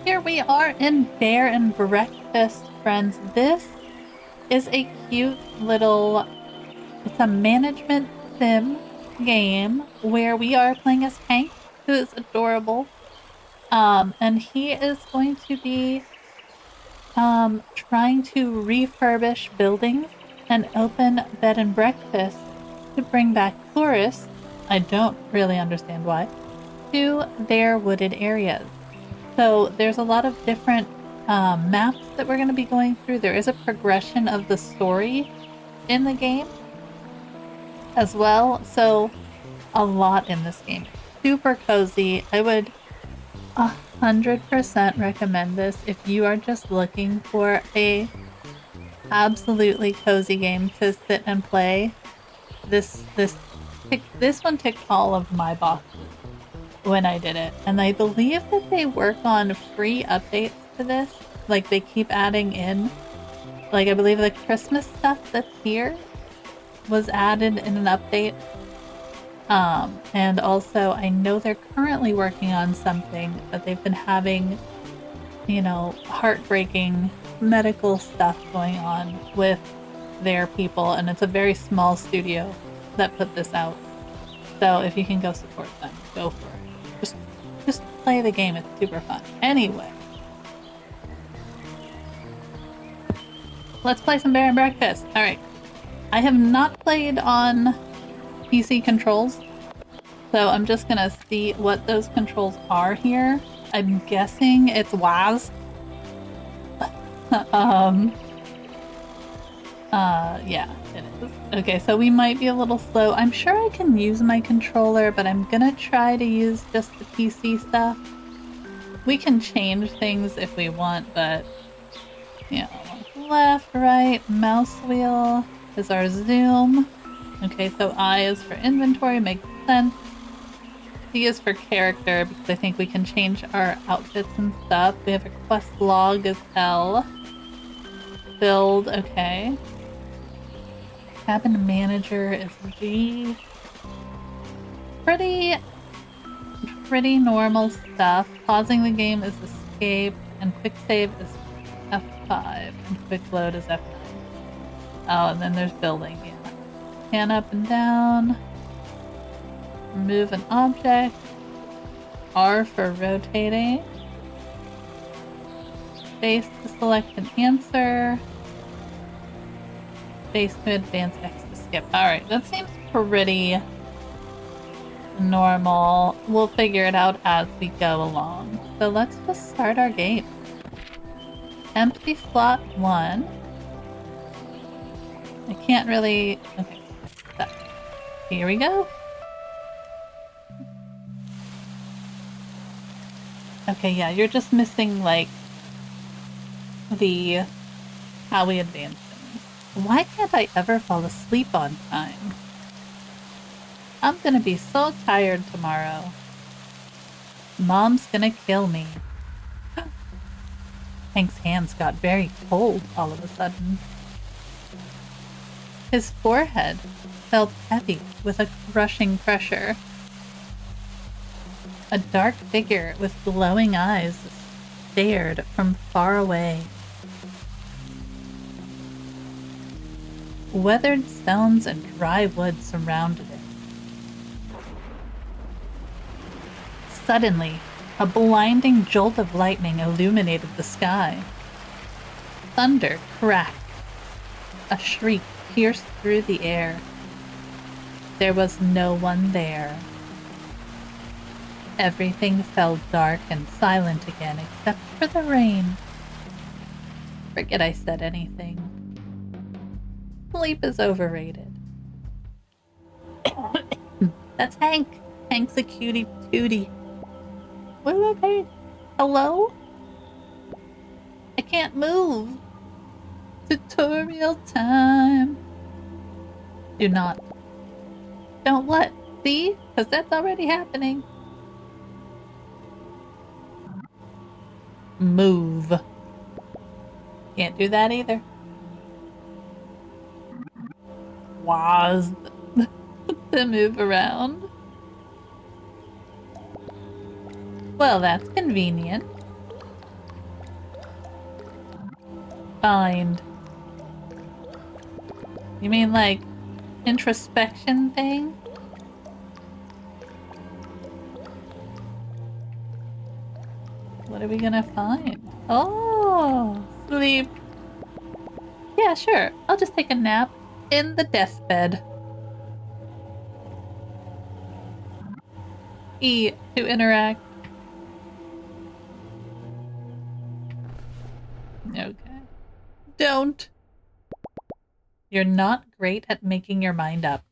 here we are in Bear and Breakfast, friends. This is a cute little, it's a management sim game where we are playing as Hank, who is adorable. And he is going to be trying to refurbish buildings and open bed and breakfasts to bring back tourists. I don't really understand why, to their wooded areas. So there's a lot of different maps that we're going to be going through. There is a progression of the story in the game as well. So a lot in this game. Super cozy. I would 100% recommend this if you are just looking for a absolutely cozy game to sit and play. This one ticked all of my boxes when I did it, and I believe that they work on free updates to this. Like they keep adding in, like I believe the Christmas stuff that's here was added in an update. And also I know they're currently working on something that they've been having, you know, heartbreaking medical stuff going on with their people, and it's a very small studio that put this out. So if you can go support them, go for it. Just play the game, it's super fun. Anyway. Let's play some Bear and Breakfast. Alright. I have not played on PC controls, so I'm just gonna see what those controls are here. I'm guessing it's WAS. Yeah, it is. Okay, so we might be a little slow. I'm sure I can use my controller, but I'm gonna try to use just the PC stuff. We can change things if we want, but, you know, left, right, mouse wheel is our zoom. Okay, so I is for inventory, makes sense. C is for character, because I think we can change our outfits and stuff. We have a quest log is L. Build, okay. Cabin manager is G. Pretty normal stuff. Pausing the game is escape, and quick save is F5, and quick load is F9. Oh, and then there's building, yeah. Pan up and down. Move an object. R for rotating. Space to select an answer. Space to advance, X to skip. Alright, that seems pretty normal. We'll figure it out as we go along. So let's just start our game. Empty slot 1. I can't really... Okay. So, here we go. Okay, yeah, you're just missing, like, the... how we advance things. Why can't I ever fall asleep on time? I'm gonna be so tired tomorrow. Mom's gonna kill me. Hank's hands got very cold all of a sudden. His forehead felt heavy with a crushing pressure. A dark figure with glowing eyes stared from far away. Weathered stones and dry wood surrounded it. Suddenly, a blinding jolt of lightning illuminated the sky. Thunder cracked. A shriek pierced through the air. There was no one there. Everything fell dark and silent again except for the rain. Forget I said anything. Sleep is overrated. That's Hank. Hank's a cutie tootie. What okay? Hello? I can't move. Tutorial time. Do not. Don't what? See? Because that's already happening. Move. Can't do that either. Was to move around. Well, that's convenient. find? You mean like introspection thing? What are we gonna find? Oh, sleep. Yeah, sure. I'll just take a nap in the deathbed. E to interact. Okay. Don't. You're not great at making your mind up.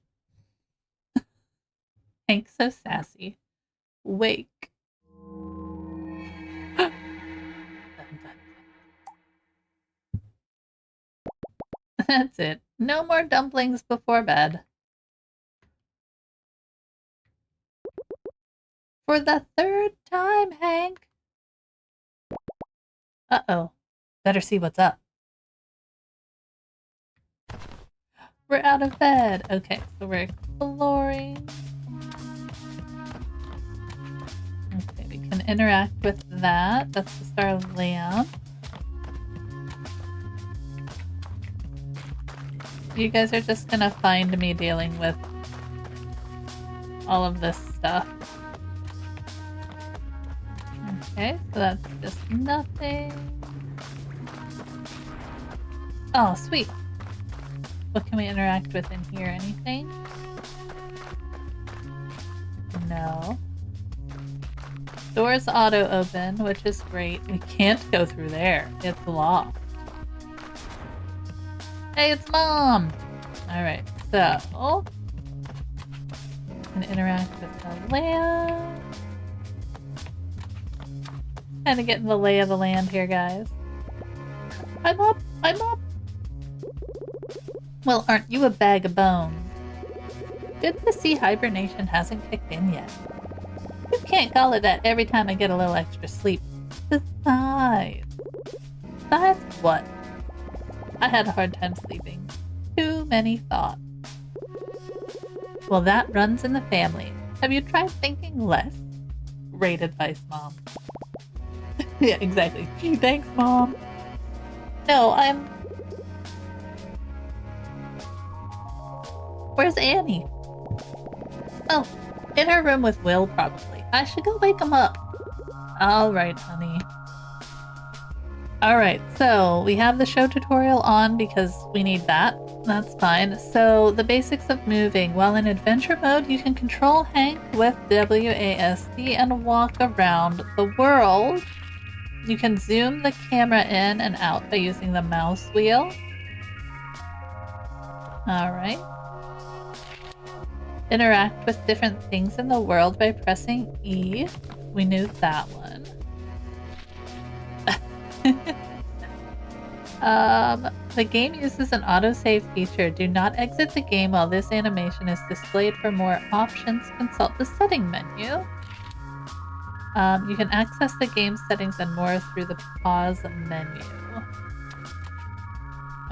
Hank's so sassy. Wake. Dun, dun. That's it. No more dumplings before bed. For the third time, Hank. Uh-oh. Better see what's up. We're out of bed. Okay, so we're exploring. Okay, we can interact with that. That's just our lamp. You guys are just gonna find me dealing with all of this stuff. Okay, so that's just nothing. Oh, sweet. What can we interact with in here? Anything? No. Doors auto open, which is great. We can't go through there. It's locked. Hey, it's Mom! Alright, so... can interact with the lamp. Kinda getting the lay of the land here, guys. I'm up! I'm up! Well, aren't you a bag of bones? Good to see hibernation hasn't kicked in yet. You can't call it that every time I get a little extra sleep. Besides what? I had a hard time sleeping. Too many thoughts. Well, that runs in the family. Have you tried thinking less? Great advice, Mom. Yeah, exactly. Gee, thanks, Mom. No, Where's Annie? Oh, in her room with Will, probably. I should go wake him up. Alright, honey. Alright, so we have the show tutorial on because we need that. That's fine. So, the basics of moving. While in adventure mode, you can control Hank with WASD and walk around the world. You can zoom the camera in and out by using the mouse wheel. Alright. Interact with different things in the world by pressing E. We knew that one. The game uses an autosave feature. Do not exit the game while this animation is displayed. For more options, consult the setting menu. You can access the game settings and more through the pause menu.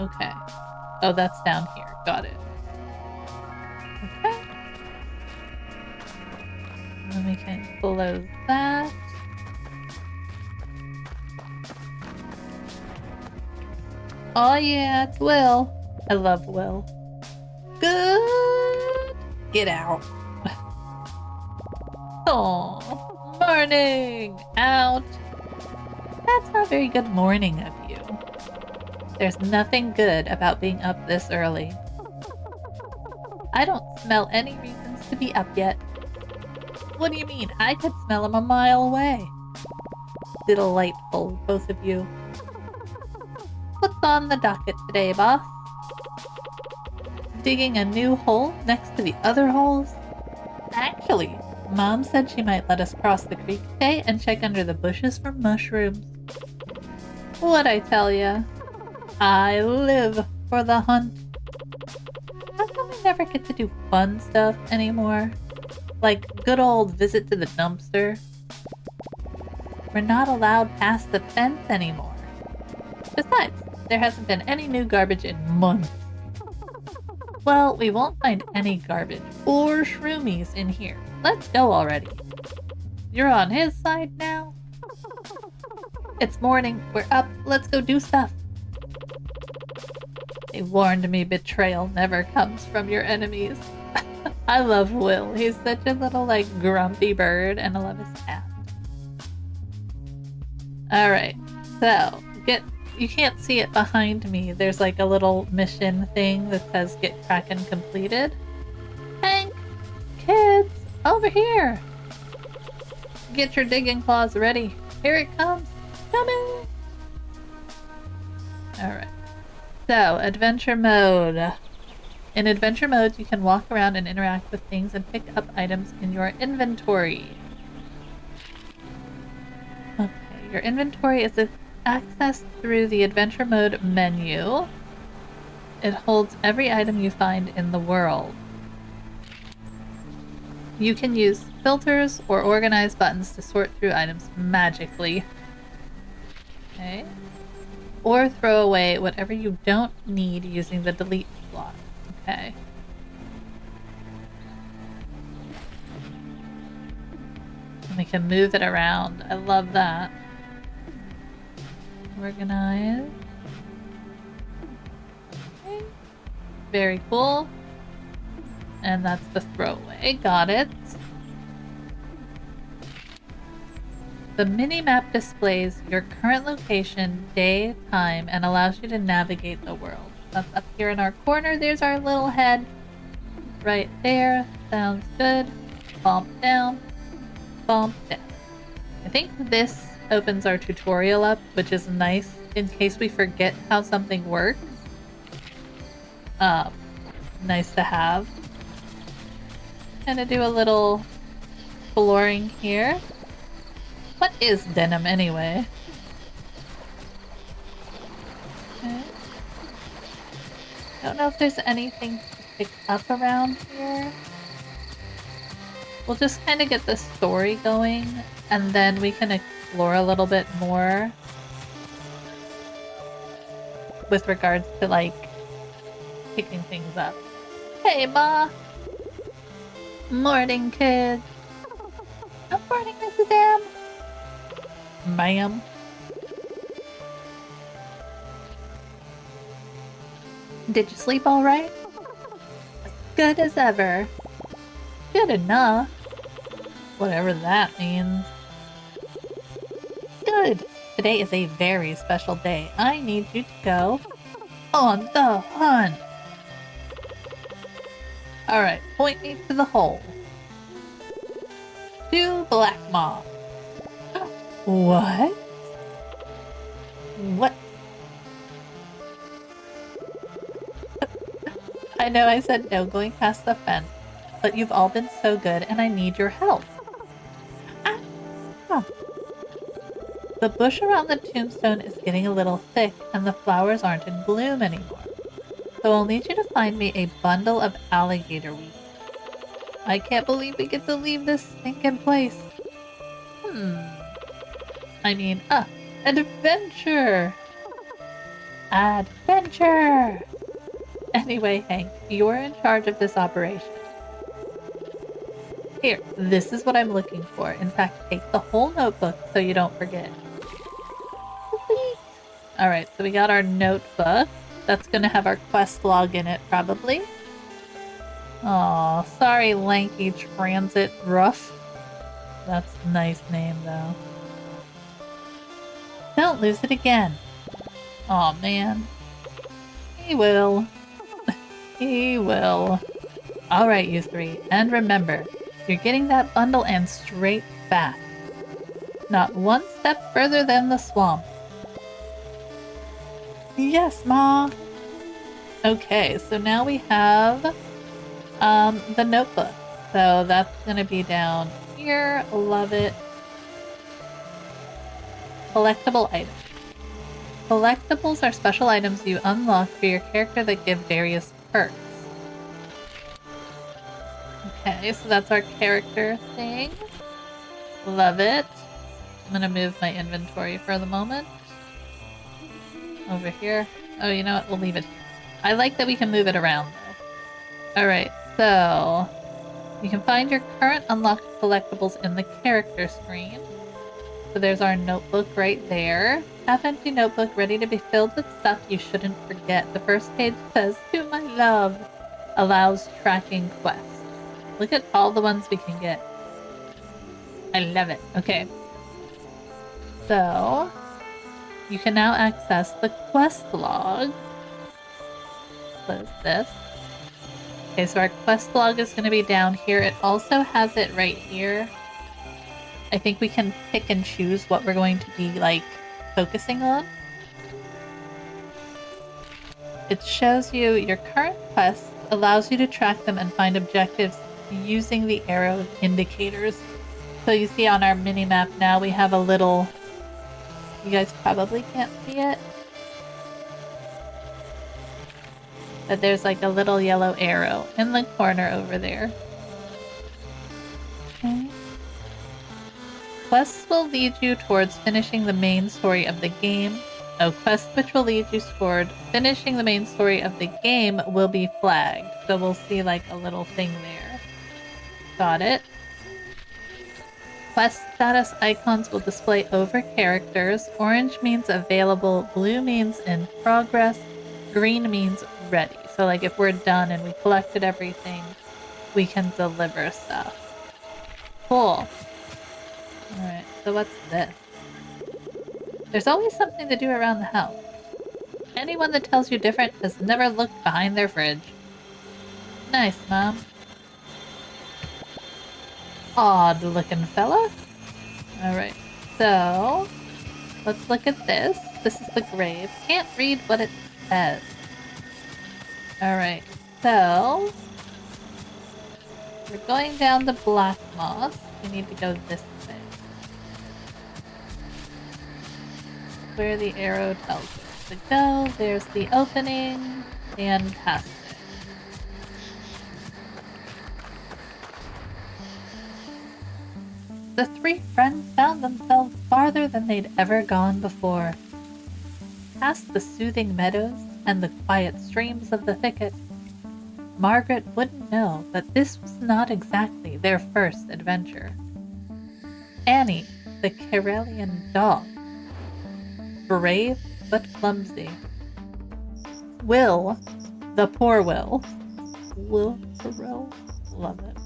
Okay. Oh, that's down here. Got it. Okay. Then we can close that. Oh yeah, it's Will. I love Will. Good. Get out. Oh, morning. Out. That's not very good morning of you. There's nothing good about being up this early. I don't smell any reasons to be up yet. What do you mean? I could smell them a mile away. Delightful, both of you. What's on the docket today, boss? Digging a new hole next to the other holes? Actually, Mom said she might let us cross the creek today and check under the bushes for mushrooms. What'd I tell ya? I live for the hunt. How come we never get to do fun stuff anymore? Like good old visit to the dumpster? We're not allowed past the fence anymore. Besides, there hasn't been any new garbage in months. Well, we won't find any garbage or shroomies in here. Let's go already. You're on his side now? It's morning. We're up. Let's go do stuff. They warned me betrayal never comes from your enemies. I love Will. He's such a little, like, grumpy bird, and I love his hat. Alright, so, you can't see it behind me. There's, like, a little mission thing that says get Kraken completed. Hank! Kids! Over here! Get your digging claws ready. Here it comes. Coming! Alright. So, adventure mode. In adventure mode, you can walk around and interact with things and pick up items in your inventory. Okay, your inventory is accessed through the adventure mode menu. It holds every item you find in the world. You can use filters or organize buttons to sort through items magically. Okay. Or throw away whatever you don't need using the delete slot. Okay. And we can move it around. I love that. Organize. Okay. Very cool. And that's the throwaway. Got it. The mini-map displays your current location, day, time, and allows you to navigate the world. That's up here in our corner. There's our little head. Right there. Sounds good. Bump down. Bump down. I think this opens our tutorial up, which is nice in case we forget how something works. Nice to have. Gonna do a little flooring here. What is denim anyway? Okay. Don't know if there's anything to pick up around here. We'll just kind of get the story going, and then we can explore a little bit more with regards to, like, picking things up. Hey, Ma! Morning, kids! Good morning, Mrs. M! Ma'am. Did you sleep all right? As good as ever. Good enough. Whatever that means. Good. Today is a very special day. I need you to go on the hunt. Alright, point me to the hole. 2 black moths. What? What? I know I said no going past the fence, but you've all been so good and I need your help. Ah. The bush around the tombstone is getting a little thick and the flowers aren't in bloom anymore. So I'll need you to find me a bundle of alligator weed. I can't believe we get to leave this stinking place. Adventure! Adventure! Anyway, Hank, you're in charge of this operation. Here, this is what I'm looking for. In fact, take the whole notebook so you don't forget. Alright, so we got our notebook. That's gonna have our quest log in it, probably. Aw, sorry, Lanky Transit Rough. That's a nice name, though. Don't lose it again. Aw, man. He will. He will. Alright, you three. And remember, you're getting that bundle and straight back. Not one step further than the swamp. Yes, Ma. Okay, so now we have the notebook. So that's gonna be down here. Love it. Collectible items. Collectibles are special items you unlock for your character that give various perks. Okay, so that's our character thing. Love it. I'm gonna move my inventory for the moment. Over here. Oh, you know what? We'll leave it here. I like that we can move it around, though. Alright, so you can find your current unlocked collectibles in the character screen. So there's our notebook right there. Half empty notebook ready to be filled with stuff you shouldn't forget. The first page says, "To my love," allows tracking quests. Look at all the ones we can get. I love it. Okay. So you can now access the quest log. Close this. Okay, so our quest log is going to be down here. It also has it right here. I think we can pick and choose what we're going to be, like, focusing on. It shows you your current quests, allows you to track them and find objectives using the arrow indicators. So you see on our mini-map now we have a little... You guys probably can't see it. But there's like a little yellow arrow in the corner over there. Okay. Quests will lead you towards finishing the main story of the game. Quests which will lead you toward finishing the main story of the game will be flagged. So we'll see like a little thing there. Got it. Quest status icons will display over characters. Orange means available, blue means in progress, green means ready. So like if we're done and we collected everything, we can deliver stuff. Cool. Alright, so what's this? There's always something to do around the house. Anyone that tells you different has never looked behind their fridge. Nice, Mom. Odd looking fella. Alright, so let's look at this. This is the grave. Can't read what it says. Alright, so we're going down the Black Moss. We need to go this way. Where the arrow tells us to go. There's the opening. Fantastic. The three friends found themselves farther than they'd ever gone before. Past the soothing meadows and the quiet streams of the thicket, Margaret wouldn't know that this was not exactly their first adventure. Annie, the Karelian dog, brave but clumsy. Will, the poor Will. Will Ferrell, love it.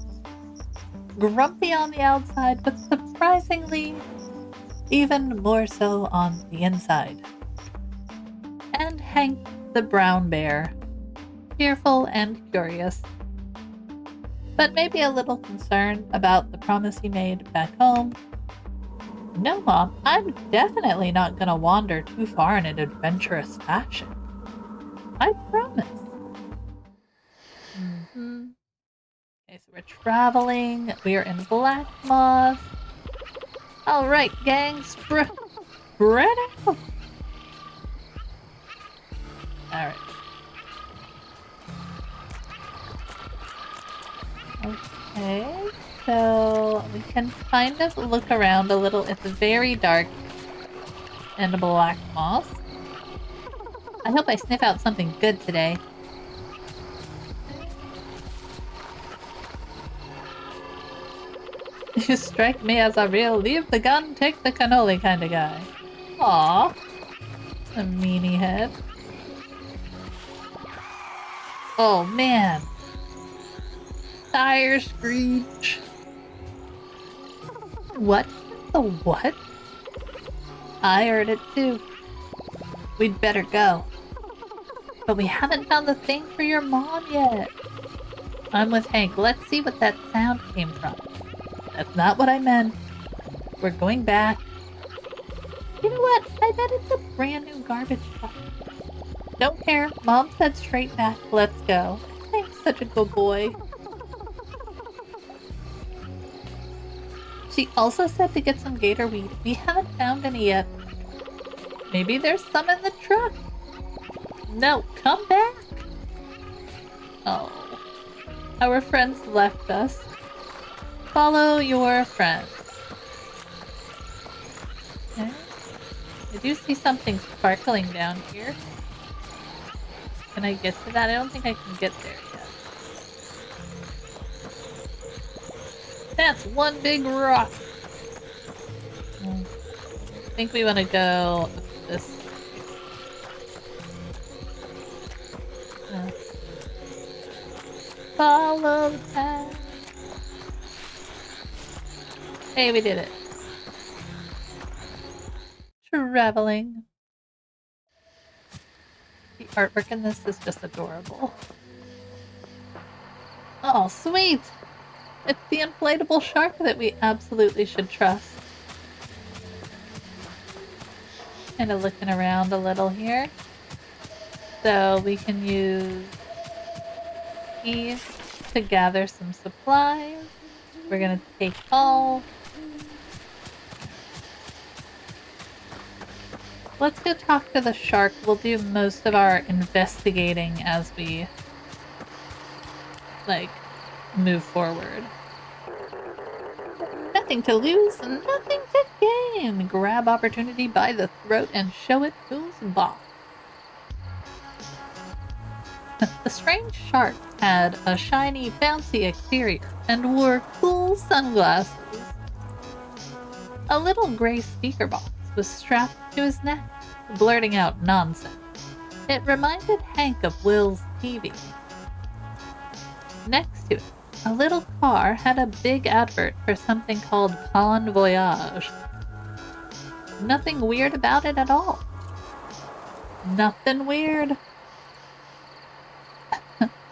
Grumpy on the outside, but surprisingly, even more so on the inside. And Hank, the brown bear, cheerful and curious, but maybe a little concerned about the promise he made back home. No, Mom, I'm definitely not gonna wander too far in an adventurous fashion. I promise. Okay, so we're traveling. We are in Black Moss. Alright, gang, spread out! Alright. Okay, so we can kind of look around a little. It's very dark in Black Moss. I hope I sniff out something good today. You strike me as a real leave the gun, take the cannoli kind of guy. Aww. A meanie head. Oh man. Tire screech. What? The what? I heard it too. We'd better go. But we haven't found the thing for your mom yet. I'm with Hank. Let's see what that sound came from. That's not what I meant. We're going back. You know what? I bet it's a brand new garbage truck. Don't care. Mom said straight back. Let's go. Hank's such a good boy. She also said to get some gator weed. We haven't found any yet. Maybe there's some in the truck. No, come back. Oh. Our friends left us. Follow your friends. Okay. I do see something sparkling down here. Can I get to that? I don't think I can get there yet. That's one big rock. think we want to go this way. Follow the path. Hey, we did it. Traveling. The artwork in this is just adorable. Oh, sweet! It's the inflatable shark that we absolutely should trust. Kind of looking around a little here. So we can use these to gather some supplies. We're gonna take all. Let's go talk to the shark. We'll do most of our investigating as we, move forward. Nothing to lose, nothing to gain. Grab opportunity by the throat and show it who's boss. The strange shark had a shiny, bouncy exterior and wore cool sunglasses. A little gray speaker box was strapped to his neck, blurting out nonsense. It reminded Hank of Will's TV. Next to it, a little car had a big advert for something called Bon Voyage. Nothing weird about it at all. Nothing weird.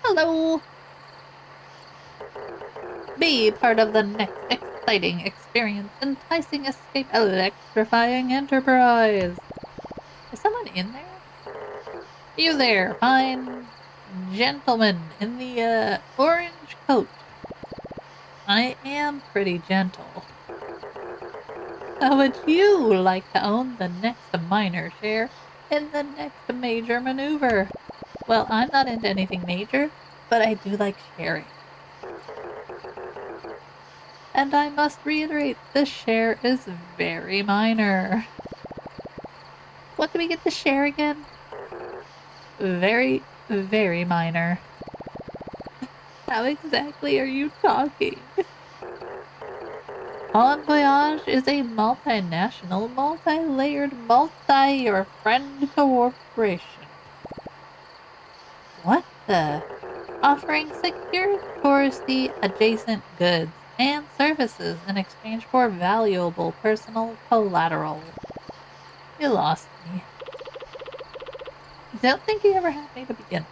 Hello! Be part of the next exciting experience, enticing escape, electrifying enterprise. Is someone in there? You there, fine gentleman in the orange coat. I am pretty gentle. How would you like to own the next minor share in the next major maneuver? Well, I'm not into anything major, but I do like sharing. And I must reiterate, the share is very minor. What do we get to share again? Very, very minor. How exactly are you talking? Bon Voyage is a multinational, multi-layered, multi-your-friend corporation. What the? Offering secure touristy adjacent goods and services in exchange for valuable personal collateral. You lost me. Don't think you ever had me to begin.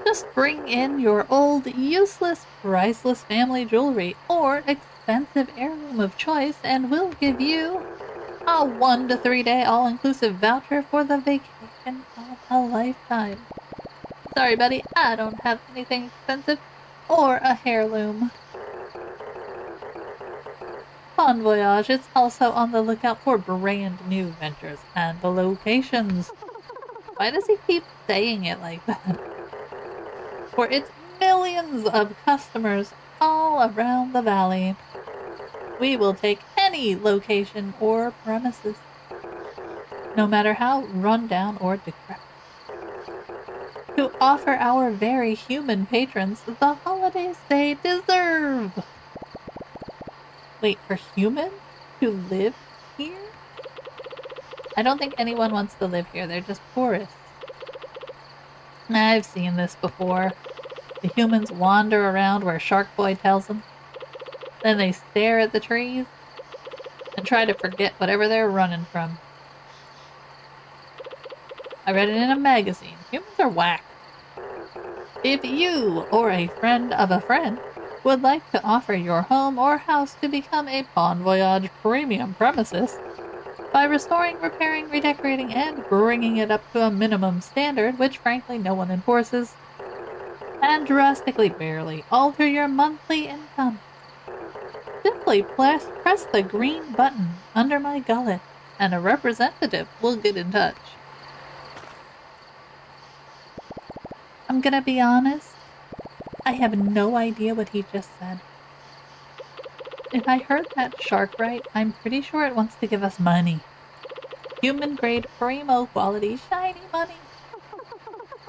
Just bring in your old, useless, priceless family jewelry or expensive heirloom of choice and we'll give you a 1 to 3 day all-inclusive voucher for the vacation of a lifetime. Sorry, buddy, I don't have anything expensive or a heirloom. Bon Voyage is also on the lookout for brand new ventures and locations. Why does he keep saying it like that? For its millions of customers all around the valley. We will take any location or premises, no matter how run down or decrepit, to offer our very human patrons the holidays they deserve. Wait, for humans to live here? I don't think anyone wants to live here. They're just tourists. I've seen this before. The humans wander around where Shark Boy tells them. Then they stare at the trees and try to forget whatever they're running from. I read it in a magazine. Humans are whack. If you or a friend of a friend would like to offer your home or house to become a Bon Voyage premium premises by restoring, repairing, redecorating, and bringing it up to a minimum standard, which frankly no one enforces, and drastically barely alter your monthly income, simply press the green button under my gullet and a representative will get in touch. I'm gonna be honest, I have no idea what he just said. If I heard that shark right, I'm pretty sure it wants to give us money. Human grade, primo quality, shiny money.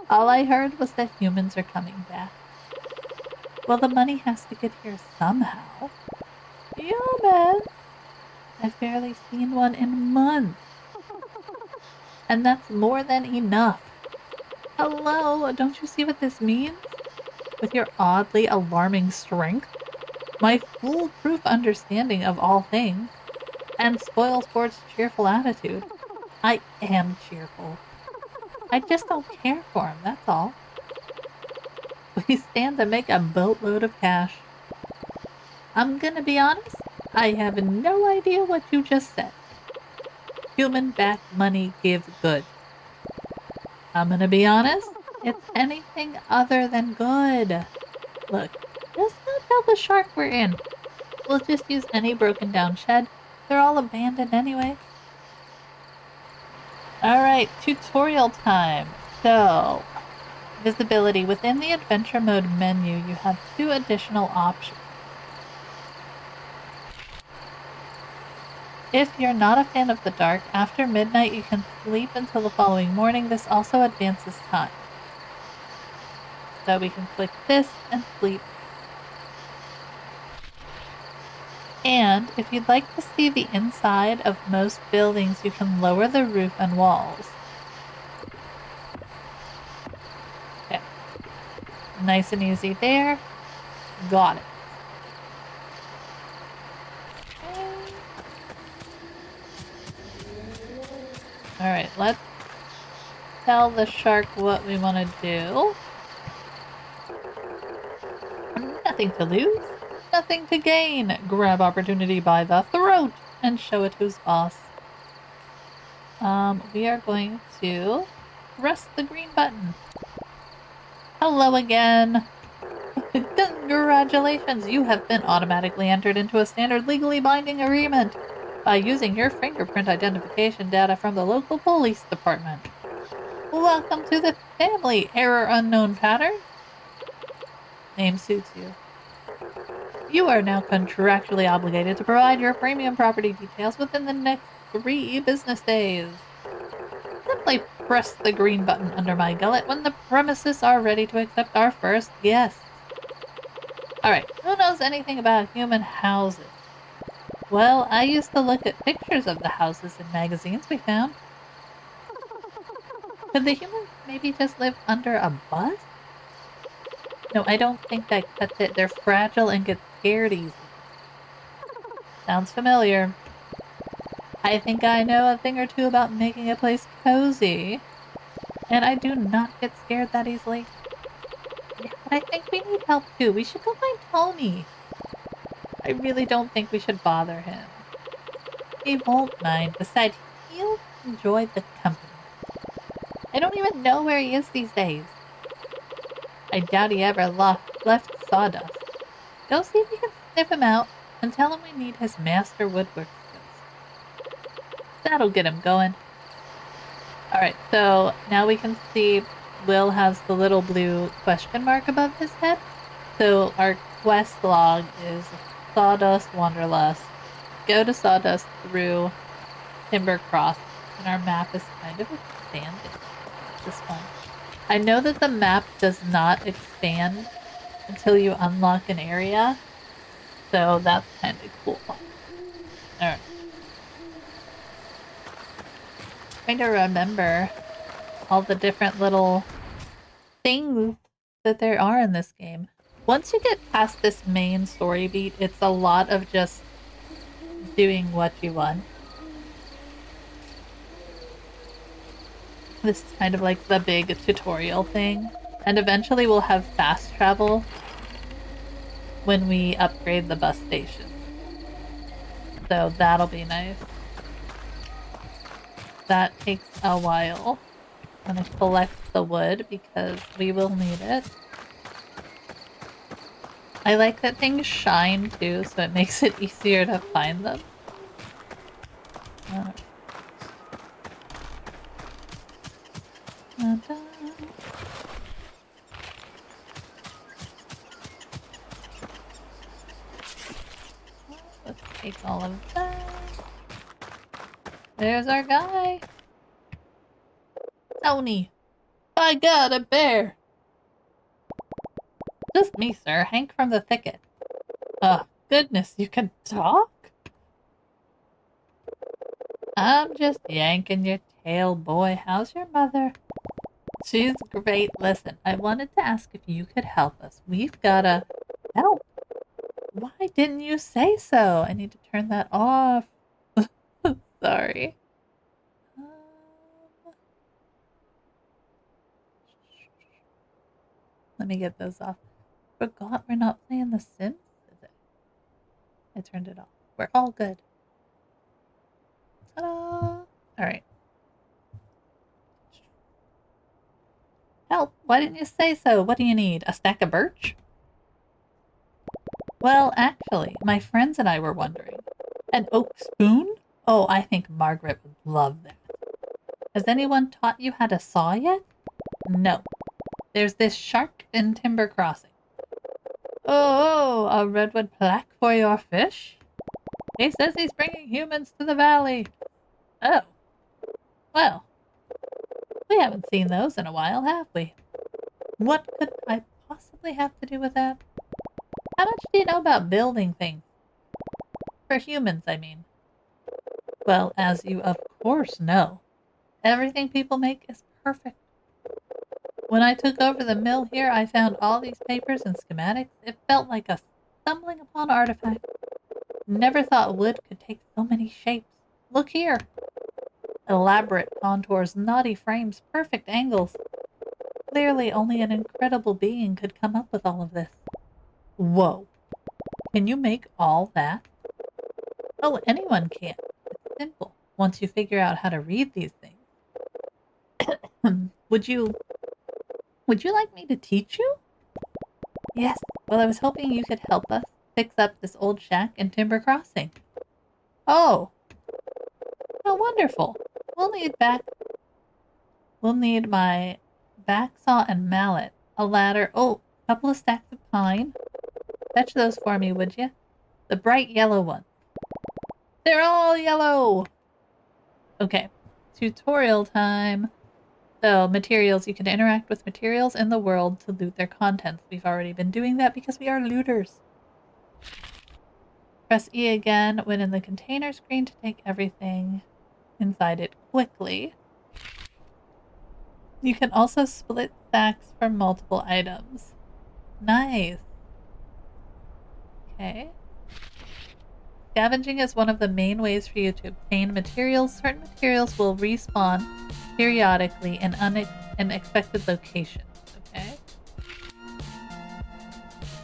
All I heard was that humans are coming back. Well, the money has to get here somehow. Humans! I've barely seen one in months. And that's more than enough. Hello, don't you see what this means? With your oddly alarming strength, my foolproof understanding of all things, and Spoilsport's cheerful attitude. I am cheerful. I just don't care for him, that's all. We stand to make a boatload of cash. I'm gonna be honest, I have no idea what you just said. Human-backed money gives good. I'm gonna be honest, it's anything other than good. Look, let's not tell the shark we're in. We'll just use any broken down shed. They're all abandoned anyway. Alright, tutorial time. So, visibility. Within the adventure mode menu, you have 2 additional options. If you're not a fan of the dark, after midnight you can sleep until the following morning. This also advances time. So we can click this and sleep. And if you'd like to see the inside of most buildings, you can lower the roof and walls. Okay. Nice and easy there. Got it. Alright, let's tell the shark what we want to do. Nothing to lose, nothing to gain. Grab opportunity by the throat and show it who's boss. We are going to press the green button. Hello again. Congratulations, you have been automatically entered into a standard legally binding agreement by using your fingerprint identification data from the local police department. Welcome to the family, error unknown pattern. Name suits you. You are now contractually obligated to provide your premium property details within the next 3 business days. Simply press the green button under my gullet when the premises are ready to accept our first guest. Alright, who knows anything about human houses? Well, I used to look at pictures of the houses in magazines we found. Could the humans maybe just live under a bus? No, I don't think that cuts it. They're fragile and get scared easy. Sounds familiar. I think I know a thing or two about making a place cozy. And I do not get scared that easily. Yeah, but I think we need help too. We should go find Tony. I really don't think we should bother him. He won't mind. Besides, he'll enjoy the company. I don't even know where he is these days. I doubt he ever left Sawdust. Go see if you can sniff him out and tell him we need his master woodwork skills. That'll get him going. Alright, so now we can see Will has the little blue question mark above his head. So our quest log is Sawdust Wanderlust. Go to Sawdust through Timber Cross, and our map is kind of expanded. This one. I know that the map does not expand until you unlock an area, so that's kind of cool. Alright. Trying to remember all the different little things that there are in this game. Once you get past this main story beat, it's a lot of just doing what you want. This is kind of like the big tutorial thing. And eventually we'll have fast travel when we upgrade the bus station. So that'll be nice. That takes a while. I'm gonna collect the wood because we will need it. I like that things shine too, so it makes it easier to find them. Let's take all of that. There's our guy. Tony. I got a bear. Just me, sir. Hank from the thicket. Oh, goodness, you can talk? I'm just yanking your tail, boy. How's your mother? She's great. Listen, I wanted to ask if you could help us. We've gotta help. Why didn't you say so? I need to turn that off. Sorry. Um, let me get those off. Forgot we're not playing The Sims today. I turned it off. We're all good. Ta-da! Alright. Help! Why didn't you say so? What do you need? A stack of birch? Well, actually, my friends and I were wondering. An oak spoon? Oh, I think Margaret would love that. Has anyone taught you how to saw yet? No. There's this shark in Timber Crossing. Oh, a redwood plaque for your fish? He says he's bringing humans to the valley. Oh. Well, we haven't seen those in a while, have we? What could I possibly have to do with that? How much do you know about building things? For humans, I mean. Well, as you of course know, everything people make is perfect. When I took over the mill here, I found all these papers and schematics. It felt like a stumbling upon artifact. Never thought wood could take so many shapes. Look here. Elaborate contours, knotty frames, perfect angles. Clearly only an incredible being could come up with all of this. Whoa. Can you make all that? Oh, anyone can. It's simple, once you figure out how to read these things. Would you like me to teach you? Yes. Well, I was hoping you could help us fix up this old shack in Timber Crossing. Oh. How wonderful. We'll need my back saw and mallet, a ladder, oh, a couple of stacks of pine. Fetch those for me, would you? The bright yellow ones. They're all yellow! Okay, tutorial time. So, materials. You can interact with materials in the world to loot their contents. We've already been doing that because we are looters. Press E again when in the container screen to take everything inside it quickly. You can also split stacks for multiple items. Nice. Okay. Scavenging is one of the main ways for you to obtain materials. Certain materials will respawn periodically in unexpected locations. Okay.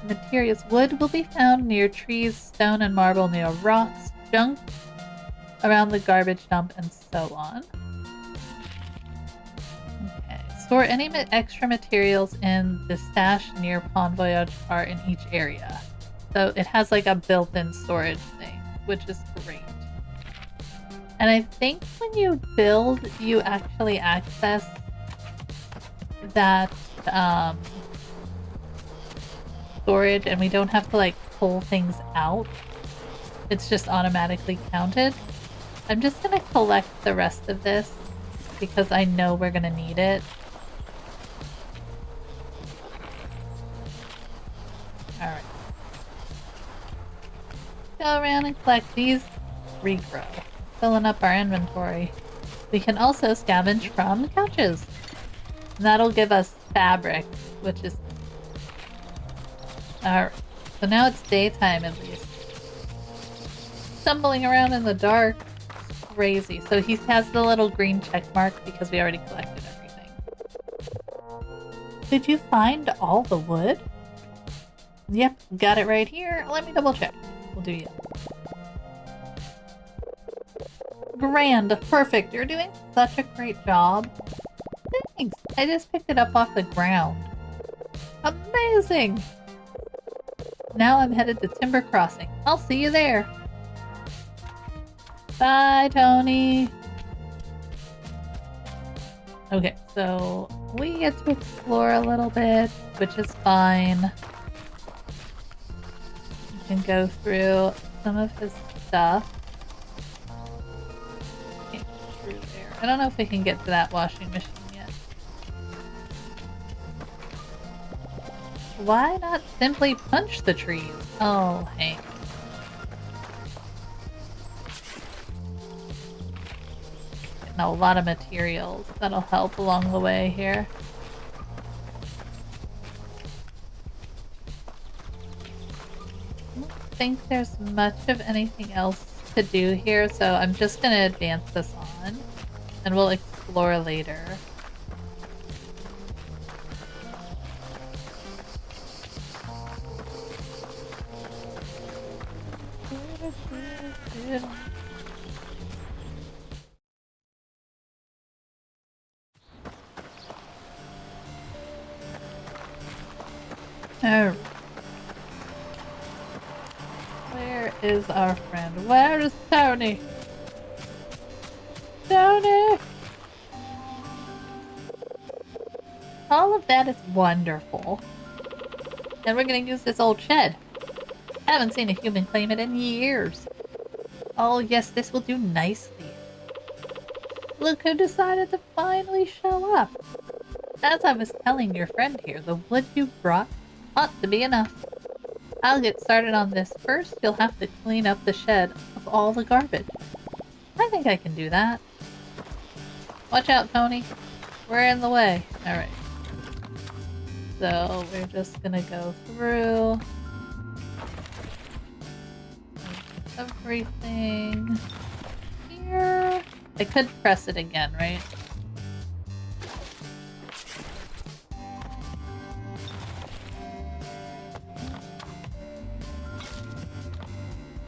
Materials. Wood will be found near trees, stone and marble near rocks, junk around the garbage dump, and so on. Okay. Store any extra materials in the stash near Pond Voyage are in each area. So it has like a built-in storage thing, which is great. And I think when you build, you actually access that storage, and we don't have to like pull things out. It's just automatically counted. I'm just gonna collect the rest of this because I know we're gonna need it. Alright. Go around and collect these. Regrow. Filling up our inventory. We can also scavenge from couches. And that'll give us fabric, which is... Alright. So now it's daytime at least. Stumbling around in the dark. Crazy. So he has the little green check mark because we already collected everything. Did you find all the wood? Yep, got it right here. Let me double check. We'll do you. Grand. Perfect. You're doing such a great job. Thanks. I just picked it up off the ground. Amazing. Now I'm headed to Timber Crossing. I'll see you there. Bye, Tony. Okay, so we get to explore a little bit, which is fine. You can go through some of his stuff. Can't get through there. I don't know if we can get to that washing machine yet. Why not simply punch the trees? Oh, Hank. getting a lot of materials. That'll help along the way here. I don't think there's much of anything else to do here, so I'm just gonna advance this on, and we'll explore later. Alright. Where is our friend? Where is Tony? Tony! All of that is wonderful. And we're gonna use this old shed. I haven't seen a human claim it in years. Oh yes, this will do nicely. Look who decided to finally show up. As I was telling your friend here, the wood you brought ought to be enough. I'll get started on this. First, you'll have to clean up the shed of all the garbage. I think I can do that. Watch out, Tony. We're in the way. Alright. So, we're just gonna go through everything here. I could press it again, right?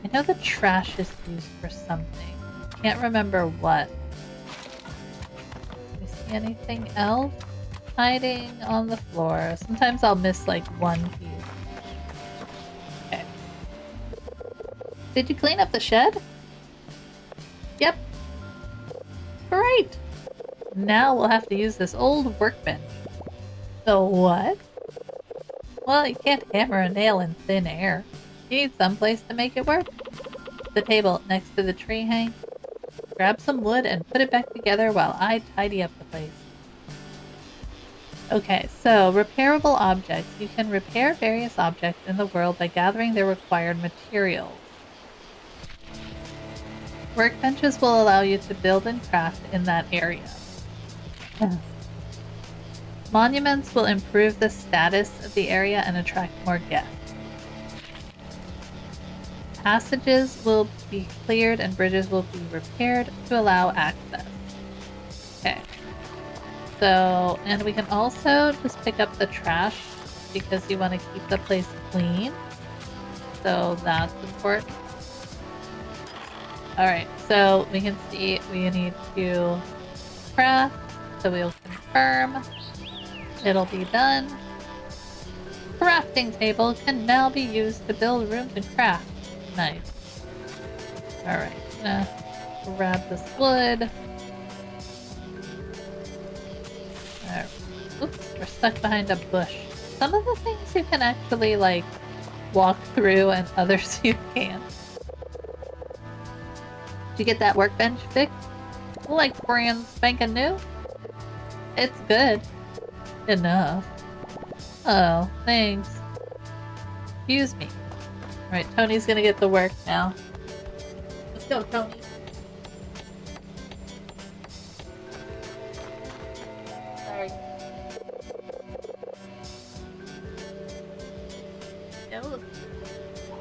I know the trash is used for something. Can't remember what. Do you see anything else hiding on the floor? Sometimes I'll miss like one piece. Okay. Did you clean up the shed? Yep. Great! Now we'll have to use this old workbench. The what? Well, you can't hammer a nail in thin air. You need someplace to make it work. The table next to the tree hang. Grab some wood and put it back together while I tidy up the place. Okay, so repairable objects. You can repair various objects in the world by gathering their required materials. Workbenches will allow you to build and craft in that area. Monuments will improve the status of the area and attract more guests. Passages will be cleared and bridges will be repaired to allow access. Okay. So, and we can also just pick up the trash because you want to keep the place clean. So that's important. Alright, so we can see we need to craft. So we'll confirm. It'll be done. Crafting table can now be used to build rooms and craft. Nice. Alright, gonna grab this wood. Alright. Oops, we're stuck behind a bush. Some of the things you can actually, like, walk through and others you can't. Did you get that workbench fixed? Like brand spanking new? It's good. Enough. Oh, thanks. Excuse me. Alright, Tony's gonna get to work now. Let's go, Tony. Sorry.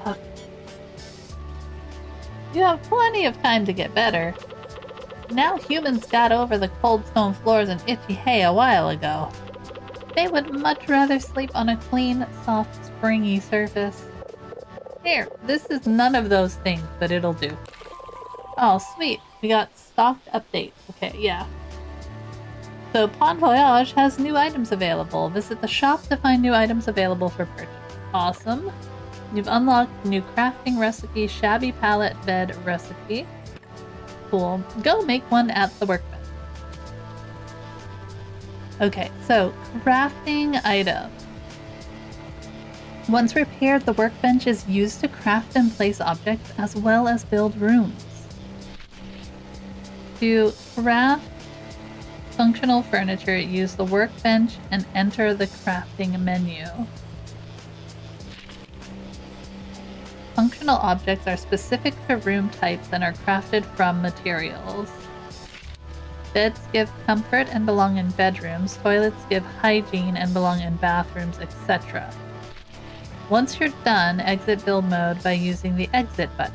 Okay. You have plenty of time to get better. Now humans got over the cold stone floors and itchy hay a while ago. They would much rather sleep on a clean, soft, springy surface. Here, this is none of those things, but it'll do. Oh, sweet. We got stocked updates. Okay, yeah. So, Bon Voyage has new items available. Visit the shop to find new items available for purchase. Awesome. You've unlocked new crafting recipe, shabby pallet bed recipe. Cool. Go make one at the workbench. Okay, so crafting item. Once repaired, the workbench is used to craft and place objects as well as build rooms. To craft functional furniture, use the workbench and enter the crafting menu. Functional objects are specific to room types and are crafted from materials. Beds give comfort and belong in bedrooms. Toilets give hygiene and belong in bathrooms, etc. Once you're done, exit build mode by using the exit button.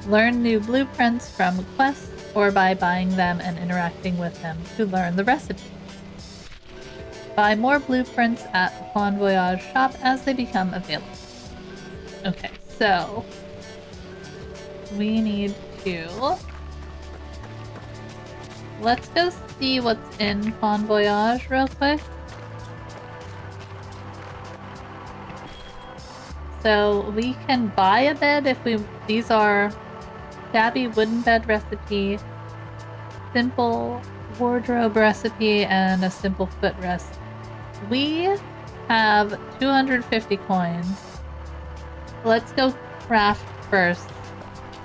Learn new blueprints from quests or by buying them and interacting with them to learn the recipe. Buy more blueprints at the Bon Voyage shop as they become available. Okay, so we need to... Let's go see what's in Bon Voyage real quick. So we can buy a bed if we... These are shabby wooden bed recipe, simple wardrobe recipe, and a simple footrest. We have 250 coins. Let's go craft first.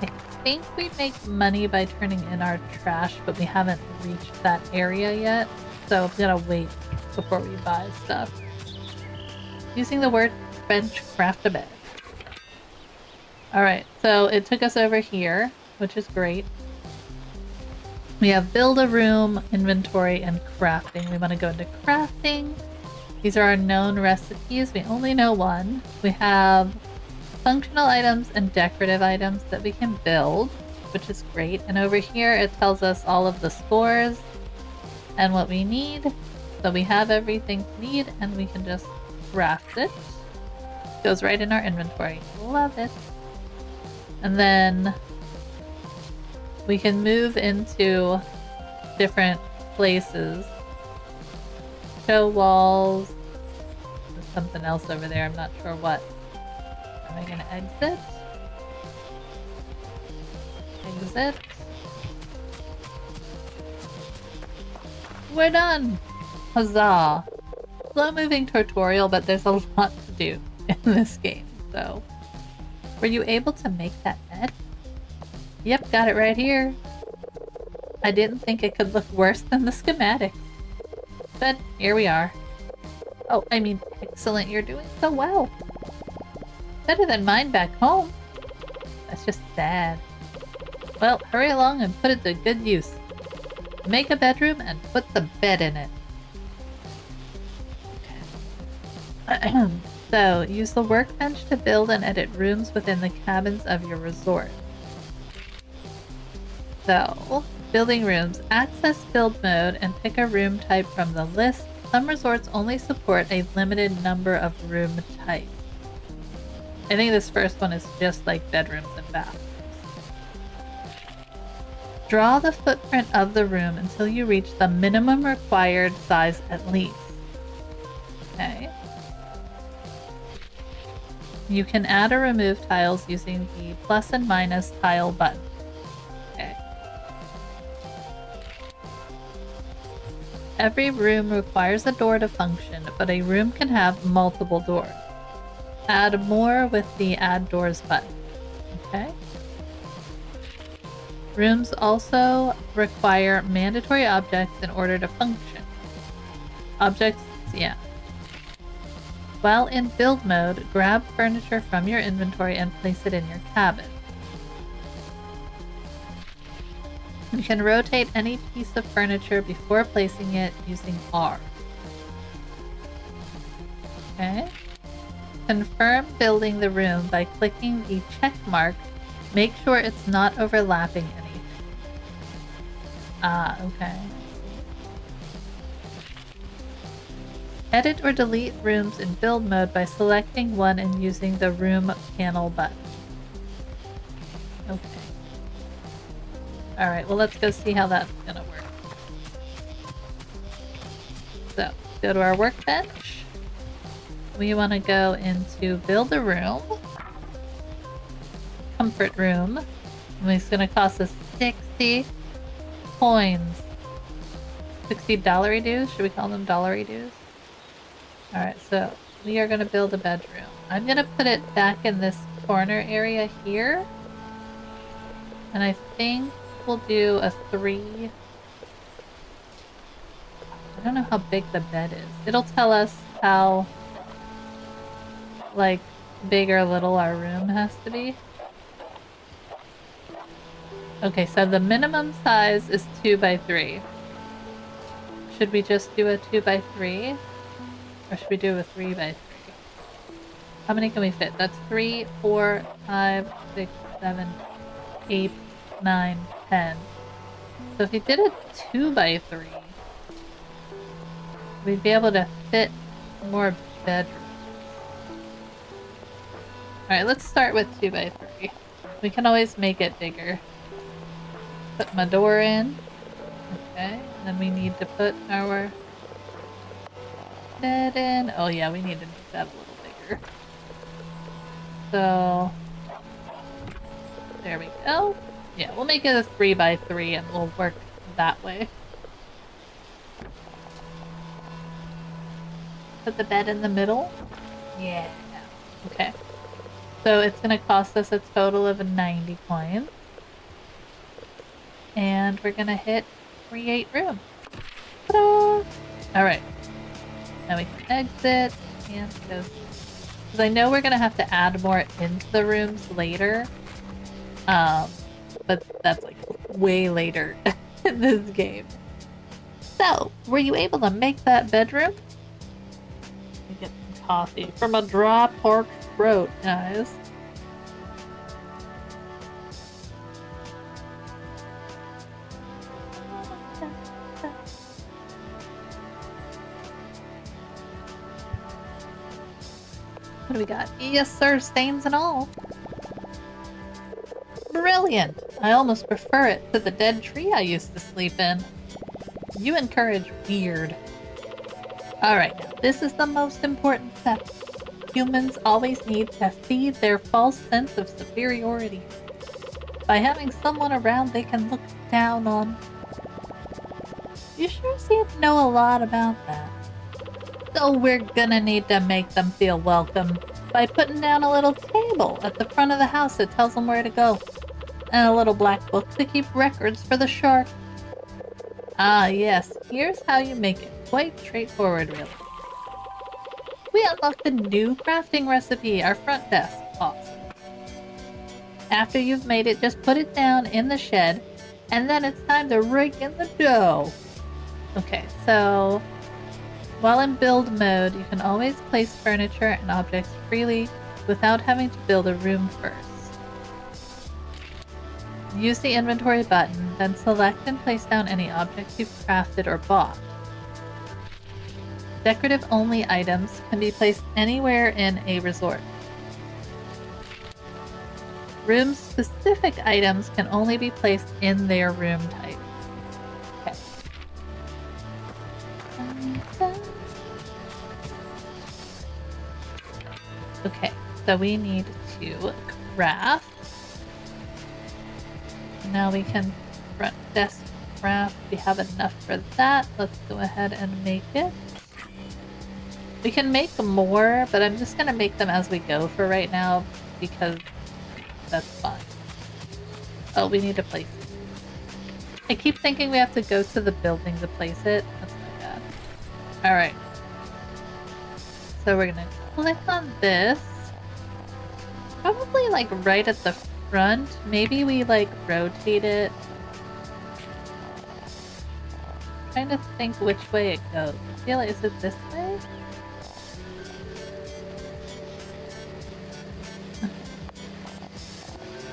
I think we make money by turning in our trash, but we haven't reached that area yet. So I'm gonna wait before we buy stuff. Using the workbench, craft a bed. Alright, so it took us over here, which is great. We have build a room, inventory, and crafting. We want to go into crafting. These are our known recipes. We only know one. We have functional items and decorative items that we can build, which is great. And over here it tells us all of the scores and what we need. So we have everything we need and we can just craft it. Goes right in our inventory. Love it. And then we can move into different places. Show walls. There's something else over there. I'm not sure what. Am I gonna exit? Exit. We're done! Huzzah! Slow moving tutorial, but there's a lot to do in this game, so. Were you able to make that bed? Yep, got it right here. I didn't think it could look worse than the schematics. But here we are. Oh, I mean, excellent, you're doing so well. Better than mine back home. That's just sad. Well, hurry along and put it to good use. Make a bedroom and put the bed in it. Okay. So, use the workbench to build and edit rooms within the cabins of your resort. So, building rooms. Access build mode and pick a room type from the list. Some resorts only support a limited number of room types. I think this first one is just like bedrooms and bathrooms. Draw the footprint of the room until you reach the minimum required size at least. Okay. You can add or remove tiles using the plus and minus tile button. Okay. Every room requires a door to function, but a room can have multiple doors. Add more with the Add Doors button. Okay. Rooms also require mandatory objects in order to function. Objects, yeah. While in build mode, grab furniture from your inventory and place it in your cabin. You can rotate any piece of furniture before placing it using R. Okay. Confirm building the room by clicking the check mark. Make sure it's not overlapping anything. Ah, okay. Edit or delete rooms in build mode by selecting one and using the room panel button. Okay. Alright, well let's go see how that's gonna work. So, go to our workbench. We want to go into build a room. Comfort room. And it's going to cost us 60 coins. $60 dues? Should we call them dollary dues? Alright, so we are going to build a bedroom. I'm going to put it back in this corner area here. And I think we'll do a 3. I don't know how big the bed is. It'll tell us how big or little our room has to be. Okay, so the minimum size is 2 by 3. Should we just do a 2 by 3? Or should we do a 3 by 3? How many can we fit? That's 3, 4, 5, 6, 7, 8, 9, 10. So if you did a 2 by 3, we'd be able to fit more bedrooms. Alright, let's start with 2 by 3. We can always make it bigger. Put my door in. Okay, and then we need to put our bed in. Oh yeah, we need to make that a little bigger. So, there we go. Yeah, we'll make it a 3 by 3 and we'll work that way. Put the bed in the middle. Yeah. Okay. So it's going to cost us a total of 90 coins. And we're going to hit create room. Ta-da! Alright. Now we can exit and go. Because I know we're going to have to add more into the rooms later. But that's like way later in this game. So, were you able to make that bedroom? Let me get some coffee from a dry parched throat, guys. What do we got? Yes, sir, stains and all. Brilliant! I almost prefer it to the dead tree I used to sleep in. You encourage weird. Alright, now this is the most important step. Humans always need to feed their false sense of superiority. By having someone around they can look down on. You sure seem to know a lot about that. So we're gonna need to make them feel welcome by putting down a little table at the front of the house that tells them where to go. And a little black book to keep records for the shark. Ah yes, here's how you make it. Quite straightforward, really. We unlocked a new crafting recipe, our front desk. Awesome. After you've made it, just put it down in the shed, and then it's time to rake in the dough. Okay, so while in build mode, you can always place furniture and objects freely without having to build a room first. Use the inventory button, then select and place down any objects you've crafted or bought. Decorative only items can be placed anywhere in a resort. Room specific items can only be placed in their room type. Okay. Okay, so we need to craft. Now we can front desk craft. We have enough for that. Let's go ahead and make it. We can make more, but I'm just going to make them as we go for right now because that's fine. Oh, we need to place it. I keep thinking we have to go to the building to place it. That's my bad. Alright. So we're going to click on this. Probably like right at the front. Maybe we like rotate it. I'm trying to think which way it goes. I feel like, is it this way?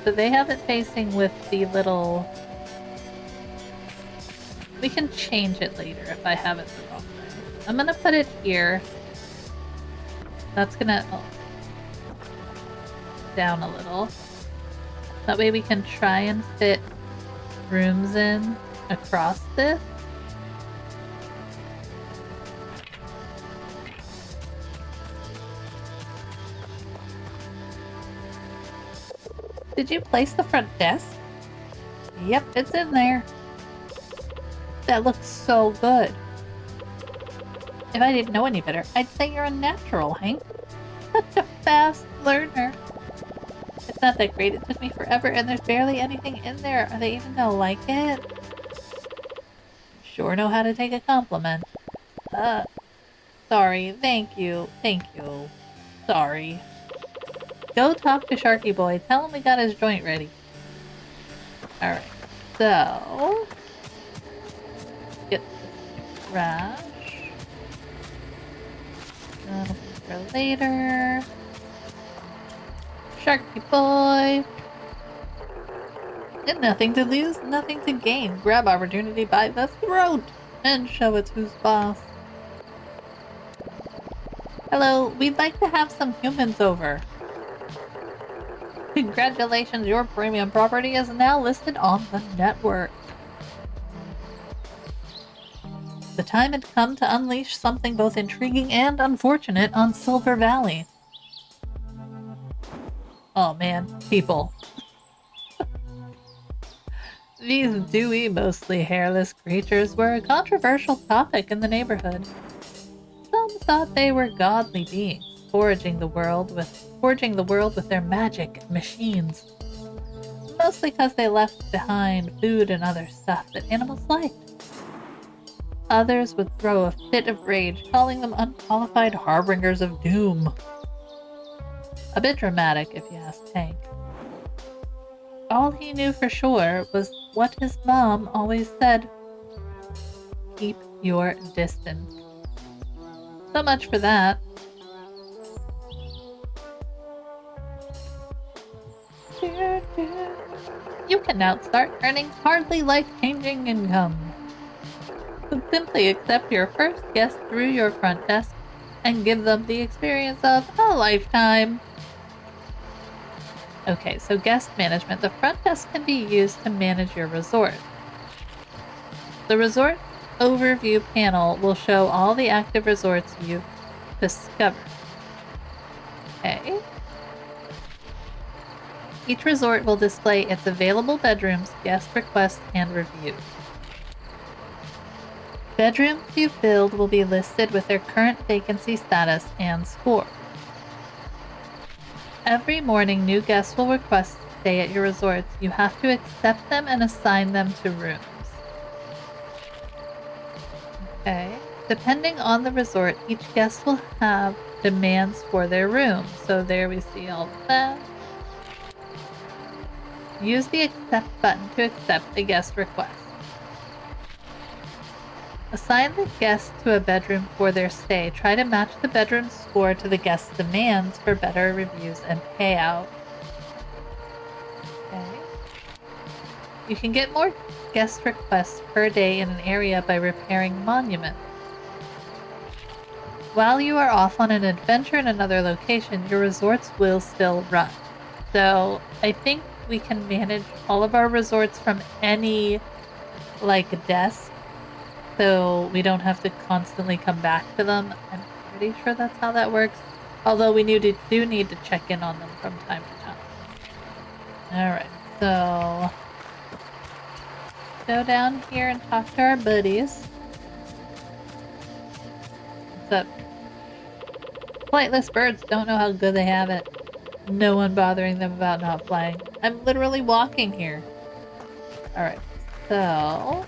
So they have it facing with the little... We can change it later if I have it the wrong way. I'm gonna put it here. That's gonna... Oh, down a little. That way we can try and fit rooms in across this. Did you place the front desk? Yep, it's in there. That looks so good. If I didn't know any better, I'd say you're a natural, Hank. Such a fast learner. It's not that great. It took me forever, and there's barely anything in there. Are they even gonna like it? Sure know how to take a compliment. Sorry. Thank you. Thank you. Sorry. Go talk to Sharky Boy. Tell him we got his joint ready. Alright. So, get the trash. For later. Sharky boy. And nothing to lose, nothing to gain. Grab opportunity by the throat and show it who's boss. Hello, we'd like to have some humans over. Congratulations, your premium property is now listed on the network. The time had come to unleash something both intriguing and unfortunate on Silver Valley. Oh man, people. These dewy, mostly hairless creatures were a controversial topic in the neighborhood. Some thought they were godly beings, forging the world with their magic and machines. Mostly because they left behind food and other stuff that animals liked. Others would throw a fit of rage, calling them unqualified harbingers of doom. A bit dramatic, if you ask Hank. All he knew for sure was what his mom always said. Keep your distance. So much for that. You can now start earning hardly life-changing income. Simply accept your first guest through your front desk and give them the experience of a lifetime. Okay, so guest management. The front desk can be used to manage your resort. The resort overview panel will show all the active resorts you've discovered. Okay. Each resort will display its available bedrooms, guest requests, and reviews. Bedrooms you filled will be listed with their current vacancy status and score. Every morning, new guests will request to stay at your resorts. You have to accept them and assign them to rooms. Okay. Depending on the resort, each guest will have demands for their room. So there we see all of that. Use the accept button to accept the guest request. Assign the guest to a bedroom for their stay. Try to match the bedroom's score to the guest's demands for better reviews and payout. Okay. You can get more guest requests per day in an area by repairing monuments. While you are off on an adventure in another location, your resorts will still run. So I think we can manage all of our resorts from any desk. So we don't have to constantly come back to them. I'm pretty sure that's how that works. Although we do need to check in on them from time to time. Alright, so go down here and talk to our buddies. What's up? Flightless birds don't know how good they have it. No one bothering them about not flying. I'm literally walking here. Alright, so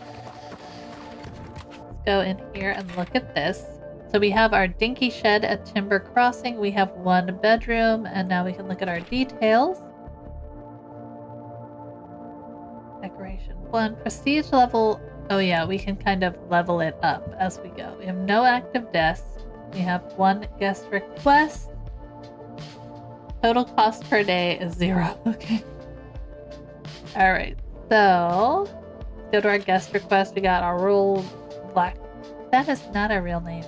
go in here and look at this. So we have our dinky shed at Timber Crossing. We have one bedroom, and now we can look at our details. Decoration 1. Prestige level. Oh yeah, we can kind of level it up as we go. We have no active desks. We have one guest request. Total cost per day is 0. Okay. Alright, so let's go to our guest request. We got our roll black. That is not a real name.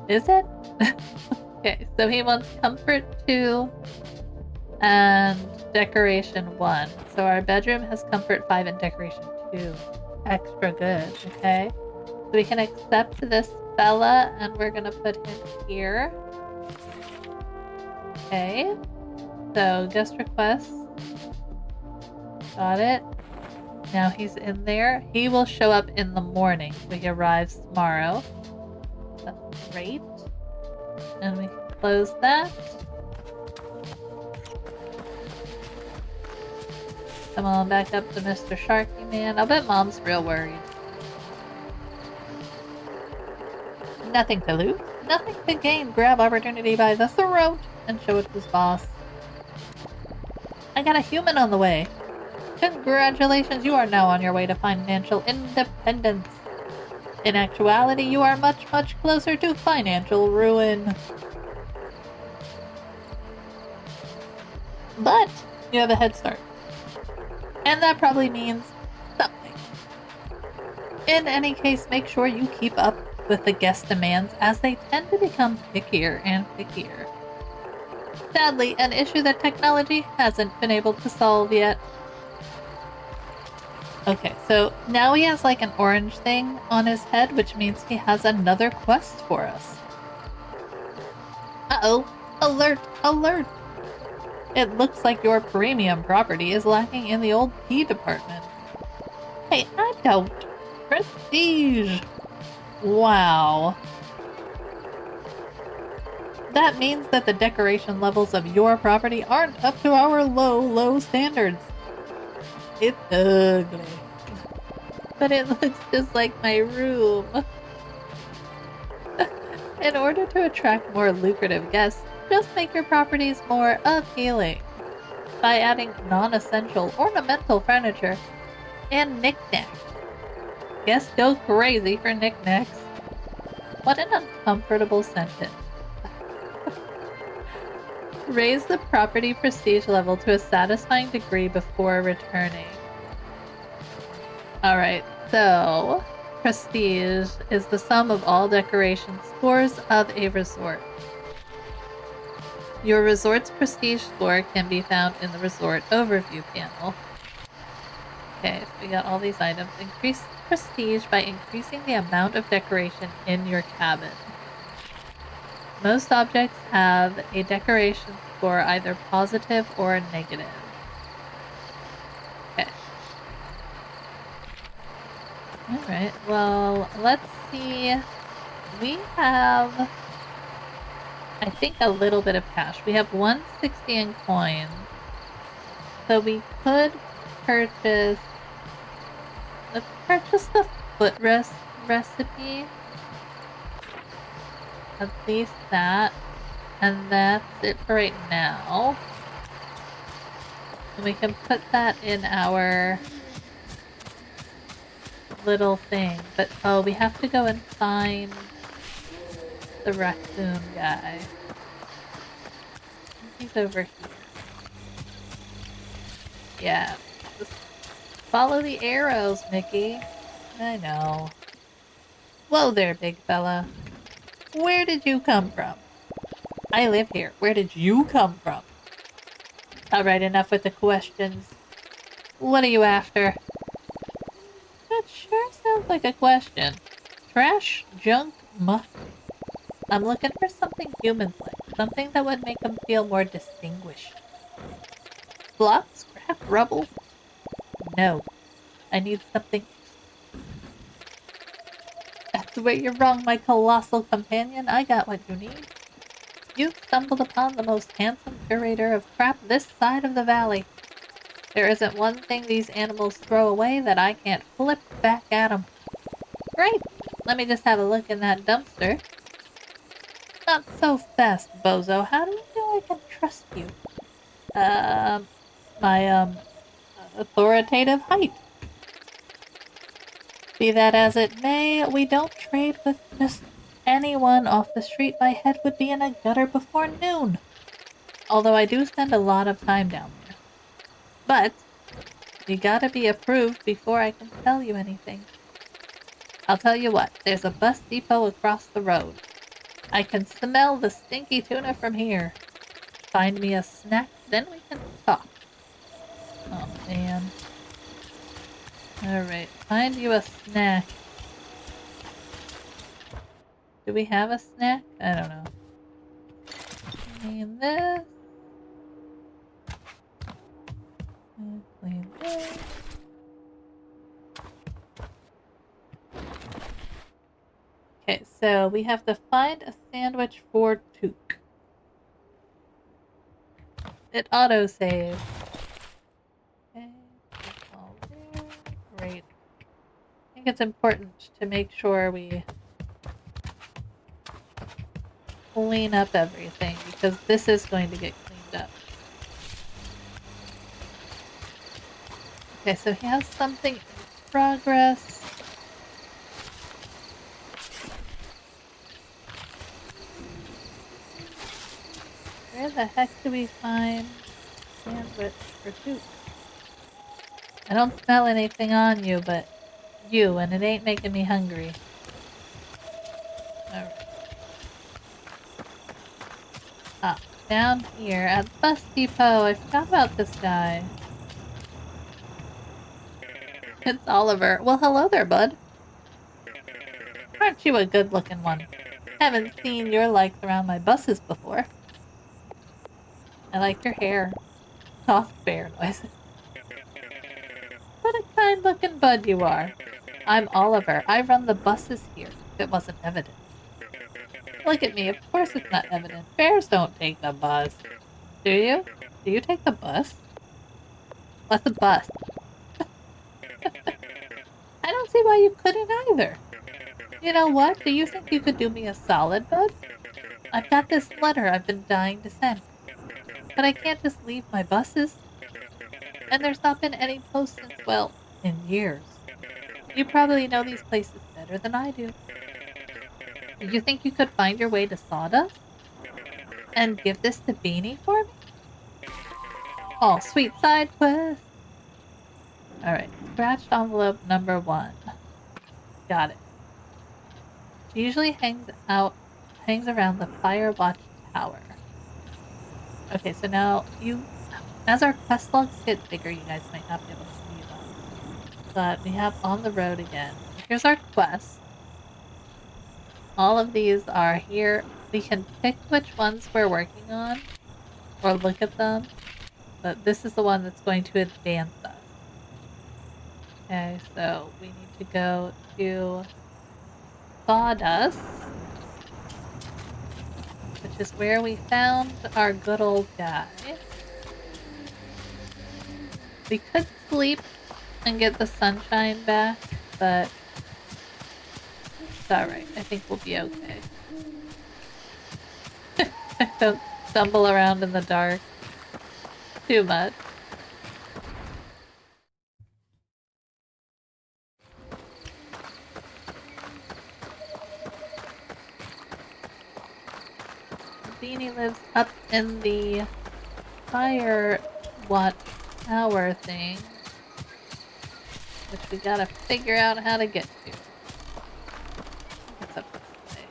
Is it? Okay, so he wants comfort 2 and decoration 1. So our bedroom has comfort 5 and decoration 2. Extra good, okay? So we can accept this fella and we're gonna put him here. Okay. So guest request. Got it. Now he's in there. He will show up in the morning. So he arrives tomorrow. That's great. And we can close that. Come on back up to Mr. Sharky Man. I'll bet Mom's real worried. Nothing to lose, nothing to gain. Grab opportunity by the throat and show it who's boss. I got a human on the way. Congratulations, you are now on your way to financial independence. In actuality, you are much, much closer to financial ruin. But you have a head start. And that probably means something. In any case, make sure you keep up with the guest demands as they tend to become pickier and pickier. Sadly, an issue that technology hasn't been able to solve yet. Okay, so now he has like an orange thing on his head, which means he has another quest for us. Uh-oh! Alert! Alert! It looks like your premium property is lacking in the old tea department. Hey, I don't. Prestige! Wow. That means that the decoration levels of your property aren't up to our low standards. It's ugly. But it looks just like my room. In order to attract more lucrative guests, just make your properties more appealing by adding non-essential ornamental furniture and knickknacks. Guests go crazy for knickknacks. What an uncomfortable sentence. Raise the property prestige level to a satisfying degree before returning. Alright, so prestige is the sum of all decoration scores of a resort. Your resort's prestige score can be found in the resort overview panel. Okay, so we got all these items. Increase prestige by increasing the amount of decoration in your cabin. Most objects have a decoration score either positive or negative. Okay. Alright, well, let's see. We have, I think, a little bit of cash. We have 160 in coins. So we could purchase, let's purchase the footrest recipe. At least that. And that's it for right now. And we can put that in our little thing. But, oh, we have to go and find the raccoon guy. He's over here. Yeah. Just follow the arrows, Mickey. I know. Whoa there, big fella. Where did you come from? I live here. Where did you come from? Alright, enough with the questions. What are you after? That sure sounds like a question. Trash, junk, muff. I'm looking for something human-like. Something that would make them feel more distinguished. Blocks, scrap, rubble? No. I need something. That's where you're wrong, my colossal companion. I got what you need. You've stumbled upon the most handsome curator of crap this side of the valley. There isn't one thing these animals throw away that I can't flip back at them. Great! Let me just have a look in that dumpster. Not so fast, bozo. How do you know I can trust you? My authoritative height. Be that as it may, we don't trade with just anyone off the street. My head would be in a gutter before noon. Although I do spend a lot of time down there. But you gotta be approved before I can tell you anything. I'll tell you what, there's a bus depot across the road. I can smell the stinky tuna from here. Find me a snack, then we can talk. Oh, man. Alright, find you a snack. Do we have a snack? I don't know. Clean this. Clean this. Okay, so we have to find a sandwich for Took. It autosaves. Okay, that's all there. Great. I think it's important to make sure we clean up everything because this is going to get cleaned up. Okay, so he has something in progress. Where the heck do we find sandwich for Toot? I don't smell anything on you, but and it ain't making me hungry. Alright. Ah, down here at the bus depot. I forgot about this guy. It's Oliver. Well, hello there, bud. Aren't you a good-looking one? Haven't seen your likes around my buses before. I like your hair. Soft bear noises. What a kind-looking bud you are. I'm Oliver. I run the buses here, if it wasn't evident. Look at me. Of course it's not evident. Bears don't take the bus. Do you? Do you take the bus? What's a bus? I don't see why you couldn't either. You know what? Do you think you could do me a solid, bud? I've got this letter I've been dying to send. But I can't just leave my buses. And there's not been any post since, well, in years. You probably know these places better than I do. Do you think you could find your way to Sawdust? And give this to Beanie for me? Oh, sweet side quest! Alright, scratched envelope number 1. Got it. She usually hangs around the Fire Watch Tower. Okay, so now as our quest logs get bigger, you guys might not be able to see them. But we have on the road again. Here's our quest. All of these are here. We can pick which ones we're working on, or look at them. But this is the one that's going to advance us. Okay, so we need to go to Sawdust, which is where we found our good old guy. We could sleep and get the sunshine back, but it's alright. I think we'll be okay. Don't stumble around in the dark too much. Beanie lives up in the Fire Watch Tower thing, which we gotta figure out how to get to. What's up this way?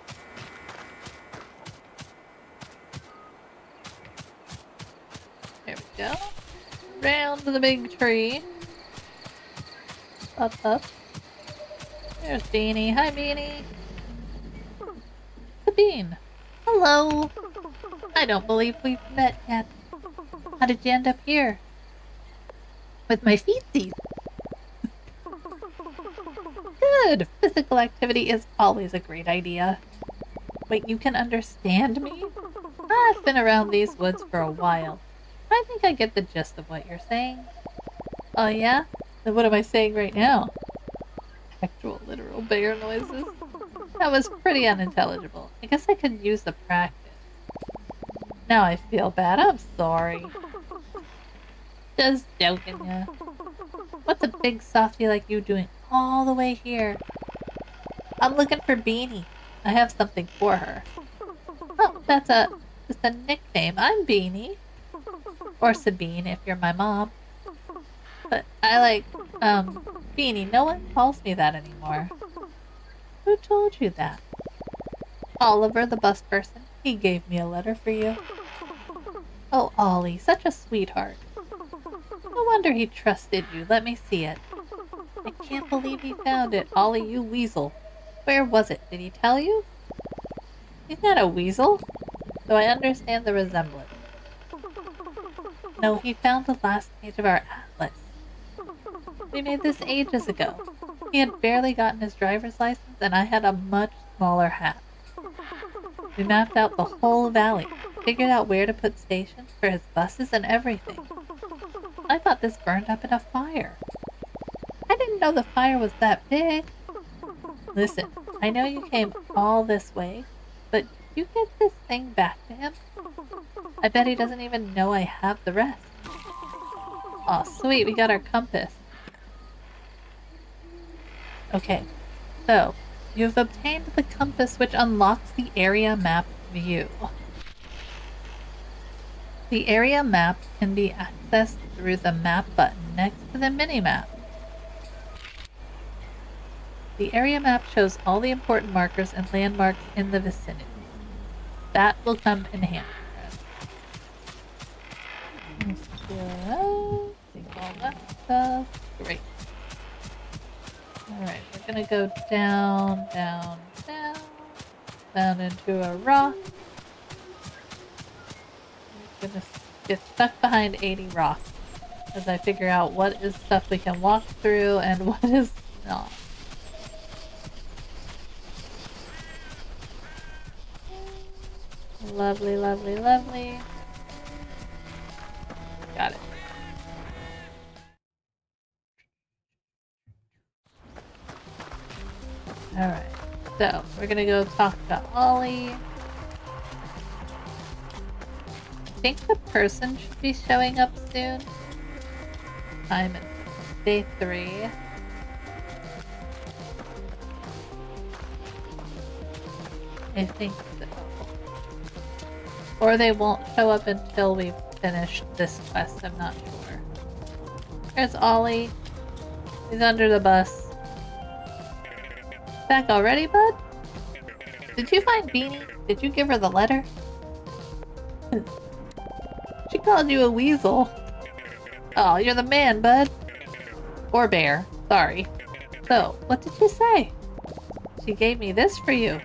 There we go. Round the big tree. Up. There's Beanie. Hi, Beanie. The Bean. Hello. I don't believe we've met yet. How did you end up here? With my feetsies. Good. Physical activity is always a great idea. Wait, you can understand me? I've been around these woods for a while. I think I get the gist of what you're saying. Oh yeah? Then what am I saying right now? Actual literal bear noises? That was pretty unintelligible. I guess I could use the practice. Now I feel bad. I'm sorry. Just joking, yeah. What's a big softie like you doing all the way here? I'm looking for Beanie. I have something for her. Oh, that's just a nickname. I'm Beanie. Or Sabine if you're my mom. But I like, Beanie. No one calls me that anymore. Who told you that? Oliver, the bus person. He gave me a letter for you. Oh, Ollie, such a sweetheart. No wonder he trusted you. Let me see it. I can't believe he found it. Ollie, you weasel. Where was it? Did he tell you? He's not a weasel, though I understand the resemblance. No, he found the last page of our atlas. We made this ages ago. He had barely gotten his driver's license, and I had a much smaller hat. We mapped out the whole valley, figured out where to put stations for his buses and everything. I thought this burned up in a fire. I didn't know the fire was that big. Listen, I know you came all this way, but did you get this thing back to him? I bet he doesn't even know I have the rest. Aw, sweet, we got our compass. Okay, so you've obtained the compass which unlocks the area map view. The area map can be accessed through the map button next to the mini-map. The area map shows all the important markers and landmarks in the vicinity. That will come in handy for us. Take all that stuff. Great. Alright, we're gonna go down, down, down, down into a rock. We're gonna get stuck behind 80 rocks as I figure out what is stuff we can walk through and what is not. Lovely, lovely, lovely. Got it. Alright, so we're gonna go talk to Ollie. I think the person should be showing up soon. Time is day 3. I think so. Or they won't show up until we've finished this quest, I'm not sure. There's Ollie. He's under the bus. Back already, bud? Did you find Beanie? Did you give her the letter? She called you a weasel. Oh, you're the man, bud. Or bear. Sorry. So, what did she say? She gave me this for you.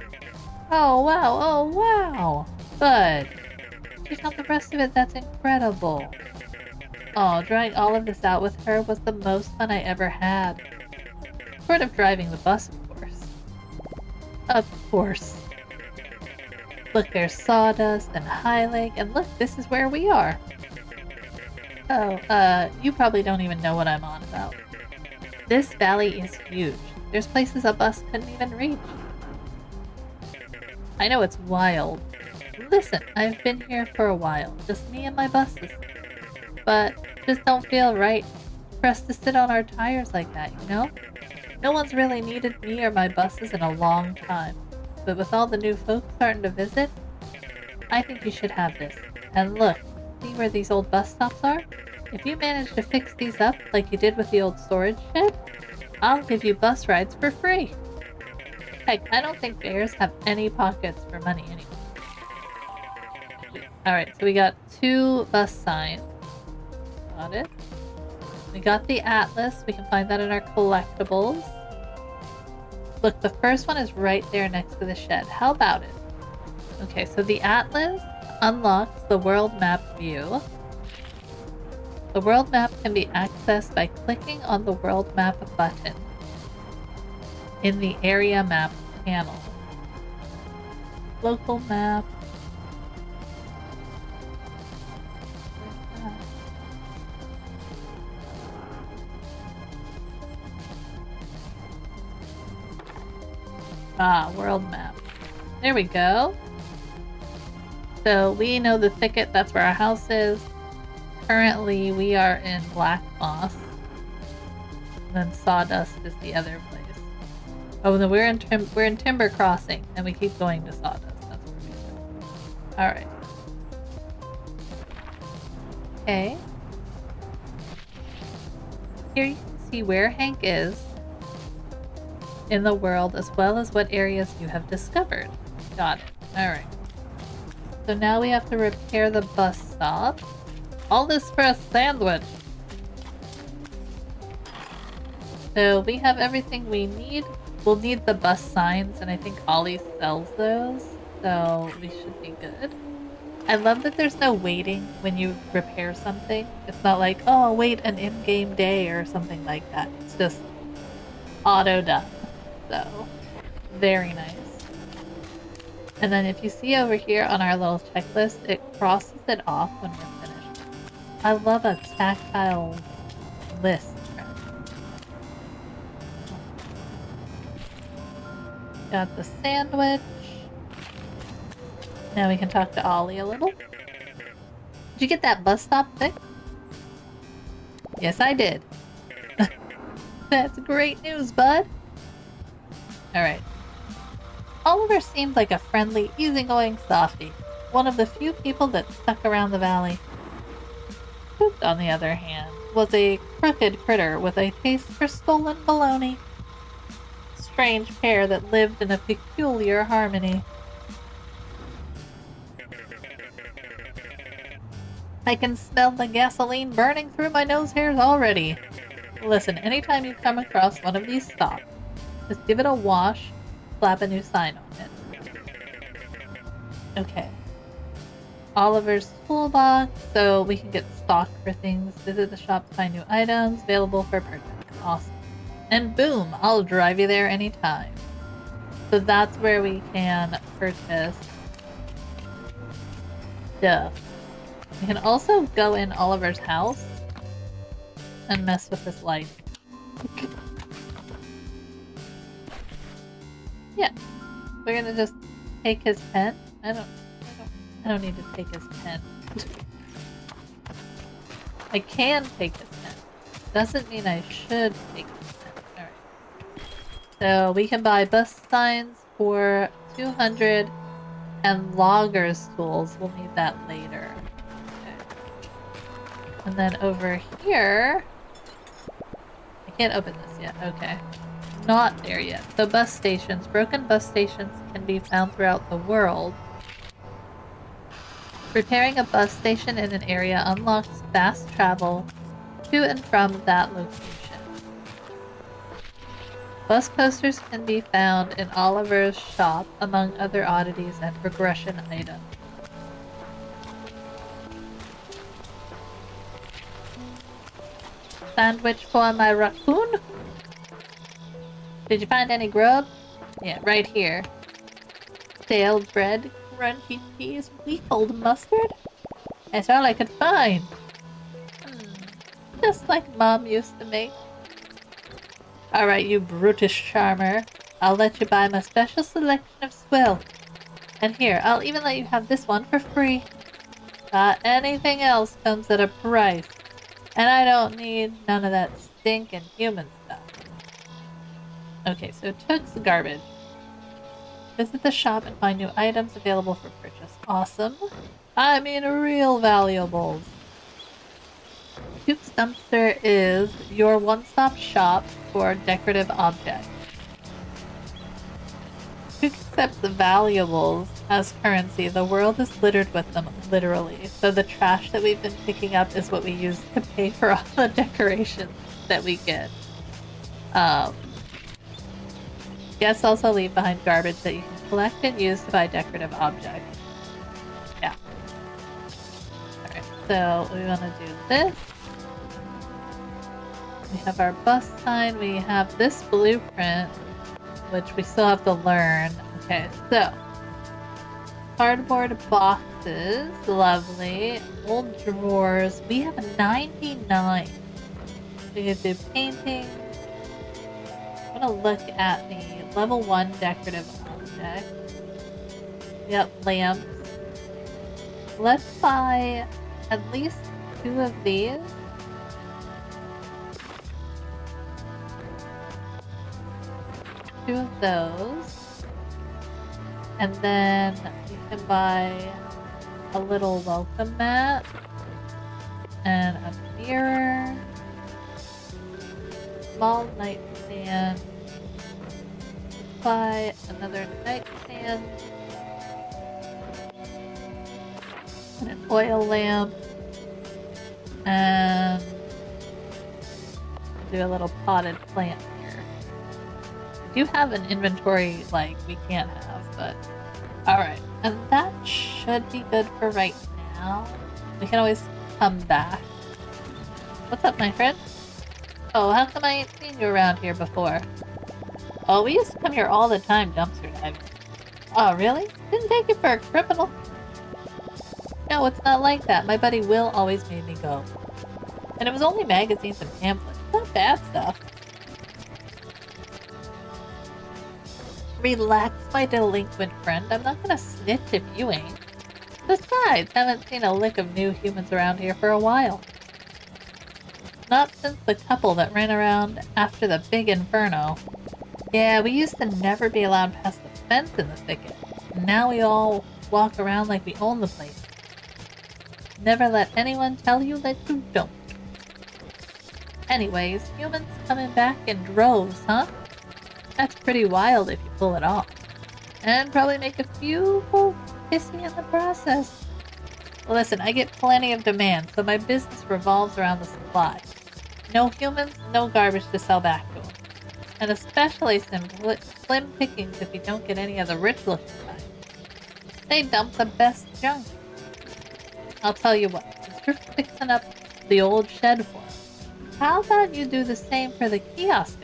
Oh, wow. Oh, wow. Bud. She found the rest of it. That's incredible. Oh, drawing all of this out with her was the most fun I ever had. Short of driving the bus, of course. Of course. Look, there's Sawdust and High Lake, and look, this is where we are. Oh, you probably don't even know what I'm on about. This valley is huge. There's places a bus couldn't even reach. I know it's wild. Listen, I've been here for a while, just me and my buses. But just don't feel right for us to sit on our tires like that, you know? No one's really needed me or my buses in a long time. But with all the new folks starting to visit, I think you should have this. And look, see where these old bus stops are? If you manage to fix these up like you did with the old storage shed, I'll give you bus rides for free. Heck, I don't think bears have any pockets for money anyway. Alright, so we got 2 bus signs. Got it. We got the atlas. We can find that in our collectibles. Look, the first one is right there next to the shed. How about it? Okay, so the atlas unlocks the world map view. The world map can be accessed by clicking on the world map button in the area map panel. Local map. Ah, world map. There we go. So we know the thicket, that's where our house is. Currently we are in Black Moss. And then Sawdust is the other place. Oh no, we're in Timber Crossing, and we keep going to Sawdust. That's where we go. Alright. Okay. Here you can see where Hank is in the world, as well as what areas you have discovered. Got it. Alright. So now we have to repair the bus stop. All this for a sandwich! So we have everything we need. We'll need the bus signs, and I think Ollie sells those, so we should be good. I love that there's no waiting when you repair something. It's not like, oh, wait an in-game day or something like that. It's just auto done. So, very nice. And then if you see over here on our little checklist, it crosses it off when we're finished. I love a tactile list. Got the sandwich. Now we can talk to Ollie a little. Did you get that bus stop fixed? Yes, I did. That's great news, bud. Alright. Oliver seemed like a friendly, easygoing softy. One of the few people that stuck around the valley. Coop, on the other hand, was a crooked critter with a taste for stolen bologna. Strange pair that lived in a peculiar harmony. I can smell the gasoline burning through my nose hairs already. Listen, anytime you come across one of these stocks, just give it a wash, slap a new sign on it. Okay. Oliver's toolbox, so we can get stock for things. Visit the shop to find new items available for purchase. Awesome. And boom, I'll drive you there anytime. So that's where we can purchase stuff. We can also go in Oliver's house and mess with this light. Yeah, we're gonna just take his pen. I don't need to take his pen. I can take his pen. Doesn't mean I should take his pen. Alright. So we can buy bus signs for 200 and logger's tools. We'll need that later. Okay. And then over here... I can't open this yet. Okay. Not there yet. So bus stations. Broken bus stations can be found throughout the world. Repairing a bus station in an area unlocks fast travel to and from that location. Bus posters can be found in Oliver's shop, among other oddities and progression items. Sandwich for my raccoon? Did you find any grub? Yeah, right here. Stale bread, crunchy cheese, week-old mustard? That's all I could find. Just like Mom used to make. Alright, you brutish charmer. I'll let you buy my special selection of swill. And here, I'll even let you have this one for free. Anything else comes at a price. And I don't need none of that stinking human stuff. Okay, so took's garbage. Visit the shop and find new items available for purchase. Awesome. I mean real valuables. Took's dumpster is your one-stop shop for decorative objects. Took accepts the valuables as currency. The world is littered with them, literally. So the trash that we've been picking up is what we use to pay for all the decorations that we get. Guests also leave behind garbage that you can collect and use to buy decorative objects. Yeah. Alright, so we want to do this. We have our bus sign. We have this blueprint, which we still have to learn. Okay, so cardboard boxes, lovely. Old drawers. We have 99. We could do painting. I'm gonna look at the level 1 decorative object. We got lamps. Let's buy at least 2 of these. Two of those. And then we can buy a little welcome mat. And a mirror. Small nightstand. Buy another nightstand. And an oil lamp. And do a little potted plant. Do have an inventory like we can't have, but alright. And that should be good for right now. We can always come back. What's up, my friend? Oh, how come I ain't seen you around here before? Oh, we used to come here all the time dumpster diving. Oh, really? Didn't take you for a criminal. No, it's not like that. My buddy Will always made me go. And it was only magazines and pamphlets. Not bad stuff. Relax, my delinquent friend. I'm not gonna snitch if you ain't. Besides, haven't seen a lick of new humans around here for a while. Not since the couple that ran around after the big inferno. Yeah, we used to never be allowed past the fence in the thicket. Now we all walk around like we own the place. Never let anyone tell you that you don't. Anyways, humans coming back in droves, huh? That's pretty wild if you pull it off. And probably make a few folk pissy in the process. Well, listen, I get plenty of demand, so my business revolves around the supply. No humans, no garbage to sell back to them. And especially some slim pickings if you don't get any of the rich-looking kind. They dump the best junk. I'll tell you what, since you're fixing up the old shed for us, how about you do the same for the kiosk?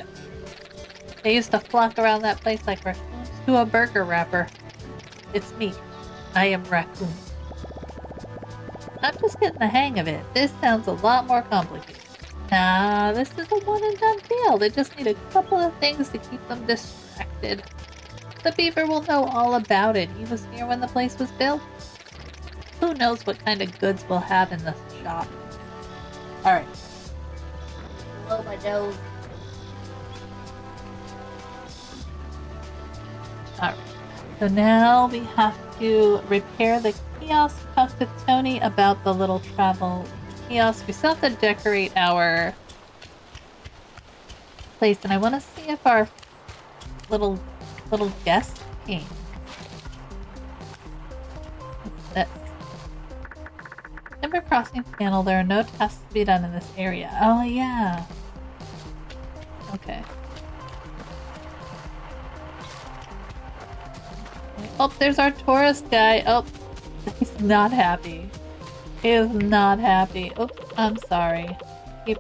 They used to flock around that place like raccoons to a burger wrapper. It's me. I am Raccoon. I'm just getting the hang of it. This sounds a lot more complicated. Nah, this is a one and done deal. They just need a couple of things to keep them distracted. The beaver will know all about it. He was here when the place was built. Who knows what kind of goods we'll have in the shop. Alright. Blow my nose. Alright. So now we have to repair the kiosk. Talk to Tony about the little travel kiosk. We still have to decorate our place, and I want to see if our little guest came. What's this? Timber crossing panel. There are no tasks to be done in this area. Oh yeah. Okay. Oh, there's our tourist guy. Oh, he's not happy. He is not happy. Oops, I'm sorry. Keep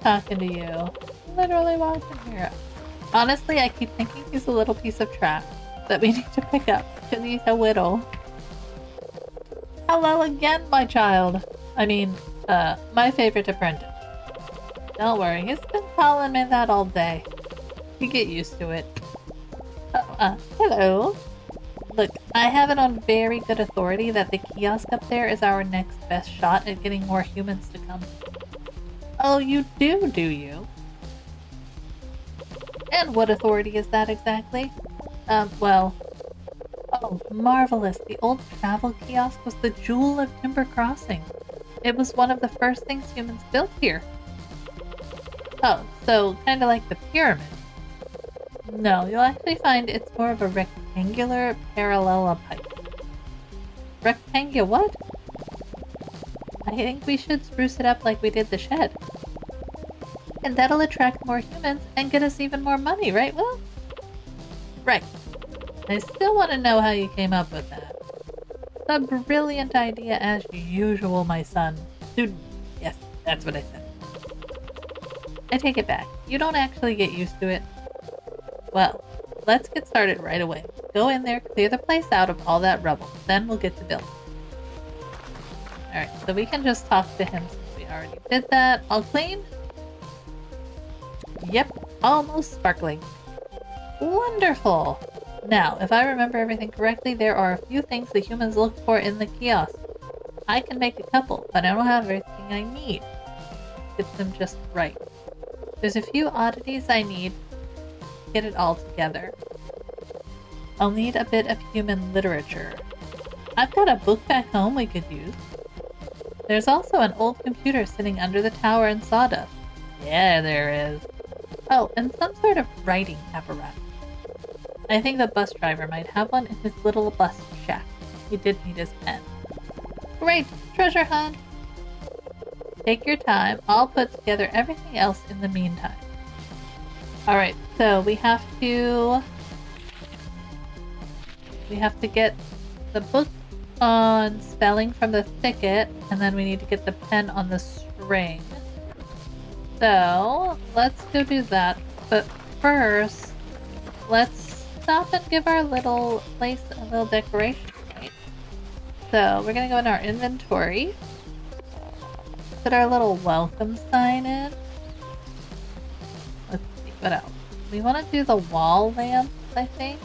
talking to you. Literally walking here. Honestly, I keep thinking he's a little piece of trash that we need to pick up because he's a widow. Hello again, my child. I mean, my favorite apprentice. Don't worry, he's been calling me that all day. You get used to it. Oh, hello. Look, I have it on very good authority that the kiosk up there is our next best shot at getting more humans to come. Oh, you do you? And what authority is that exactly? Well... Oh, marvelous. The old travel kiosk was the jewel of Timber Crossing. It was one of the first things humans built here. Oh, so kinda like the pyramid. No, you'll actually find it's more of a rectangular parallelopipe. Rectangular what? I think we should spruce it up like we did the shed. And that'll attract more humans and get us even more money, right, Will? Right. I still want to know how you came up with that. A brilliant idea as usual, my son. Student. Yes, that's what I said. I take it back. You don't actually get used to it. Well, let's get started right away. Go in there, clear the place out of all that rubble. Then we'll get to building. Alright, so we can just talk to him since we already did that. All clean? Yep, almost sparkling. Wonderful! Now, if I remember everything correctly, there are a few things the humans look for in the kiosk. I can make a couple, but I don't have everything I need. Get them just right. There's a few oddities I need to get it all together. I'll need a bit of human literature. I've got a book back home we could use. There's also an old computer sitting under the tower in sawdust. Yeah, there is. Oh, and some sort of writing apparatus. I think the bus driver might have one in his little bus shack. He did need his pen. Great! Treasure hunt! Take your time. I'll put together everything else in the meantime. Alright, so we have to get the book on spelling from the thicket, and then we need to get the pen on the string. So, let's go do that. But first, let's stop and give our little place a little decoration, right? So, we're gonna go in our inventory. Put our little welcome sign in. Let's see, what else? We want to do the wall lamps, I think.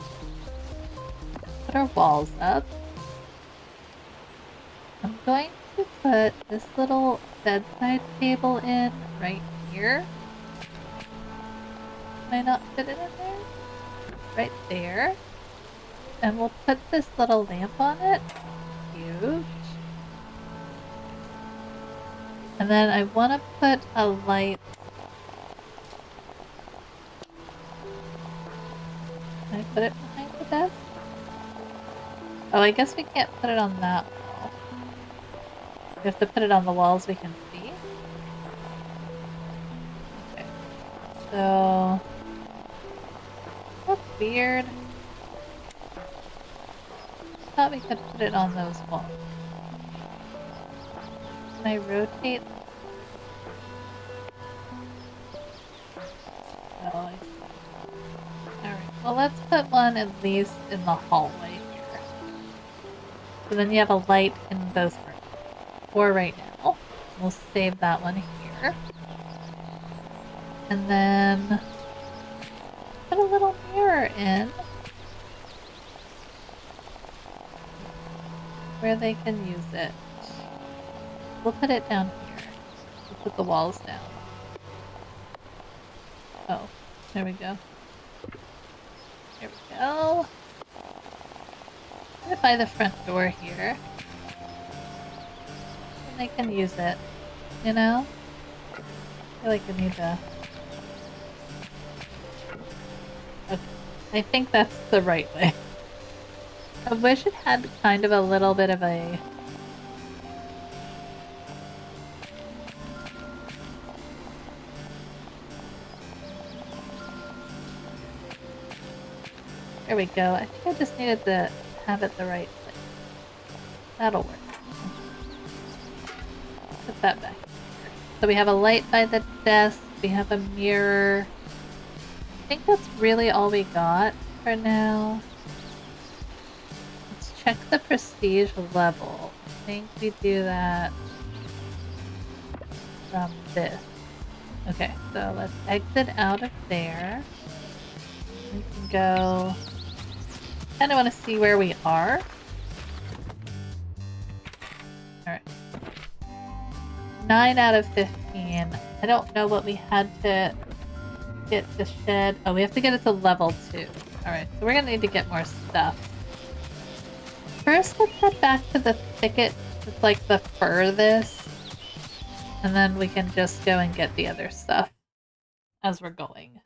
Put our walls up. I'm going to put this little bedside table in right here. Can I not fit it in there? Right there. And we'll put this little lamp on it. Cute. And then I want to put a light. Can I put it behind the desk? Oh, I guess we can't put it on that wall. We have to put it on the walls we can see. Okay. So... that's weird. I thought we could put it on those walls. Can I rotate? Oh, I see. Alright, well let's put one at least in the hallway here. So then you have a light in both rooms. For right now. We'll save that one here. And then put a little mirror in where they can use it. We'll put it down here. We'll put the walls down. Oh, there we go. There we go. Put it by the front door here. And they can use it, you know? I feel like we need to... okay. I think that's the right way. I wish it had kind of a little bit of a... there we go. I think I just needed to have it the right place. That'll work. Put that back here. So we have a light by the desk. We have a mirror. I think that's really all we got for now. Let's check the prestige level. I think we do that from this. Okay, so let's exit out of there. We can go... kind of want to see where we are. Alright. 9 out of 15. I don't know what we had to get the shed. Oh, we have to get it to level 2. Alright, so we're gonna need to get more stuff. First, let's head back to the thicket. It's like the furthest. And then we can just go and get the other stuff as we're going.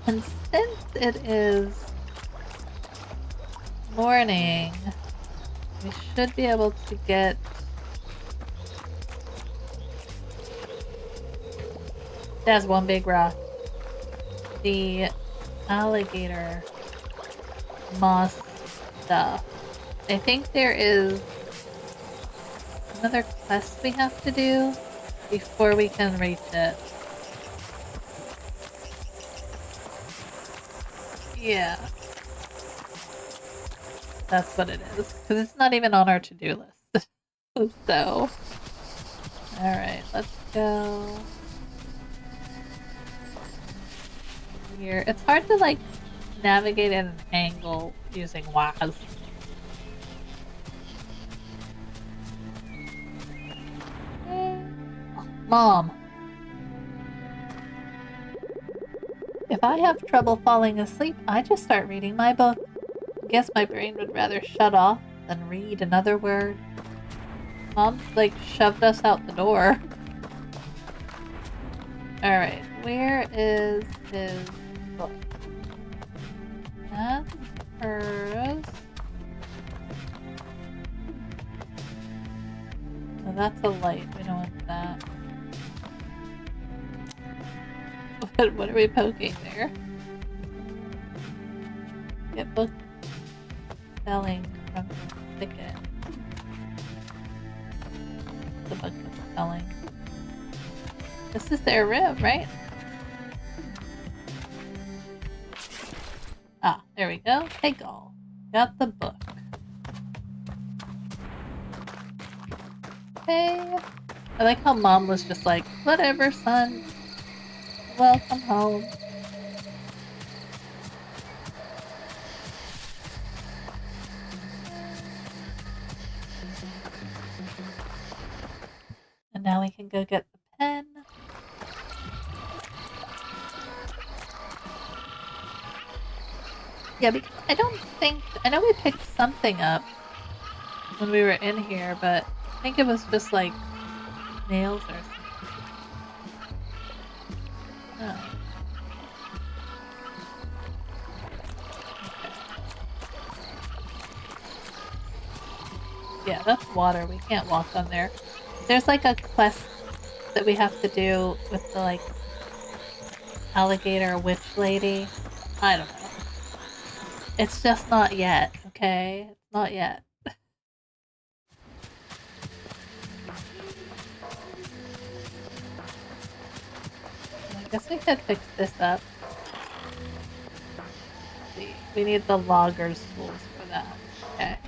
And since it is morning, we should be able to get that's one big rock. The alligator moss stuff. I think there is another quest we have to do before we can reach it. Yeah. That's what it is. Because it's not even on our to-do list. So. Alright, let's go. Here. It's hard to, like, navigate at an angle using WAS. Mom. If I have trouble falling asleep, I just start reading my book. Guess my brain would rather shut off than read another word. Mom, like, shoved us out the door. Alright, where is his book? That's hers. Oh, that's a light. We don't want that. What are we poking there? Get book selling from the thicket. The book is selling. This is their room, right? Ah, there we go. Take all. Got the book. Okay. I like how Mom was just like, whatever, son. Welcome home. And now we can go get the pen. Yeah, because I don't think... I know we picked something up when we were in here, but I think it was just like nails or something. Oh. Okay. Yeah, that's water. We can't walk on there. There's like a quest that we have to do with the like alligator witch lady. I don't know. It's just not yet, okay? It's not yet. I guess we could fix this up. Let's see. We need the logger's tools for that. Okay.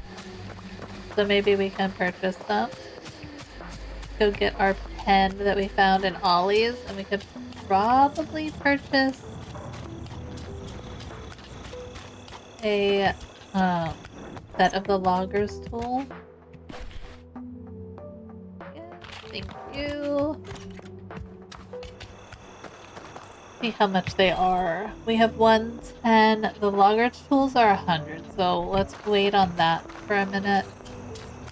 So maybe we can purchase some. Go get our pen that we found in Ollie's, and we could probably purchase a set of the logger's tool. Yeah, thank you. See how much they are. We have 110. The logger's tools are 100, so let's wait on that for a minute.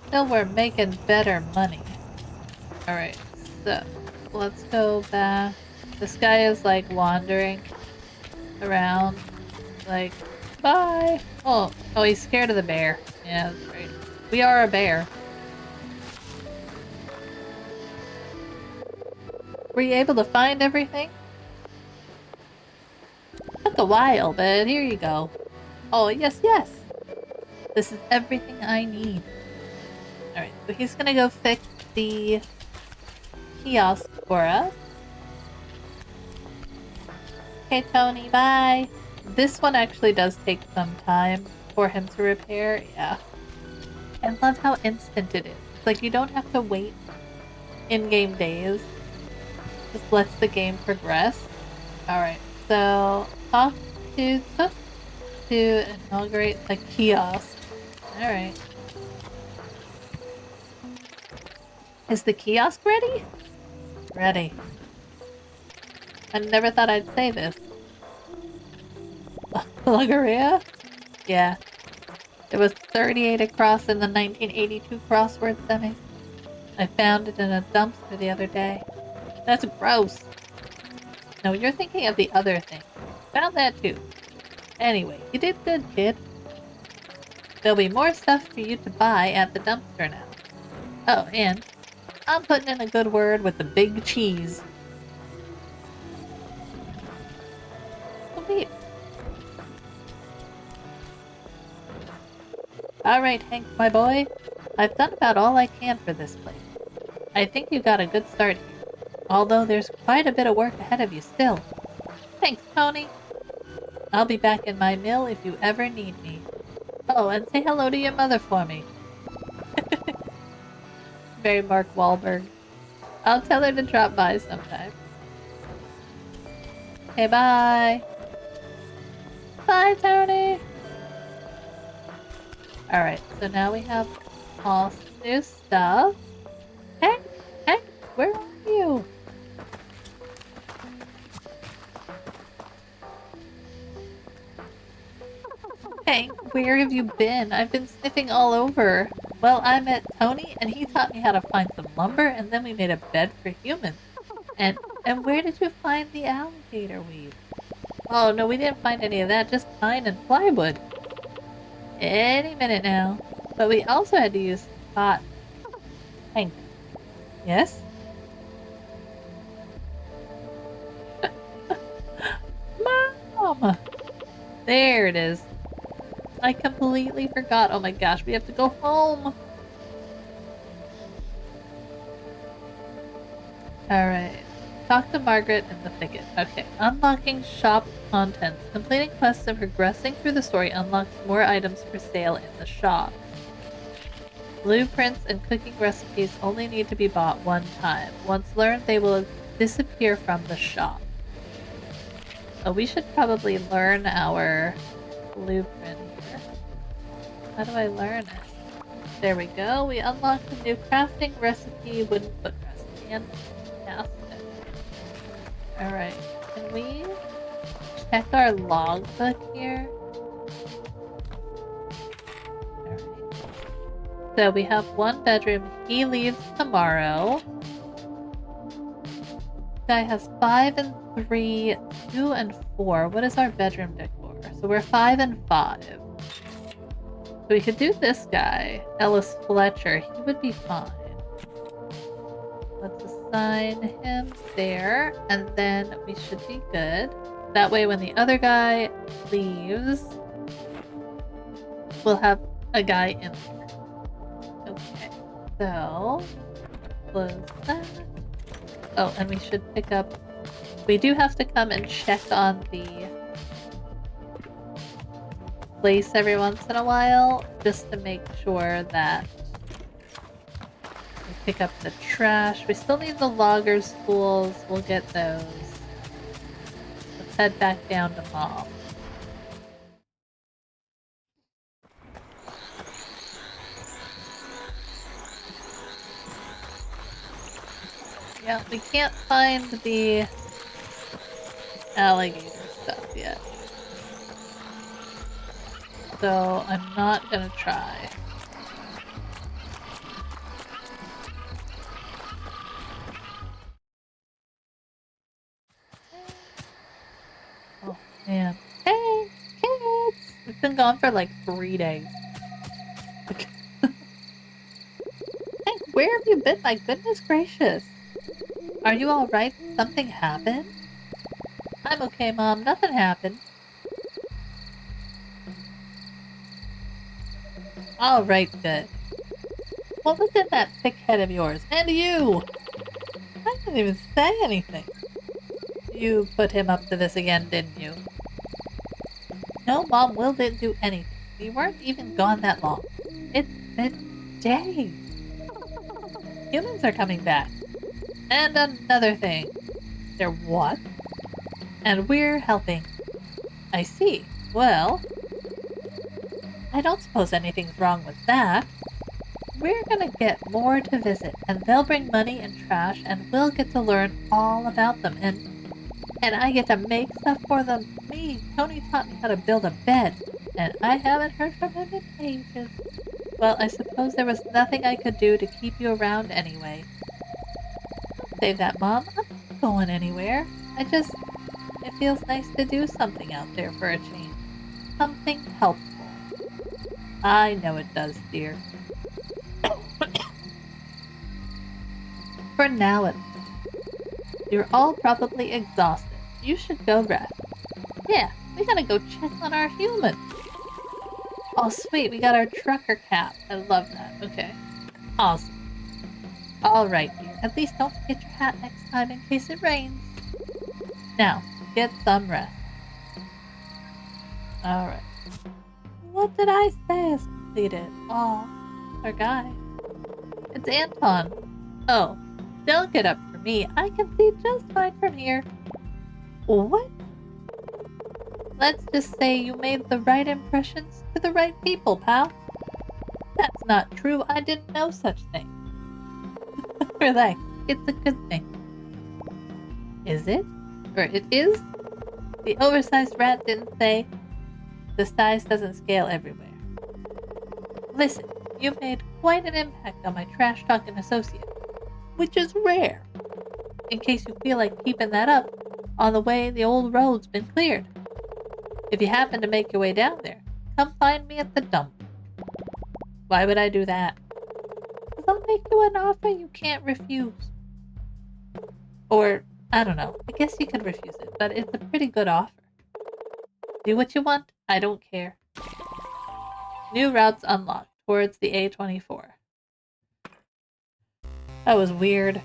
Still, we're making better money. Alright, so let's go back. This guy is like wandering around, like, bye! Oh, he's scared of the bear. Yeah, that's right. We are a bear. Were you able to find everything? Took a while, but here you go. Oh, yes, yes! This is everything I need. Alright, so he's gonna go fix the kiosk for us. Okay, Tony, bye! This one actually does take some time for him to repair, yeah. I love how instant it is. It's like you don't have to wait in-game days. Just lets the game progress. Alright, so talk to Cook to inaugurate the kiosk. Alright. Is the kiosk ready? Ready. I never thought I'd say this. Loggeria? Yeah. It was 38 across in the 1982 crossword semi. I found it in a dumpster the other day. That's gross. No, you're thinking of the other thing. Found that too. Anyway, you did good, kid. There'll be more stuff for you to buy at the dumpster now. Oh, and I'm putting in a good word with the big cheese. Sweet. Alright, Hank, my boy. I've done about all I can for this place. I think you got a good start here, although there's quite a bit of work ahead of you still. Thanks, Tony. I'll be back in my mill if you ever need me. Oh, and say hello to your mother for me. Very Mark Wahlberg. I'll tell her to drop by sometime. Okay, bye. Bye, Tony. Alright, so now we have all new stuff. Hey, where are you? Hey, where have you been? I've been sniffing all over. Well, I met Tony, and he taught me how to find some lumber, and then we made a bed for humans. And where did you find the alligator weed? Oh, no, we didn't find any of that, just pine and plywood. Any minute now. But we also had to use cotton. Hank. Yes? Mom! There it is. I completely forgot. Oh my gosh, we have to go home. Alright. Talk to Margaret in the thicket. Okay. Unlocking shop contents. Completing quests and progressing through the story unlocks more items for sale in the shop. Blueprints and cooking recipes only need to be bought one time. Once learned, they will disappear from the shop. Oh, we should probably learn our blueprint here. How do I learn it? There we go. We unlocked a new crafting recipe, wooden footrest, and cast it. Alright, can we check our logbook here? Alright. So we have one bedroom. He leaves tomorrow. Guy has 5 and 3, 2 and 4. What is our bedroom decor? So we're 5 and 5. So we could do this guy, Ellis Fletcher. He would be fine. Let's assign him there, and then we should be good. That way when the other guy leaves, we'll have a guy in there. Okay, so close that. Oh, and we should pick up... We do have to come and check on the place every once in a while, just to make sure that we pick up the trash. We still need the loggers' tools. We'll get those. Let's head back down to Mom. Yeah, we can't find the alligator stuff yet. So I'm not gonna try. Oh man. Hey, kids! We've been gone for like 3 days. Hey, where have you been? My goodness gracious. Are you alright? Something happened? I'm okay, Mom. Nothing happened. Alright, good. What was in that thick head of yours? And you! I didn't even say anything. You put him up to this again, didn't you? No, Mom, Will didn't do anything. We weren't even gone that long. It's been days. Humans are coming back. And another thing. They're what? And we're helping. I see. Well, I don't suppose anything's wrong with that. We're gonna get more to visit, and they'll bring money and trash, and we'll get to learn all about them, and I get to make stuff for them. Tony taught me how to build a bed, and I haven't heard from him in ages. Well, I suppose there was nothing I could do to keep you around anyway. Save that, Mom. I'm not going anywhere. It feels nice to do something out there for a change. Something helpful. I know it does, dear. For now, at least. You're all probably exhausted. You should go rest. Yeah, we gotta go check on our human. Oh, sweet, we got our trucker cap. I love that. Okay. Awesome. Alright, dear. At least don't forget your hat next time in case it rains. Now, get some rest. Alright. What did I say is completed? Oh, our guy. It's Anton. Oh, don't get up for me. I can see just fine from here. What? Let's just say you made the right impressions to the right people, pal. That's not true. I didn't know such thing. Relax. It's a good thing. Is it? Or it is? The oversized rat didn't say the size doesn't scale everywhere. Listen, you've made quite an impact on my trash talking associate, which is rare. In case you feel like keeping that up, on the way the old road's been cleared. If you happen to make your way down there, come find me at the dump. Why would I do that? Because I'll make you an offer you can't refuse. Or, I don't know, I guess you could refuse it, but it's a pretty good offer. Do what you want, I don't care. New routes unlocked towards the A24. That was weird.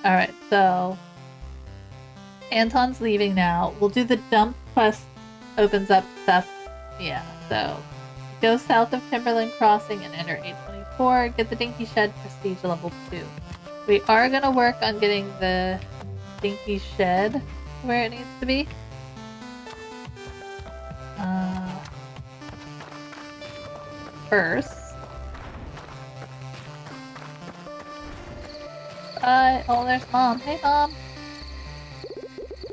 Alright, so Anton's leaving now. We'll do the dump quest, opens up stuff. Yeah, so go south of Timberland Crossing and enter A24. Get the Dinky Shed Prestige level 2. We are going to work on getting the Dinky Shed where it needs to be. First. Oh, there's Mom. Hey, Mom.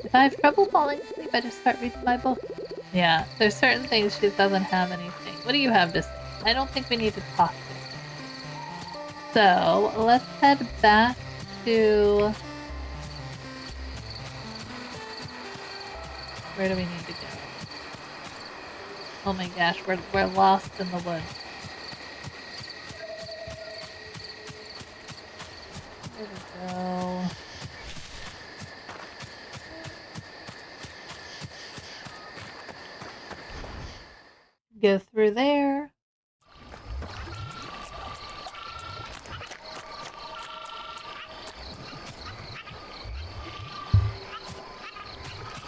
If I have trouble falling asleep, I just start reading my book. Yeah, there's certain things she doesn't have anything. What do you have to say? I don't think we need to talk to her. So, let's head back to... Where do we need to go? Oh my gosh, we're lost in the woods. There we go. Go through there.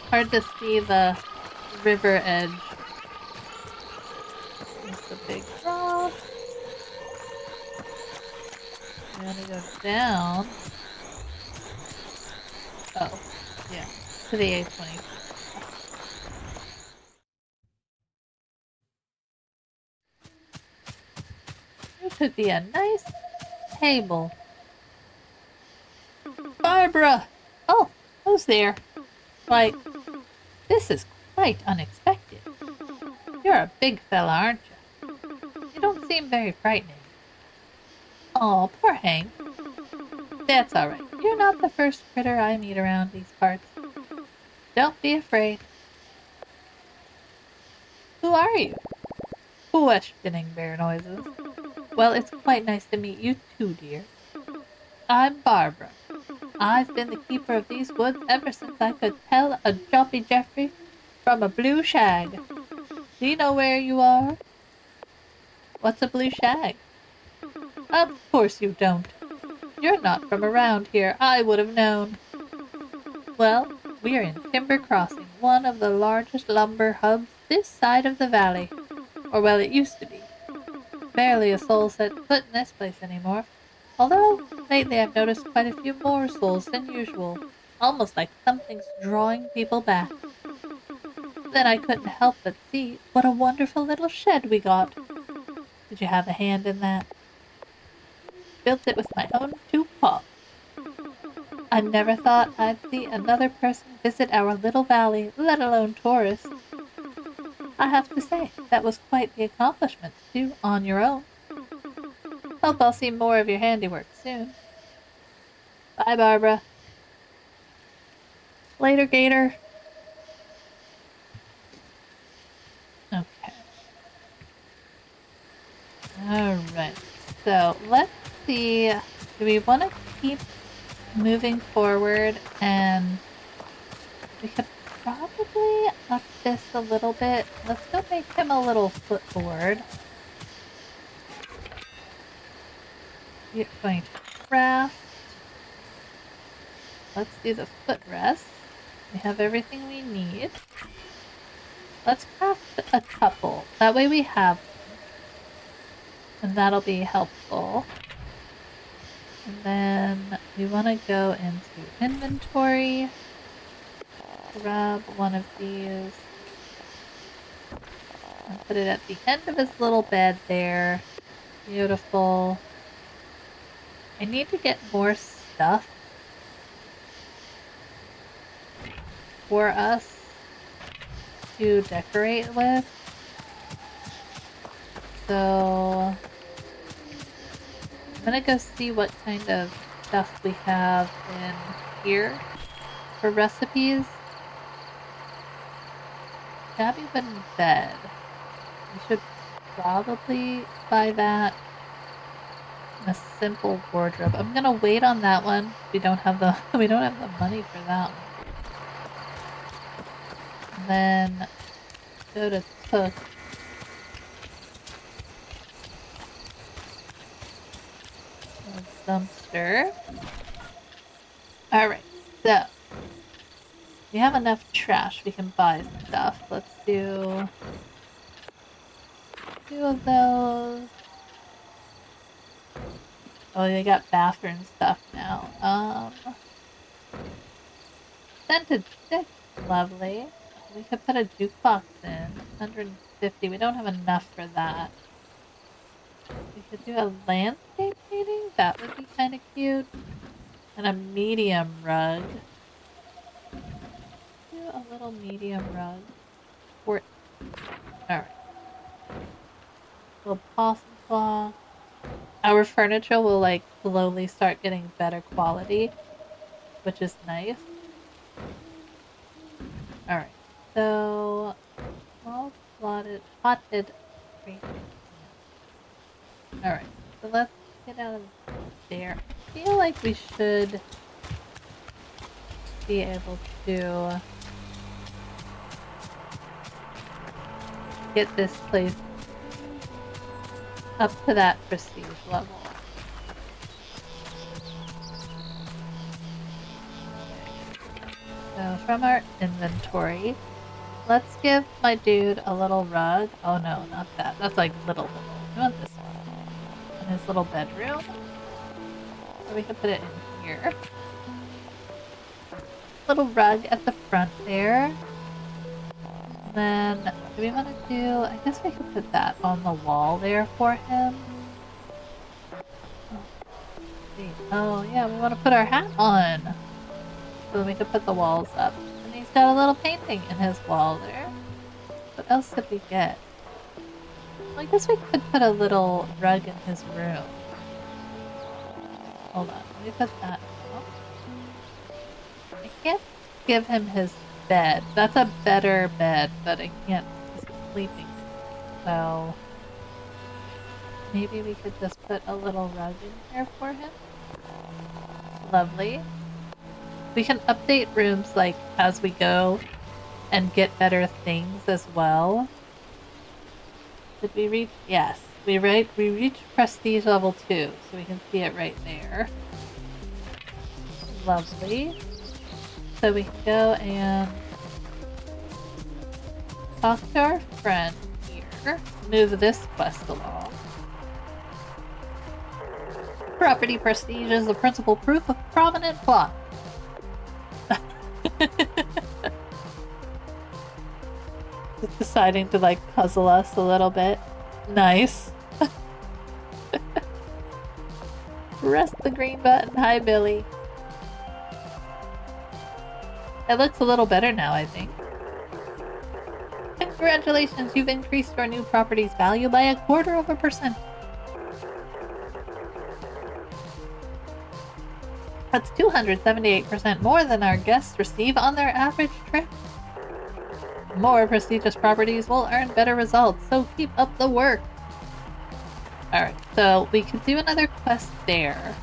Hard to see the river edge. It's a big rock. We're gonna go down. Oh, yeah, to the A20. It could be a nice table. Barbara! Oh, who's there? Why, this is quite unexpected. You're a big fella, aren't you? You don't seem very frightening. Oh, poor Hank. That's all right. You're not the first critter I meet around these parts. Don't be afraid. Who are you? Questioning bear noises. Well, it's quite nice to meet you too, dear. I'm Barbara. I've been the keeper of these woods ever since I could tell a Joppy Jeffrey from a blue shag. Do you know where you are? What's a blue shag? Of course you don't. You're not from around here. I would have known. Well, we're in Timber Crossing, one of the largest lumber hubs this side of the valley. Or well, it used to be. Barely a soul set foot in this place anymore. Although, lately I've noticed quite a few more souls than usual. Almost like something's drawing people back. Then I couldn't help but see what a wonderful little shed we got. Did you have a hand in that? Built it with my own two paws. I never thought I'd see another person visit our little valley, let alone tourists. I have to say, that was quite the accomplishment to do on your own. Hope I'll see more of your handiwork soon. Bye, Barbara. Later, Gator. Okay. Alright. So, let's see. Do we want to keep moving forward? And we could probably up this a little bit. Let's go make him a little footboard. We're going to craft. Let's do the footrest. We have everything we need. Let's craft a couple. That way we have them. And that'll be helpful. And then we want to go into inventory. Grab one of these. And put it at the end of his little bed there. Beautiful. I need to get more stuff for us to decorate with. So I'm gonna go see what kind of stuff we have in here for recipes. Cabby wooden bed. We should probably buy that. A simple wardrobe. I'm gonna wait on that one. We don't have the money for that one. And then go to cook. Dumpster. Alright, so we have enough trash. We can buy stuff. Let's do 2 of those. Oh, they got bathroom stuff now. Scented stick. Lovely. We could put a jukebox in. 150. We don't have enough for that. We could do a landscape painting. That would be kind of cute. And a medium rug. a little medium rug. Alright. Little possum claw. Our furniture will like slowly start getting better quality, which is nice. Alright, so small potted green plant. Alright, so let's get out of there. I feel like we should be able to get this place up to that prestige level. So from our inventory, let's give my dude a little rug. Oh no, not that. That's like little. We want this one. In his little bedroom. So we can put it in here. Little rug at the front there. And then, do we want to do... I guess we could put that on the wall there for him. Oh yeah, we want to put our hat on. So we could put the walls up. And he's got a little painting in his wall there. What else could we get? Well, I guess we could put a little rug in his room. Hold on, let me put that up. I can't give him his bed. That's a better bed, but I can't. He's sleeping. So maybe we could just put a little rug in here for him. Lovely. We can update rooms like as we go and get better things as well. Did we reach? Yes. We reached prestige level 2, so we can see it right there. Lovely. So we can go and talk to our friend here. Move this quest along. Property prestige is the principal proof of prominent plot. Just deciding to like puzzle us a little bit. Nice. Press the green button. Hi, Billy. It looks a little better now, I think. Congratulations, you've increased your new property's value by 0.25%. That's 278% more than our guests receive on their average trip. More prestigious properties will earn better results, so keep up the work. Alright, so we could do another quest there,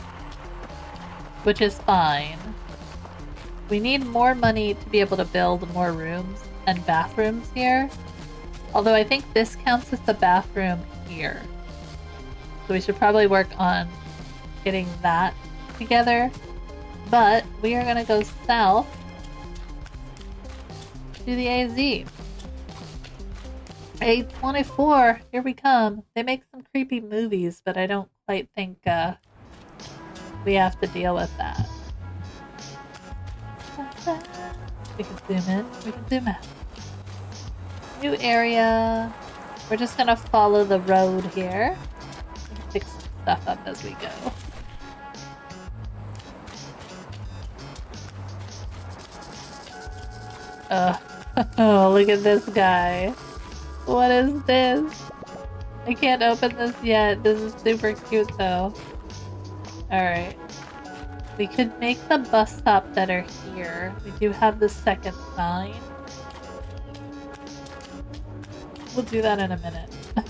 which is fine. We need more money to be able to build more rooms and bathrooms here. Although I think this counts as the bathroom here. So we should probably work on getting that together. But we are going to go south to the AZ. A24, here we come. They make some creepy movies, but I don't quite think we have to deal with that. We can zoom in, we can zoom out. New area. We're just gonna follow the road here. Pick some stuff up as we go. Oh, look at this guy. What is this? I can't open this yet. This is super cute though. Alright. We could make the bus stop better here. We do have the second sign. We'll do that in a minute. Is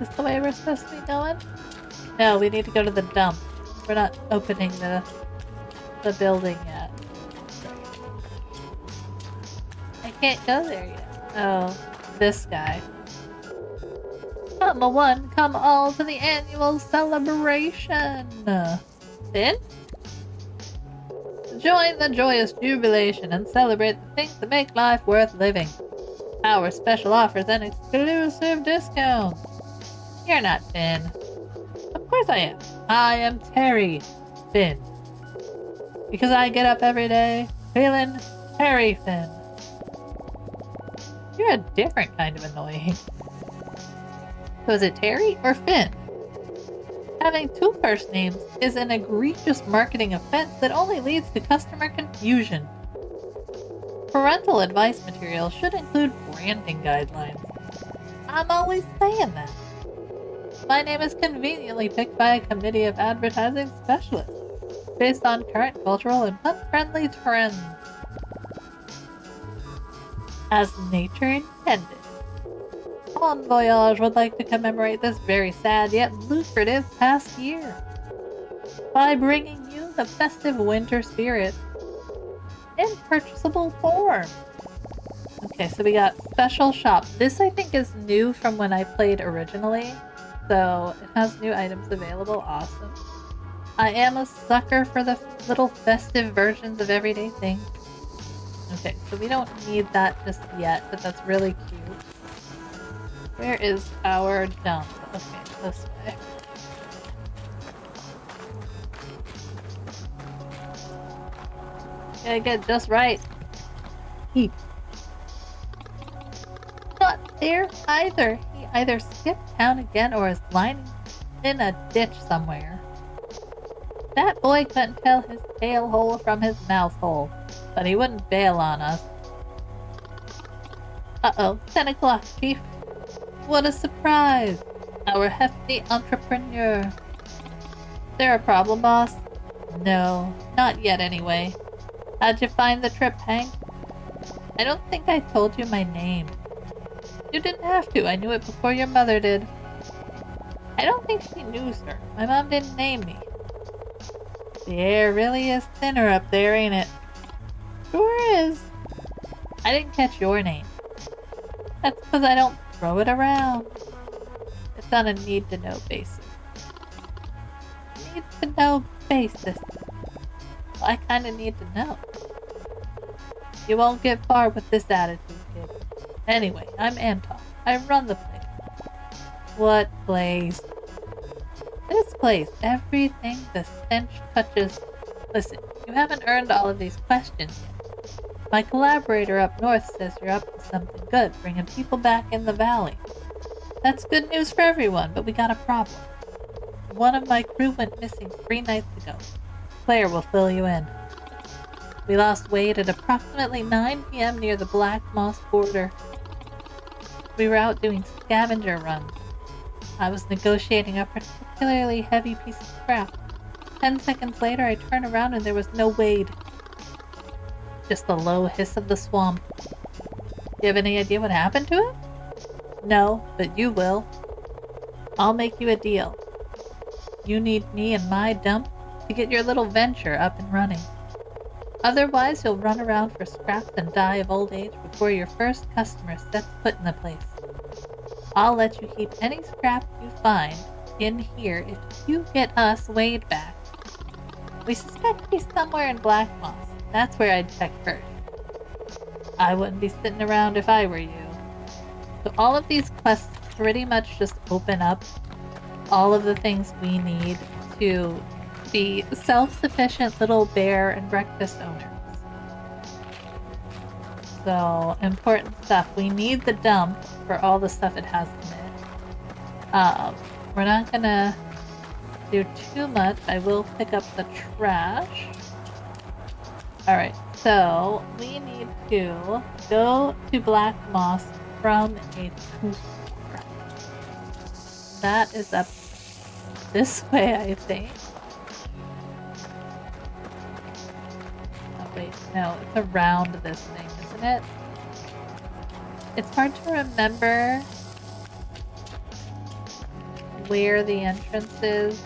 this the way we're supposed to be going? No, we need to go to the dump. We're not opening the building yet. I can't go there yet. Oh, this guy. Come one, come all to the annual celebration. Finn? Join the joyous jubilation and celebrate the things that make life worth living. Our special offers and exclusive discounts. You're not Finn. Of course I am. I am Terry Finn. Because I get up every day feeling Terry Finn. You're a different kind of annoying. So is it Terry or Finn? Having two first names is an egregious marketing offense that only leads to customer confusion. Parental advice material should include branding guidelines. I'm always saying that. My name is conveniently picked by a committee of advertising specialists, based on current cultural and pet-friendly trends. As nature intended. Bon Voyage would like to commemorate this very sad yet lucrative past year by bringing you the festive winter spirit in purchasable form. Okay, so we got special shop. This I think is new from when I played originally, so it has new items available. Awesome. I am a sucker for the little festive versions of everyday things. Okay, so we don't need that just yet, but that's really cute. Where is our dump? Okay, this way. Gotta get just right. Not there either. He either skipped town again or is lying in a ditch somewhere. That boy couldn't tell his tail hole from his mouth hole, but he wouldn't bail on us. Uh-oh, 10 o'clock, Chief. What a surprise! Our hefty entrepreneur. Is there a problem, boss? No, not yet anyway. How'd you find the trip, Hank? I don't think I told you my name. You didn't have to, I knew it before your mother did. I don't think she knew, sir. My mom didn't name me. The air really is thinner up there, ain't it? Sure is. I didn't catch your name. That's because I don't throw it around. It's on a need-to-know basis. Need-to-know basis. Well, I kinda need to know. You won't get far with this attitude, kid. Anyway, I'm Anton. I run the place. What place? This place. Everything the stench touches. Listen, you haven't earned all of these questions yet. My collaborator up north says you're up to something good, bringing people back in the valley. That's good news for everyone, but we got a problem. One of my crew went missing 3 nights ago. Claire will fill you in. We lost Wade at approximately 9 p.m. near the Black Moss border. We were out doing scavenger runs. I was negotiating a particularly heavy piece of scrap. 10 seconds later, I turned around and there was no Wade. Just the low hiss of the swamp. Do you have any idea what happened to him? No, but you will. I'll make you a deal. You need me and my dump to get your little venture up and running. Otherwise, you'll run around for scraps and die of old age before your first customer sets foot in the place. I'll let you keep any scrap you find in here if you get us Wade back. We suspect he's somewhere in Black Moss. That's where I'd check first. I wouldn't be sitting around if I were you. So all of these quests pretty much just open up all of the things we need to be self-sufficient little bear and breakfast owners. So, important stuff. We need the dump for all the stuff it has in it. We're not gonna do too much. I will pick up the trash. Alright, so we need to go to Black Moss from a tour. That is up this way, I think. Oh, wait, no, it's around this thing, isn't it? It's hard to remember where the entrance is.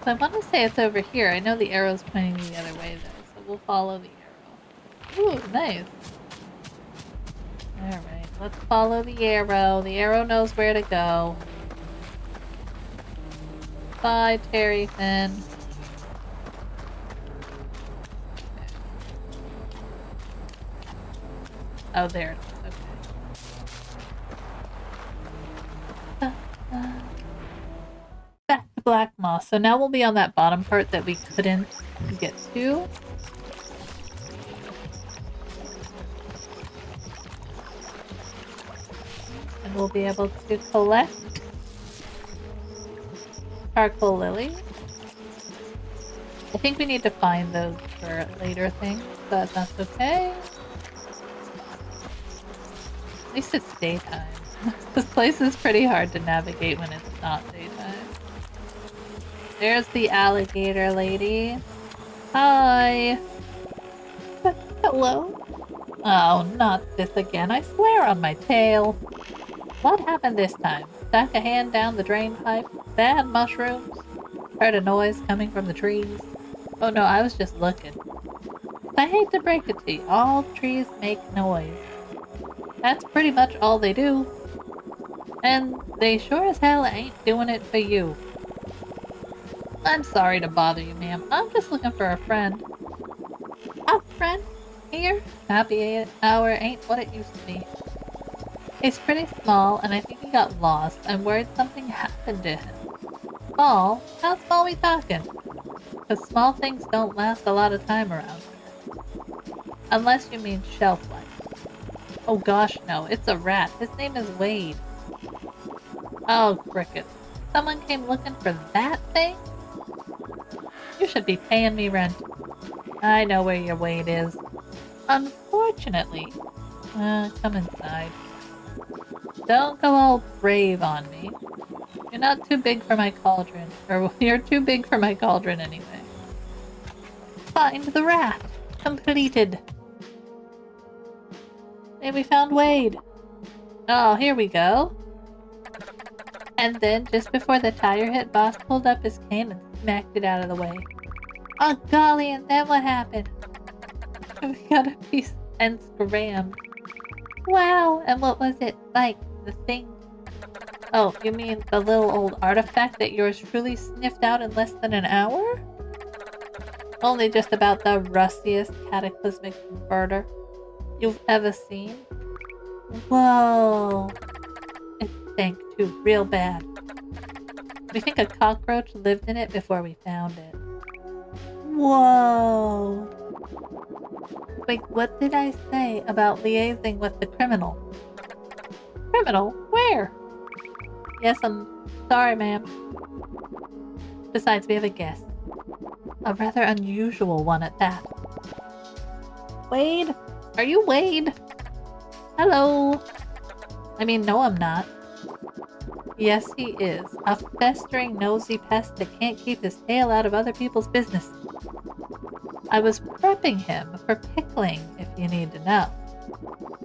So I want to say it's over here. I know the arrow's pointing the other way though, so we'll follow the arrow. Ooh, nice. Alright, let's follow the arrow. The arrow knows where to go. Bye, Terry Finn. Oh, there it is. Okay. Back to Black Moss. So now we'll be on that bottom part that we couldn't get to. we'll be able to collect charcoal lilies. I think we need to find those for later things, but that's okay. At least it's daytime. This place is pretty hard to navigate when it's not daytime. There's the alligator lady. Hi! Hello? Oh, not this again. I swear on my tail. What happened this time? Stuck a hand down the drain pipe? Bad mushrooms? Heard a noise coming from the trees? Oh no, I was just looking. I hate to break it to you, all trees make noise. That's pretty much all they do. And they sure as hell ain't doing it for you. I'm sorry to bother you, ma'am. I'm just looking for a friend. A friend? Here? Happy hour ain't what it used to be. He's pretty small, and I think he got lost. I'm worried something happened to him. Small? How small we talking? Because small things don't last a lot of time around here. Unless you mean shelf life. Oh gosh, no. It's a rat. His name is Wade. Oh, crickets. Someone came looking for that thing? You should be paying me rent. I know where your Wade is. Unfortunately. Come inside. Don't go all brave on me. You're not too big for my cauldron. Or you're too big for my cauldron anyway. Find the rat. Completed. Hey, we found Wade. Oh, here we go. And then, just before the tire hit, Boss pulled up his cane and smacked it out of the way. Oh golly, and then what happened? We got a piece and scrammed. Wow, and what was it like? The thing? Oh, you mean the little old artifact that yours truly sniffed out in less than an hour? Only just about the rustiest cataclysmic converter you've ever seen. Whoa. It stank too real bad. We think a cockroach lived in it before we found it. Whoa. Wait, what did I say about liaising with the criminal? Criminal? Where? Yes, I'm sorry, ma'am. Besides, we have a guest. A rather unusual one at that. Wade? Are you Wade? Hello? I mean, no, I'm not. Yes, he is. A festering, nosy pest that can't keep his tail out of other people's business. I was prepping him for pickling, if you need to know.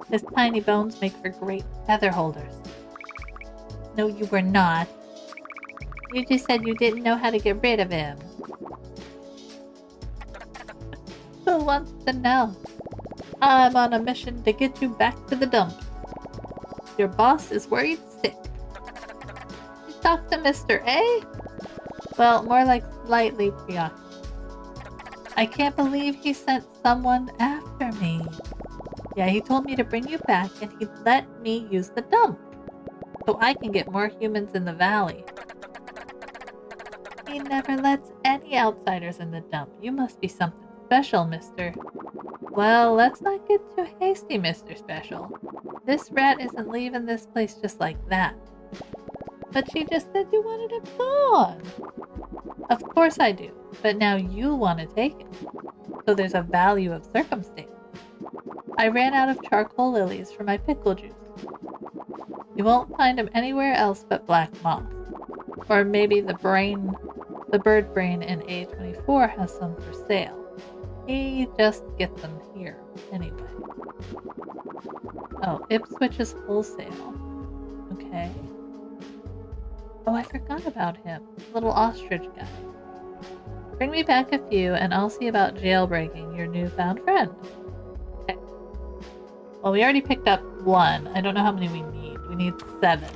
His tiny bones make for great feather holders. No, you were not. You just said you didn't know how to get rid of him. Who wants to know? I'm on a mission to get you back to the dump. Your boss is worried sick. You talked to Mr. A? Well, more like slightly preoccupied. I can't believe he sent someone after me. Yeah, he told me to bring you back and he let me use the dump. So I can get more humans in the valley. He never lets any outsiders in the dump. You must be something special, mister. Well, let's not get too hasty, Mr. Special. This rat isn't leaving this place just like that. But she just said you wanted him gone. Of course I do, but now you want to take it. So there's a value of circumstance. I ran out of charcoal lilies for my pickle juice. You won't find him anywhere else but Black Moss. Or maybe the bird brain in A24 has some for sale. He just gets them here, anyway. Oh, Ipswich is wholesale. Okay. Oh, I forgot about him. Little ostrich guy. Bring me back a few and I'll see about jailbreaking your newfound friend. Okay. Well, we already picked up one. I don't know how many we need. We need 7.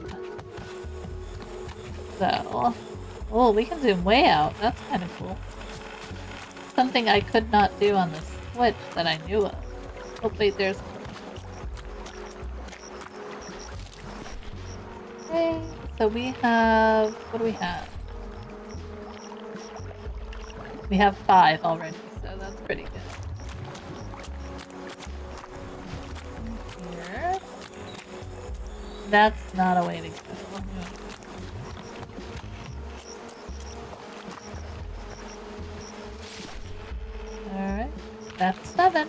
So... oh, we can zoom way out. That's kind of cool. Something I could not do on the Switch that I knew of. Oh, wait, there's... okay, so we have... what do we have? We have 5 already, so that's pretty good. Here. That's not a way to go. Alright, that's 7.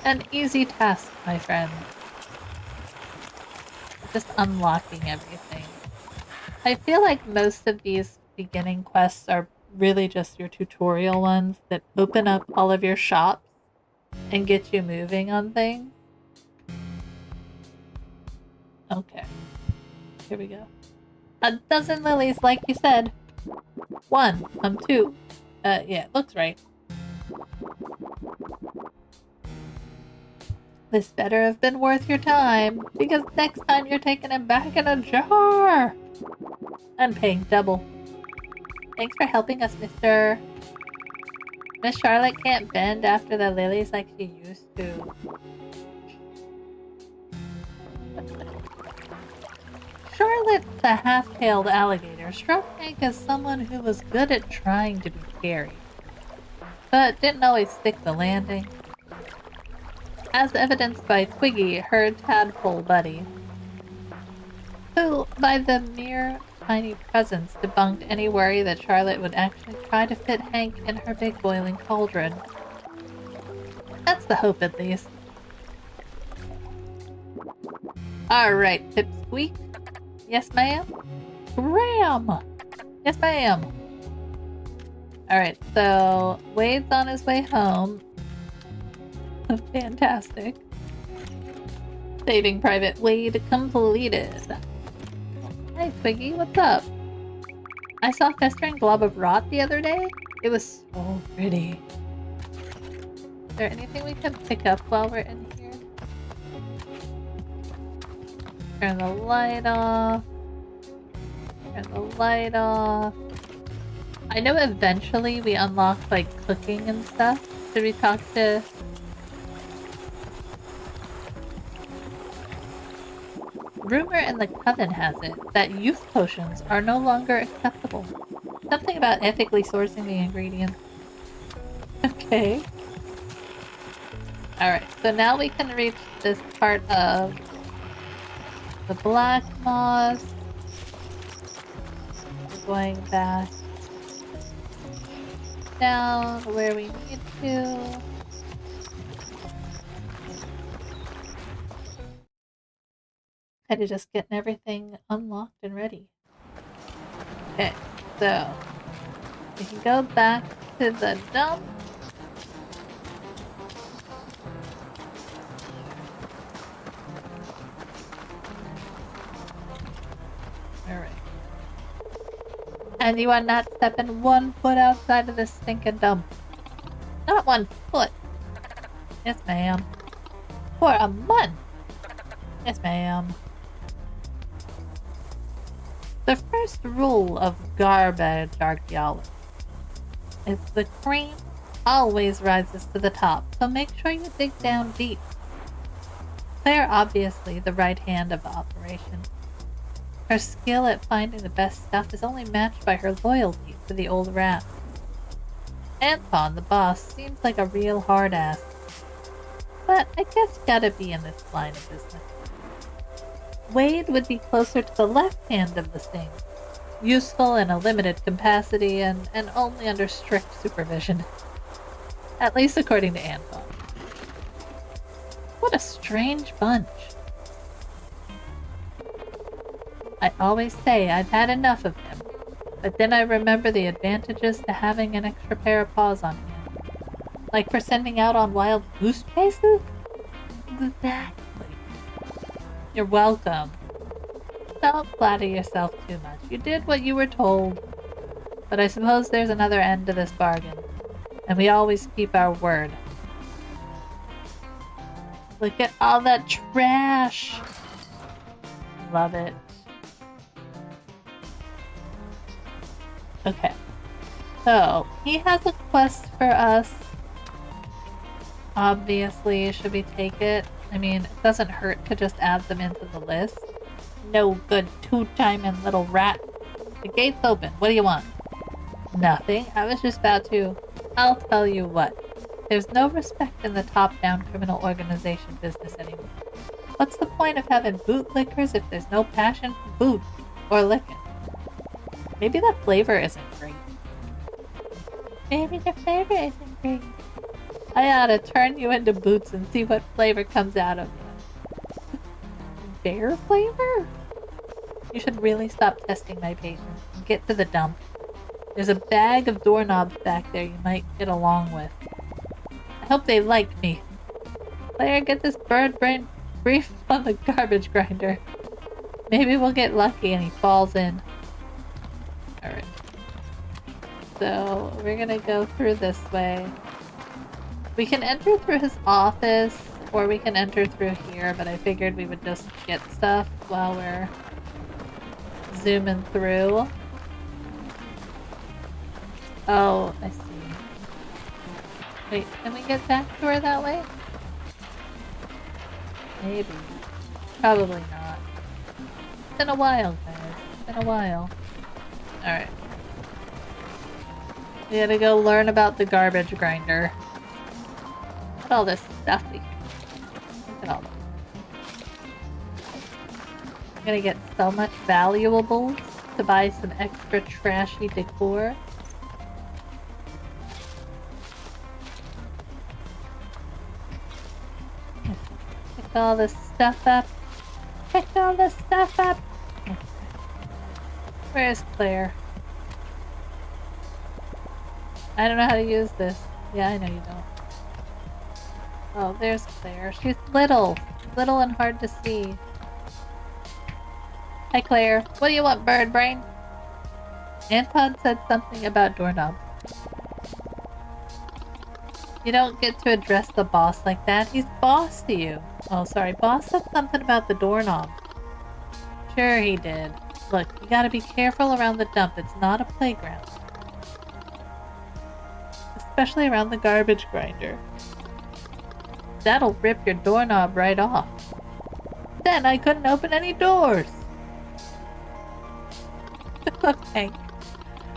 An easy task, my friend. Just unlocking everything. I feel like most of these beginning quests are really just your tutorial ones that open up all of your shops and get you moving on things. Okay. Here we go. A dozen lilies, like you said. 1. 2. Yeah, it looks right. This better have been worth your time, because next time you're taking it back in a jar! And paying double. Thanks for helping us, Mr. Miss Charlotte can't bend after the lilies like she used to. Charlotte, the half-tailed alligator, struck Hank as someone who was good at trying to be scary, but didn't always stick the landing. As evidenced by Twiggy, her tadpole buddy, who, by the mere tiny presence, debunked any worry that Charlotte would actually try to fit Hank in her big boiling cauldron. That's the hope, at least. Alright, Pipsqueak. Yes, ma'am? Graham! Yes, ma'am! Alright, so Wade's on his way home. Fantastic. Saving Private Wade completed. Hey, Twiggy, what's up? I saw a festering blob of rot the other day. It was so pretty. Is there anything we can pick up while we're in here? Turn the light off. Turn the light off. I know eventually we unlock, like, cooking and stuff. Should we talk to... Rumor in the Coven has it that youth potions are no longer acceptable. Something about ethically sourcing the ingredients. Okay. Alright, so now we can reach this part of the black moss. We're going back down where we need to. Kind of just getting everything unlocked and ready. Okay, so we can go back to the dump. Alright. And you are not stepping 1 foot outside of this stinking dump. Not 1 foot. Yes, ma'am. For a month. Yes, ma'am. The first rule of garbage archaeology is the cream always rises to the top, so make sure you dig down deep. Claire obviously the right hand of the operation. Her skill at finding the best stuff is only matched by her loyalty to the old rat. Anton, the boss, seems like a real hard ass. But I guess you gotta be in this line of business. Wade would be closer to the left hand of the thing, useful in a limited capacity and only under strict supervision. At least according to Anton. What a strange bunch. I always say I've had enough of him, but then I remember the advantages to having an extra pair of paws on hand. Like for sending out on wild goose chases? Exactly. You're welcome. Don't flatter yourself too much. You did what you were told. But I suppose there's another end to this bargain. And we always keep our word. Look at all that trash! Love it. Okay. So, he has a quest for us. Obviously, should we take it? I mean, it doesn't hurt to just add them into the list. No good two-timing little rat. The gate's open. What do you want? Nothing. I was just about to... I'll tell you what. There's no respect in the top-down criminal organization business anymore. What's the point of having bootlickers if there's no passion for boot or licking? Maybe that flavor isn't great. Maybe the flavor isn't great. I ought to turn you into boots and see what flavor comes out of you. Bear flavor? You should really stop testing my patience and get to the dump. There's a bag of doorknobs back there you might get along with. I hope they like me. Claire, get this bird brain brief on the garbage grinder. Maybe we'll get lucky and he falls in. Alright. So, we're gonna go through this way. We can enter through his office, or we can enter through here, but I figured we would just get stuff while we're zooming through. Oh, I see. Wait, can we get back to her that way? Maybe. Probably not. It's been a while, guys. It's been a while. Alright. We gotta go learn about the garbage grinder. Look at all this stuff we can. Look at all that. I'm gonna get so much valuables to buy some extra trashy decor. Pick all this stuff up. Pick all this stuff up. Where's Claire? I don't know how to use this. Yeah, I know you don't. Oh, there's Claire. She's little. Little and hard to see. Hi, Claire. What do you want, bird brain? Anton said something about doorknob. You don't get to address the boss like that. He's boss to you. Oh, sorry. Boss said something about the doorknob. Sure he did. Look, you gotta be careful around the dump. It's not a playground. Especially around the garbage grinder. That'll rip your doorknob right off. Then I couldn't open any doors. Look, Hank.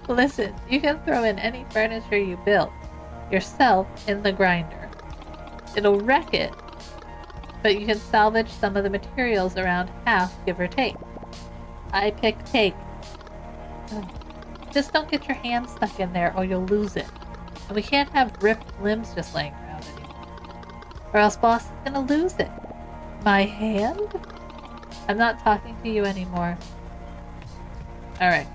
Listen, you can throw in any furniture you built yourself in the grinder. It'll wreck it, but you can salvage some of the materials around half, give or take. I pick take. Just don't get your hand stuck in there or you'll lose it. And we can't have ripped limbs just laying around anymore. Or else boss is gonna lose it. My hand? I'm not talking to you anymore. Alright.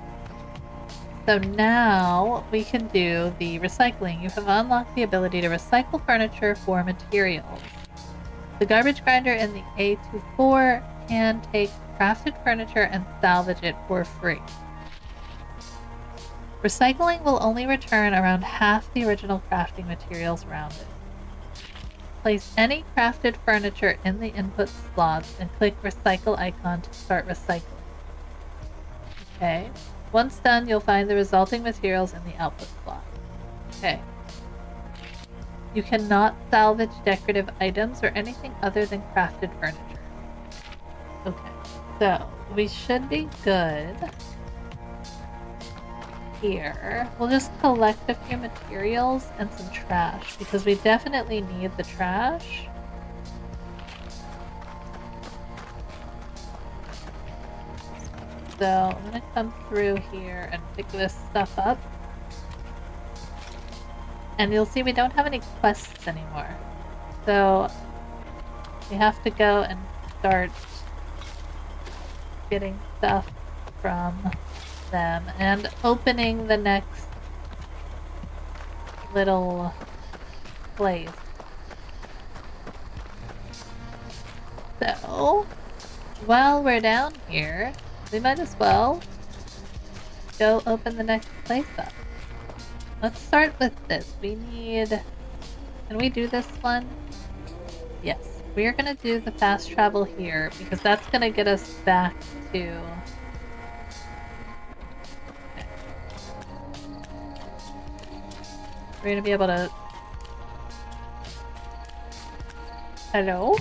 So now we can do the recycling. You have unlocked the ability to recycle furniture for materials. The garbage grinder in the A24 can take crafted furniture and salvage it for free. Recycling will only return around half the original crafting materials rounded. Place any crafted furniture in the input slots and click recycle icon to start recycling. Okay. Once done, you'll find the resulting materials in the output slot. Okay. You cannot salvage decorative items or anything other than crafted furniture. Okay. So, we should be good. Here. We'll just collect a few materials and some trash, because we definitely need the trash. So I'm gonna come through here and pick this stuff up. And you'll see we don't have any quests anymore. So we have to go and start getting stuff from them and opening the next little place. So while we're down here, we might as well go open the next place up. Let's start with this. We need... Can we do this one? Yes. We're gonna do the fast travel here because that's gonna get us back to... Okay. We're gonna be able to... Hello?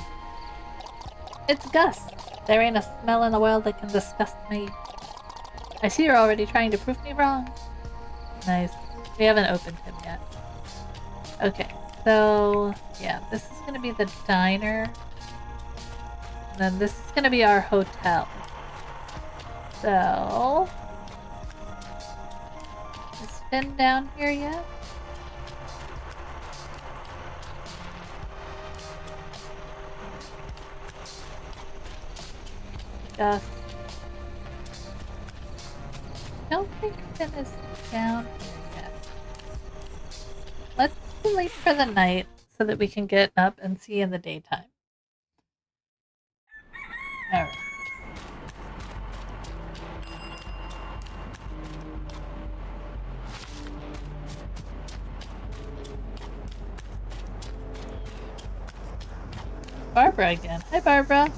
It's Gus! There ain't a smell in the world that can disgust me. I see you're already trying to prove me wrong. Nice. We haven't opened him yet. Okay, so yeah, this is gonna be the diner. And then this is gonna be our hotel. So, is Finn down here yet? Just don't think Finn is down here yet. Let's sleep for the night so that we can get up and see in the daytime. Alright. Barbara again. Hi, Barbara.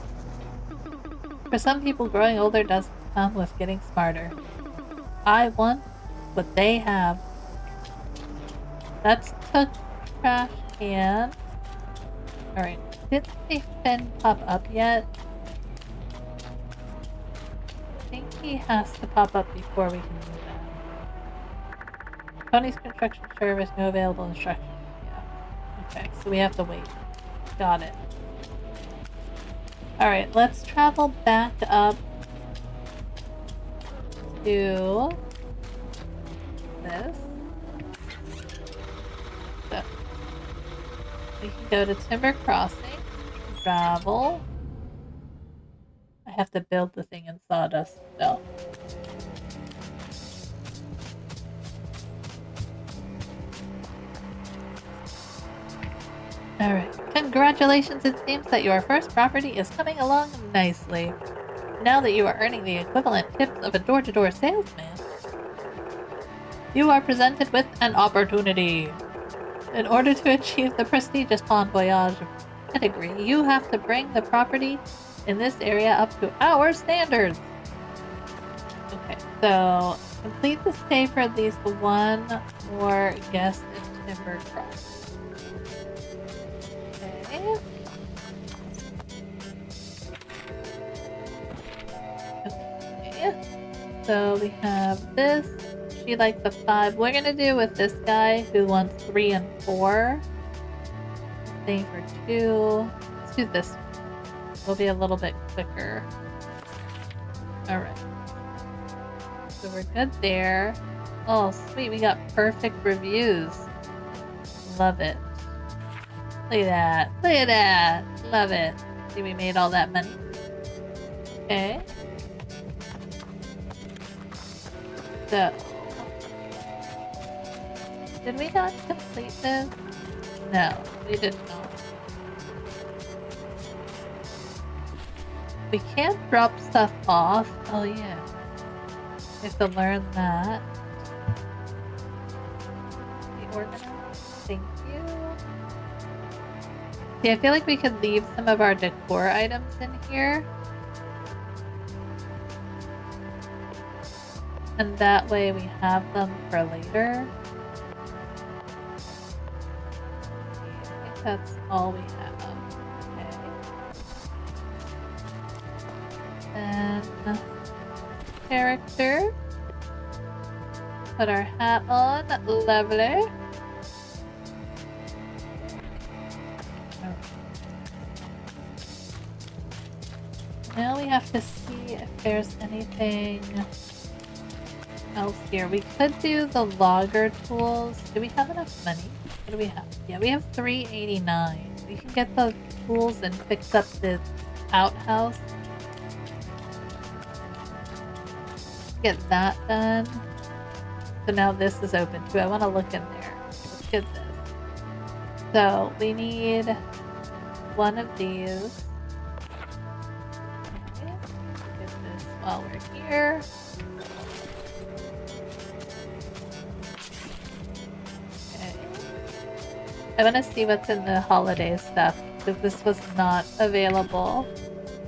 For some people, growing older doesn't come with getting smarter. I want what they have. That's the trash can. Alright. Didn't the Finn pop up yet? I think he has to pop up before we can do that. Tony's construction service, no available instructions. Yeah. Okay, so we have to wait. Got it. Alright, let's travel back up to this. So, we can go to Timber Crossing, travel. I have to build the thing in sawdust still. Alright, congratulations, it seems that your first property is coming along nicely. Now that you are earning the equivalent tips of a door-to-door salesman, you are presented with an opportunity. In order to achieve the prestigious Bon Voyage pedigree, you have to bring the property in this area up to our standards. Okay, so complete the stay for at least one more guest in Timber Cross. Okay. So we have this. She likes the 5. We're gonna do with this guy who wants 3 and 4. Stay for 2. Let's do this one. We'll be a little bit quicker. Alright. So we're good there. Oh, sweet. We got perfect reviews. Love it. Look at that. Look at that. Love it. See, we made all that money. Okay. So, did we not complete this? No, we did not. We can't drop stuff off. Oh yeah. We have to learn that. Be organized. Thank you. See, I feel like we could leave some of our decor items in here. And that way we have them for later. I think that's all we have. Okay. And character. Put our hat on. Lovely. Now we have to see if there's anything else here. We could do the logger tools. Do we have enough money? What do we have? Yeah, we have 389. We can get the tools and fix up the outhouse. Get that done. So now this is open too. I want to look in there. Let's get this. So we need one of these. Okay. Get this while we're here. I want to see what's in the holiday stuff, because this was not available.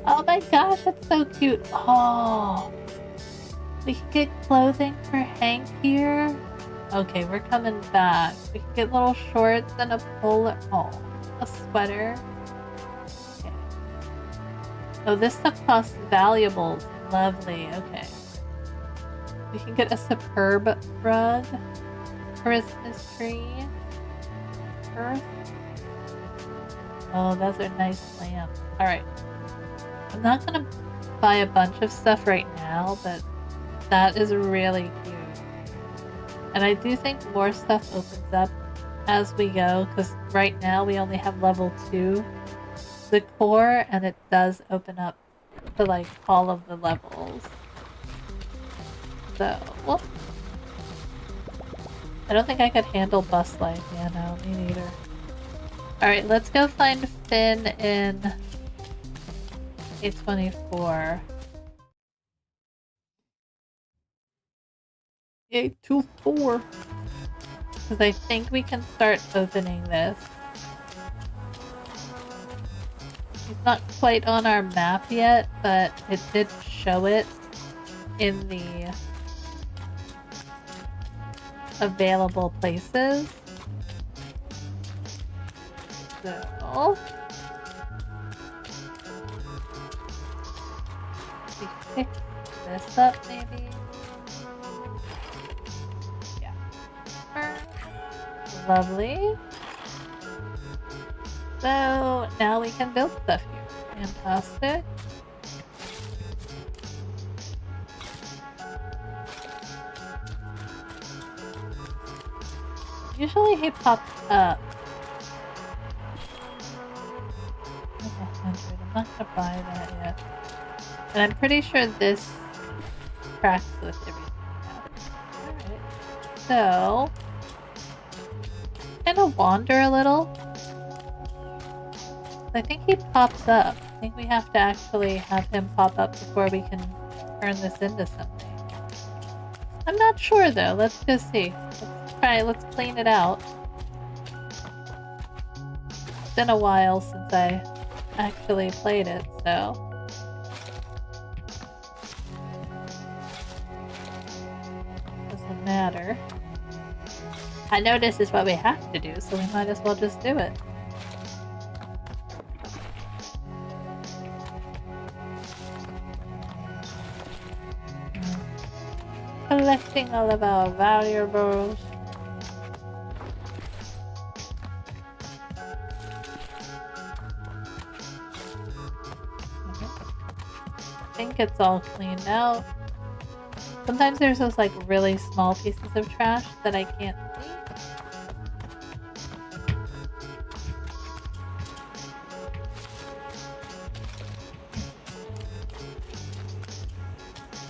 Oh my gosh, that's so cute. Oh, we can get clothing for Hank here. Okay, we're coming back. We can get little shorts and a polar. Oh, a sweater. Okay. Oh, this stuff costs valuables. Lovely. Okay. We can get a superb rug. Christmas tree. Earth. Oh, those are nice lamps. Alright. I'm not gonna buy a bunch of stuff right now, but that is really cute. And I do think more stuff opens up as we go, because right now we only have level 2 decor, and it does open up to like all of the levels. So, well, I don't think I could handle bus life. Yeah, no, me neither. Alright, let's go find Finn in A24. 824. Because I think we can start opening this. He's not quite on our map yet, but it did show it in the available places. So we pick this up maybe. Yeah. Lovely. So now we can build stuff here. Fantastic. Usually he pops up. I'm not gonna buy that yet. And I'm pretty sure this tracks with everything now. Alright. So kind of wander a little. I think he pops up. I think we have to actually have him pop up before we can turn this into something. I'm not sure though. Let's just see. Let's try. Let's clean it out. It's been a while since I actually played it, so. Doesn't matter. I know this is what we have to do, so we might as well just do it. Collecting all of our valuables. I think it's all cleaned out. Sometimes there's those like really small pieces of trash that I can't see.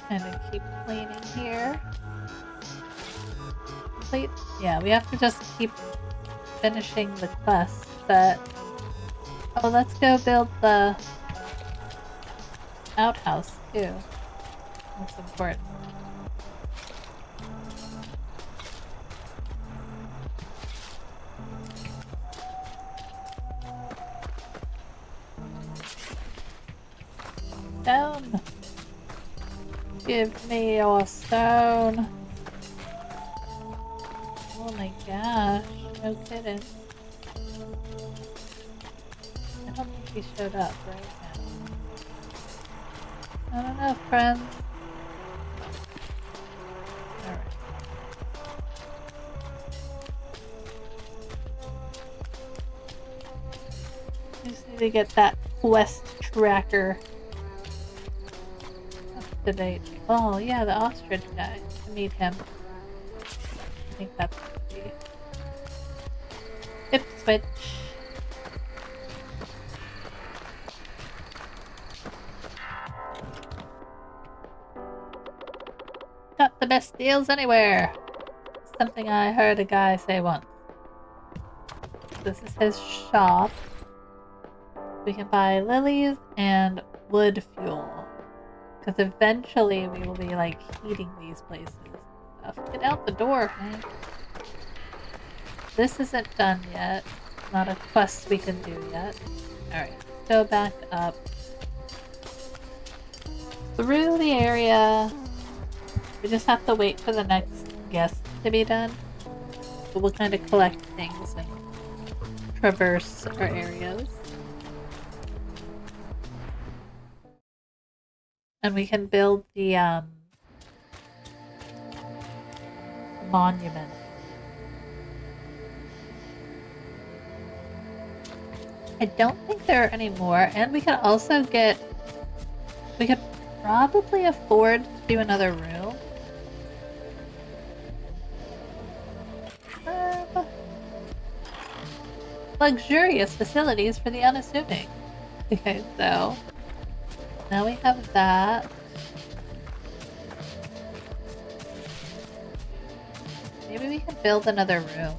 And then keep cleaning here. Complete. Yeah, we have to just keep finishing the quest, but oh, let's go build the outhouse too. That's important. Stone. Give me your stone. Oh my gosh, no kidding. I don't think he showed up right now. I don't know, friends. Alright. Just need to get that quest tracker up to date. Oh yeah, the ostrich guy. To meet him. I think that's the hip switch. Got the best deals anywhere. Something I heard a guy say once. This is his shop. We can buy lilies and wood fuel. Because eventually we will be like heating these places. Get out the door, Hank. This isn't done yet. Not a quest we can do yet. Alright, let's go back up. Through the area. We just have to wait for the next guest to be done. But we'll kind of collect things and traverse our areas. And we can build the monument. I don't think there are any more, and we can also get We could probably afford to do another room. Luxurious facilities for the unassuming. Okay, so now we have that. Maybe we can build another room.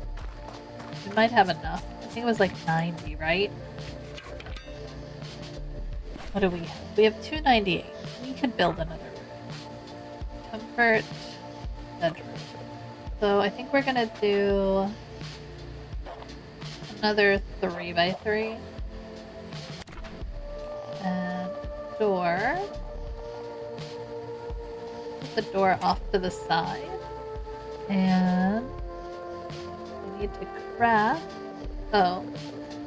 We might have enough. I think it was like 90, right? What do we have? We have 298. We could build another room. Comfort bedroom. So I think we're gonna do another 3x3. And door. Put the door off to the side. And we need to craft. Oh,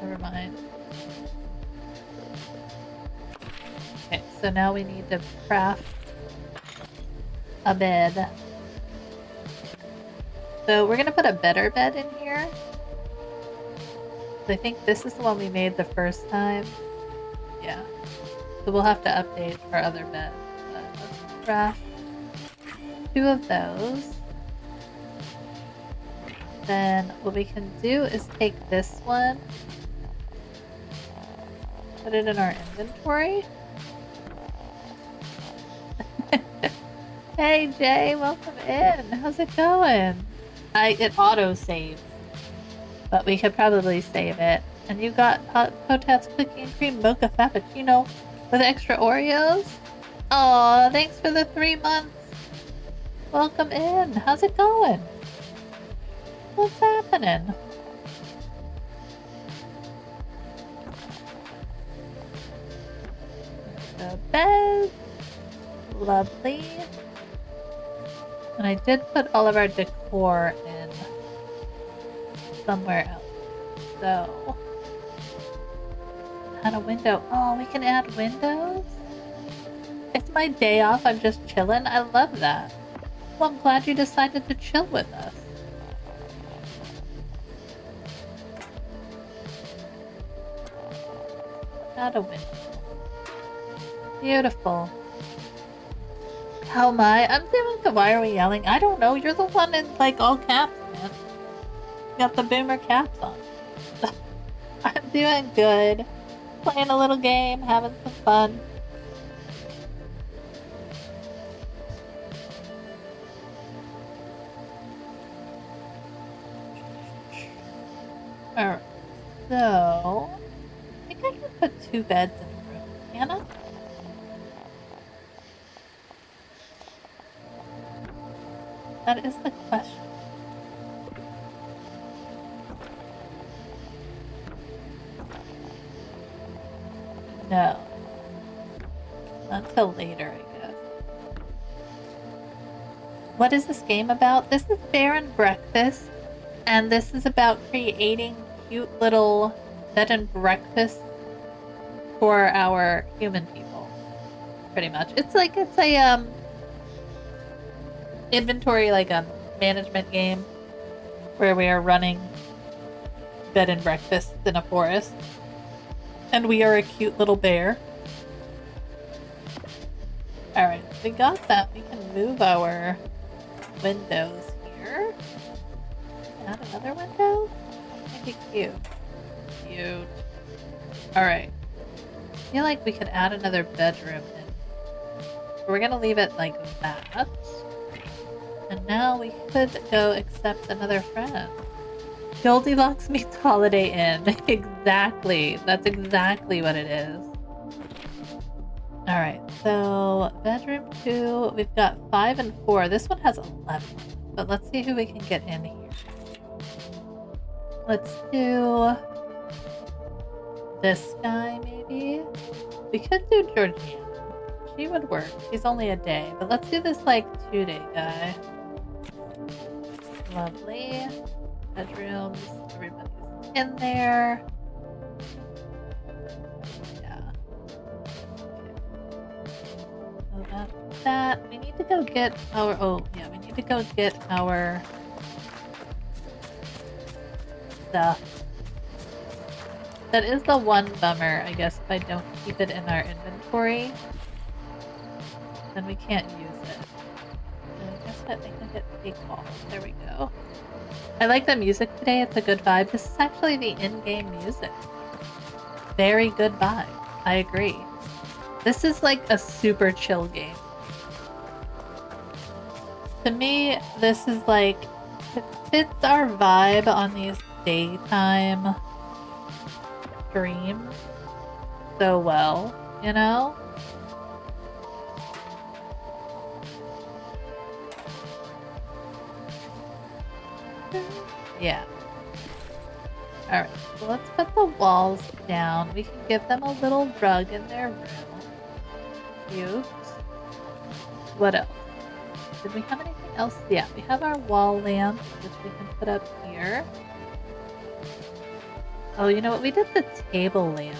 never mind. Okay, so now we need to craft a bed. So we're gonna put a better bed in here. I think this is the one we made the first time. Yeah. So we'll have to update our other bed. But let's craft 2 of those. Then what we can do is take this one, put it in our inventory. Hey Jay, welcome in. How's it going? It auto saves, but we could probably save it. And you got Potats cookie and cream mocha frappuccino with extra Oreos. Oh, thanks for the 3 months. Welcome in. How's it going? What's happening? The bed. Lovely. And I did put all of our decor in somewhere else. So, add a window. Oh, we can add windows? It's my day off. I'm just chilling. I love that. Well, I'm glad you decided to chill with us. Add a window. Beautiful. How am I? I'm doing good. Why are we yelling? I don't know. You're the one in like all caps, man. You got the boomer caps on. I'm doing good. Playing a little game, having some fun. Alright. So, I think I can put 2 beds in a room. Can I? That is the question. No. Until later, I guess. What is this game about? This is Bear and Breakfast, and this is about creating cute little bed and breakfast for our human people. Pretty much. It's a inventory, like a management game where we are running bed and breakfast in a forest, and we are a cute little bear. All right, we got that. We can move our windows here. Add another window. Make it cute. Cute. All right. I feel like we could add another bedroom in. We're gonna leave it like that. And now we could go accept another friend. Goldilocks meets Holiday Inn. Exactly. That's exactly what it is. Alright, so bedroom 2, we've got 5 and 4. This one has 11. But let's see who we can get in here. Let's do this guy, maybe? We could do Georgina. She would work. She's only a day. But let's do this, like, 2-day guy. Lovely. Bedrooms. Everybody's in there. Yeah. Okay. So that's that. We need to go get our... Oh, yeah. We need to go get our stuff. That is the one bummer, I guess, if I don't keep it in our inventory. then we can't use it. And I guess that I can hit take off. There we go. I like the music today. It's a good vibe. This is actually the in-game music. Very good vibe. I agree. This is like a super chill game. To me, this is like, it fits our vibe on these daytime streams so well, you know? Yeah. Alright, so let's put the walls down. We can give them a little rug in their room. Cute. What else? Did we have anything else? Yeah, we have our wall lamp, which we can put up here. Oh, you know what? We did the table lamp.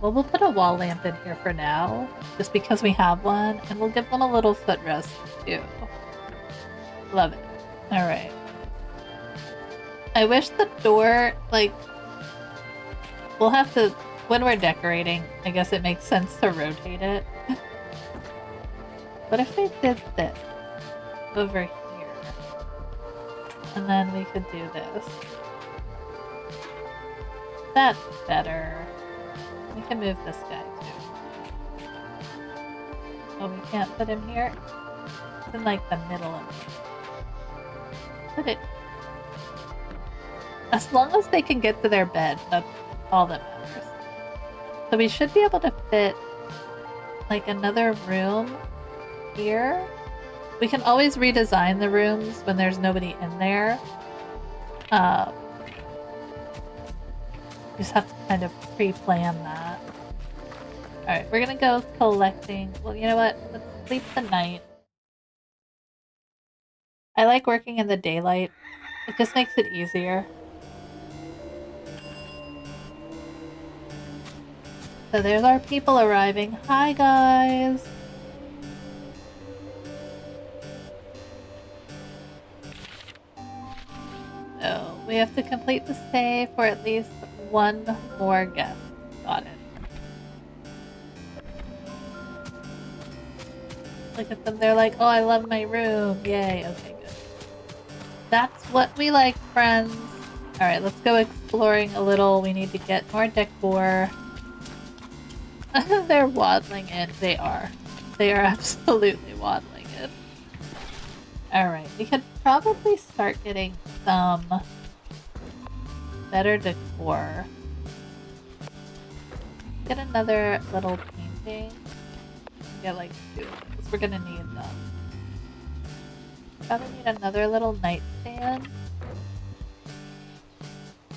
Well, we'll put a wall lamp in here for now, just because we have one, and we'll give them a little footrest, too. Love it. Alright. I wish the door, like, we'll have to, when we're decorating, I guess it makes sense to rotate it. What if they did this over here? And then we could do this. That's better. We can move this guy too. Oh, we can't put him here? It's in like the middle of it. Put it. As long as they can get to their bed, that's all that matters. So we should be able to fit like another room here. We can always redesign the rooms when there's nobody in there. We just have to kind of pre-plan that. Alright, we're gonna go collecting. Well, you know what? Let's sleep the night. I like working in the daylight. It just makes it easier. So there's our people arriving. Hi, guys! So, we have to complete the stay for at least one more guest. Got it. Look at them, they're like, oh, I love my room. Yay, okay, good. That's what we like, friends. Alright, let's go exploring a little. We need to get more decor. They're waddling in. They are. They are absolutely waddling in. Alright, we could probably start getting some better decor. Get another little painting. Get like 2 of those. We're gonna need them. Probably need another little nightstand.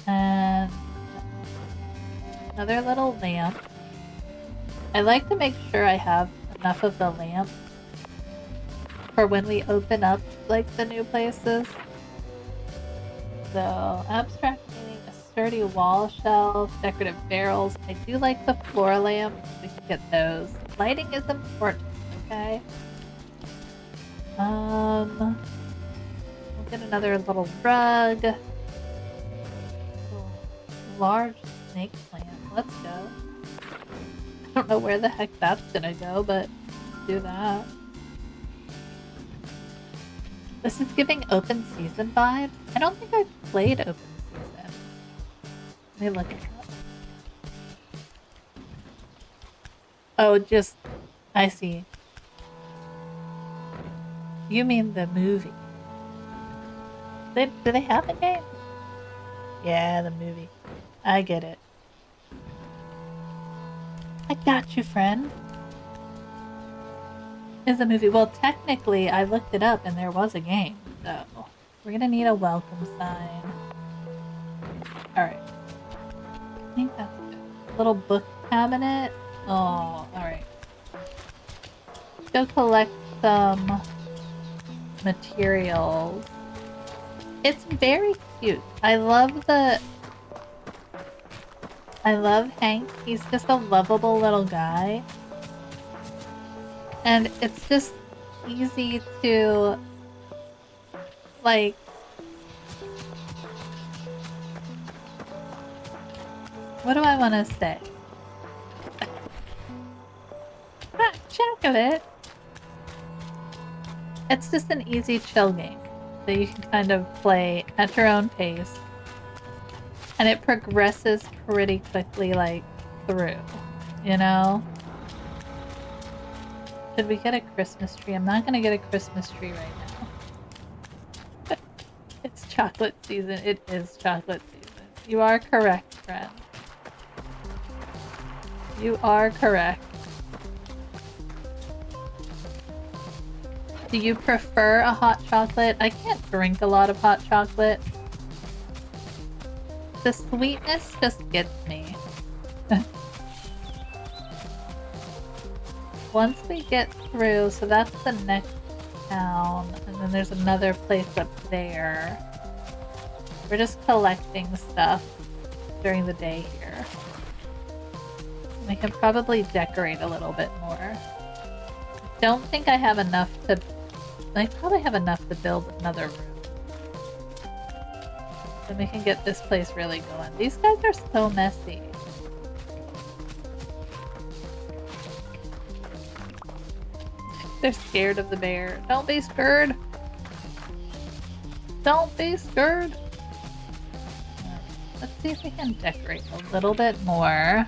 And another little lamp. I like to make sure I have enough of the lamp for when we open up like the new places. So abstract painting, a sturdy wall shelf, decorative barrels. I do like the floor lamps. We can get those. Lighting is important, okay? We'll get another little rug. Large snake plant. Let's go. I don't know where the heck that's gonna go, but do that. This is giving open season vibe. I don't think I've played open season. Let me look it up. Oh, just... I see. You mean the movie. Do they have a game? Yeah, the movie. I get it. I got you, friend. Is a movie. Well, technically, I looked it up and there was a game, so we're gonna need a welcome sign. Alright. I think that's good. Little book cabinet. Oh, alright. Let's go collect some materials. It's very cute. I love Hank. He's just a lovable little guy. And it's just easy to, like, what do I want to say? Chocolate. It's just an easy chill game that you can kind of play at your own pace. And it progresses pretty quickly, like, through, you know? Should we get a Christmas tree? I'm not gonna get a Christmas tree right now. It's chocolate season. It is chocolate season. You are correct, friend. You are correct. Do you prefer a hot chocolate? I can't drink a lot of hot chocolate. The sweetness just gets me. Once we get through, so that's the next town, and then there's another place up there. We're just collecting stuff during the day here. We can probably decorate a little bit more. Don't think I have enough to... I probably have enough to build another room. Then we can get this place really going. These guys are so messy. They're scared of the bear. Don't be scared. Don't be scared. Let's see if we can decorate a little bit more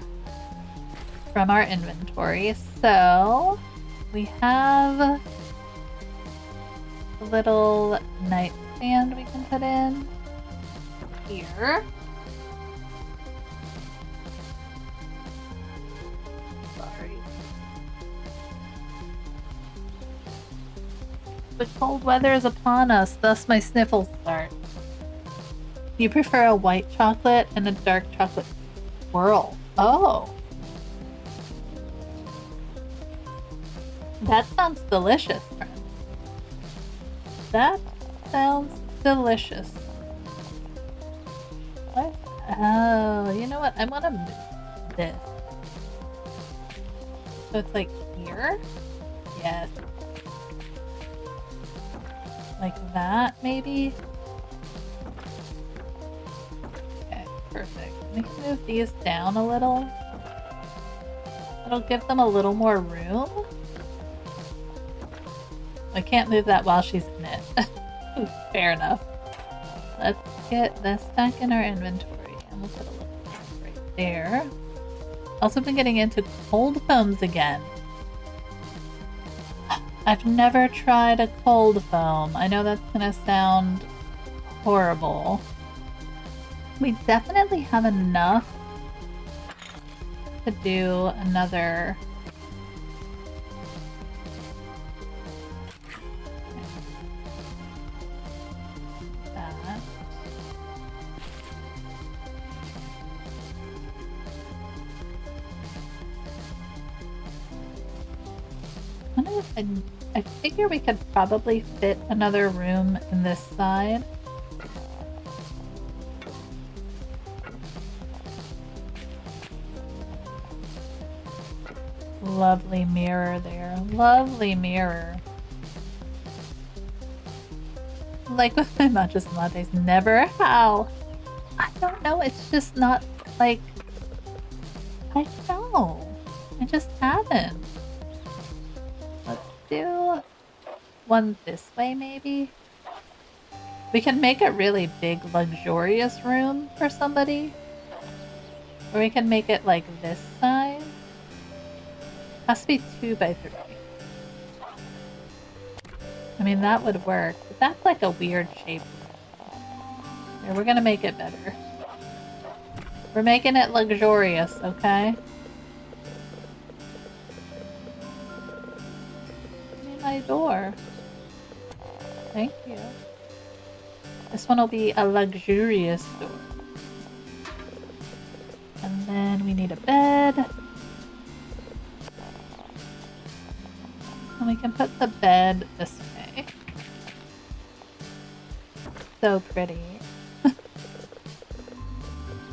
from our inventory. So we have a little nightstand we can put in here. The cold weather is upon us, thus my sniffles start. You prefer a white chocolate and a dark chocolate swirl. Oh. That sounds delicious, friend. That sounds delicious. What? Oh, you know what? I want to move this. So it's like here? Yes. Like that, maybe? Okay, perfect. We can move these down a little. It'll give them a little more room. I can't move that while she's in it. Fair enough. Let's get this back in our inventory. And we'll put a little right there. Also been getting into cold foams again. I've never tried a cold foam. I know that's gonna sound horrible. We definitely have enough to do another... that. I figure we could probably fit another room in this side. Lovely mirror there. Lovely mirror. Like with my matches and lattes, never how. I don't know, it's just not like... I don't know. I just haven't. Let's do one this way, maybe? We can make a really big, luxurious room for somebody. Or we can make it like this size. Has to be 2 by 3. I mean, that would work. But that's like a weird shape. Here, we're gonna make it better. We're making it luxurious, okay? Give me my door. Thank you. This one will be a luxurious door. And then we need a bed. And we can put the bed this way. So pretty.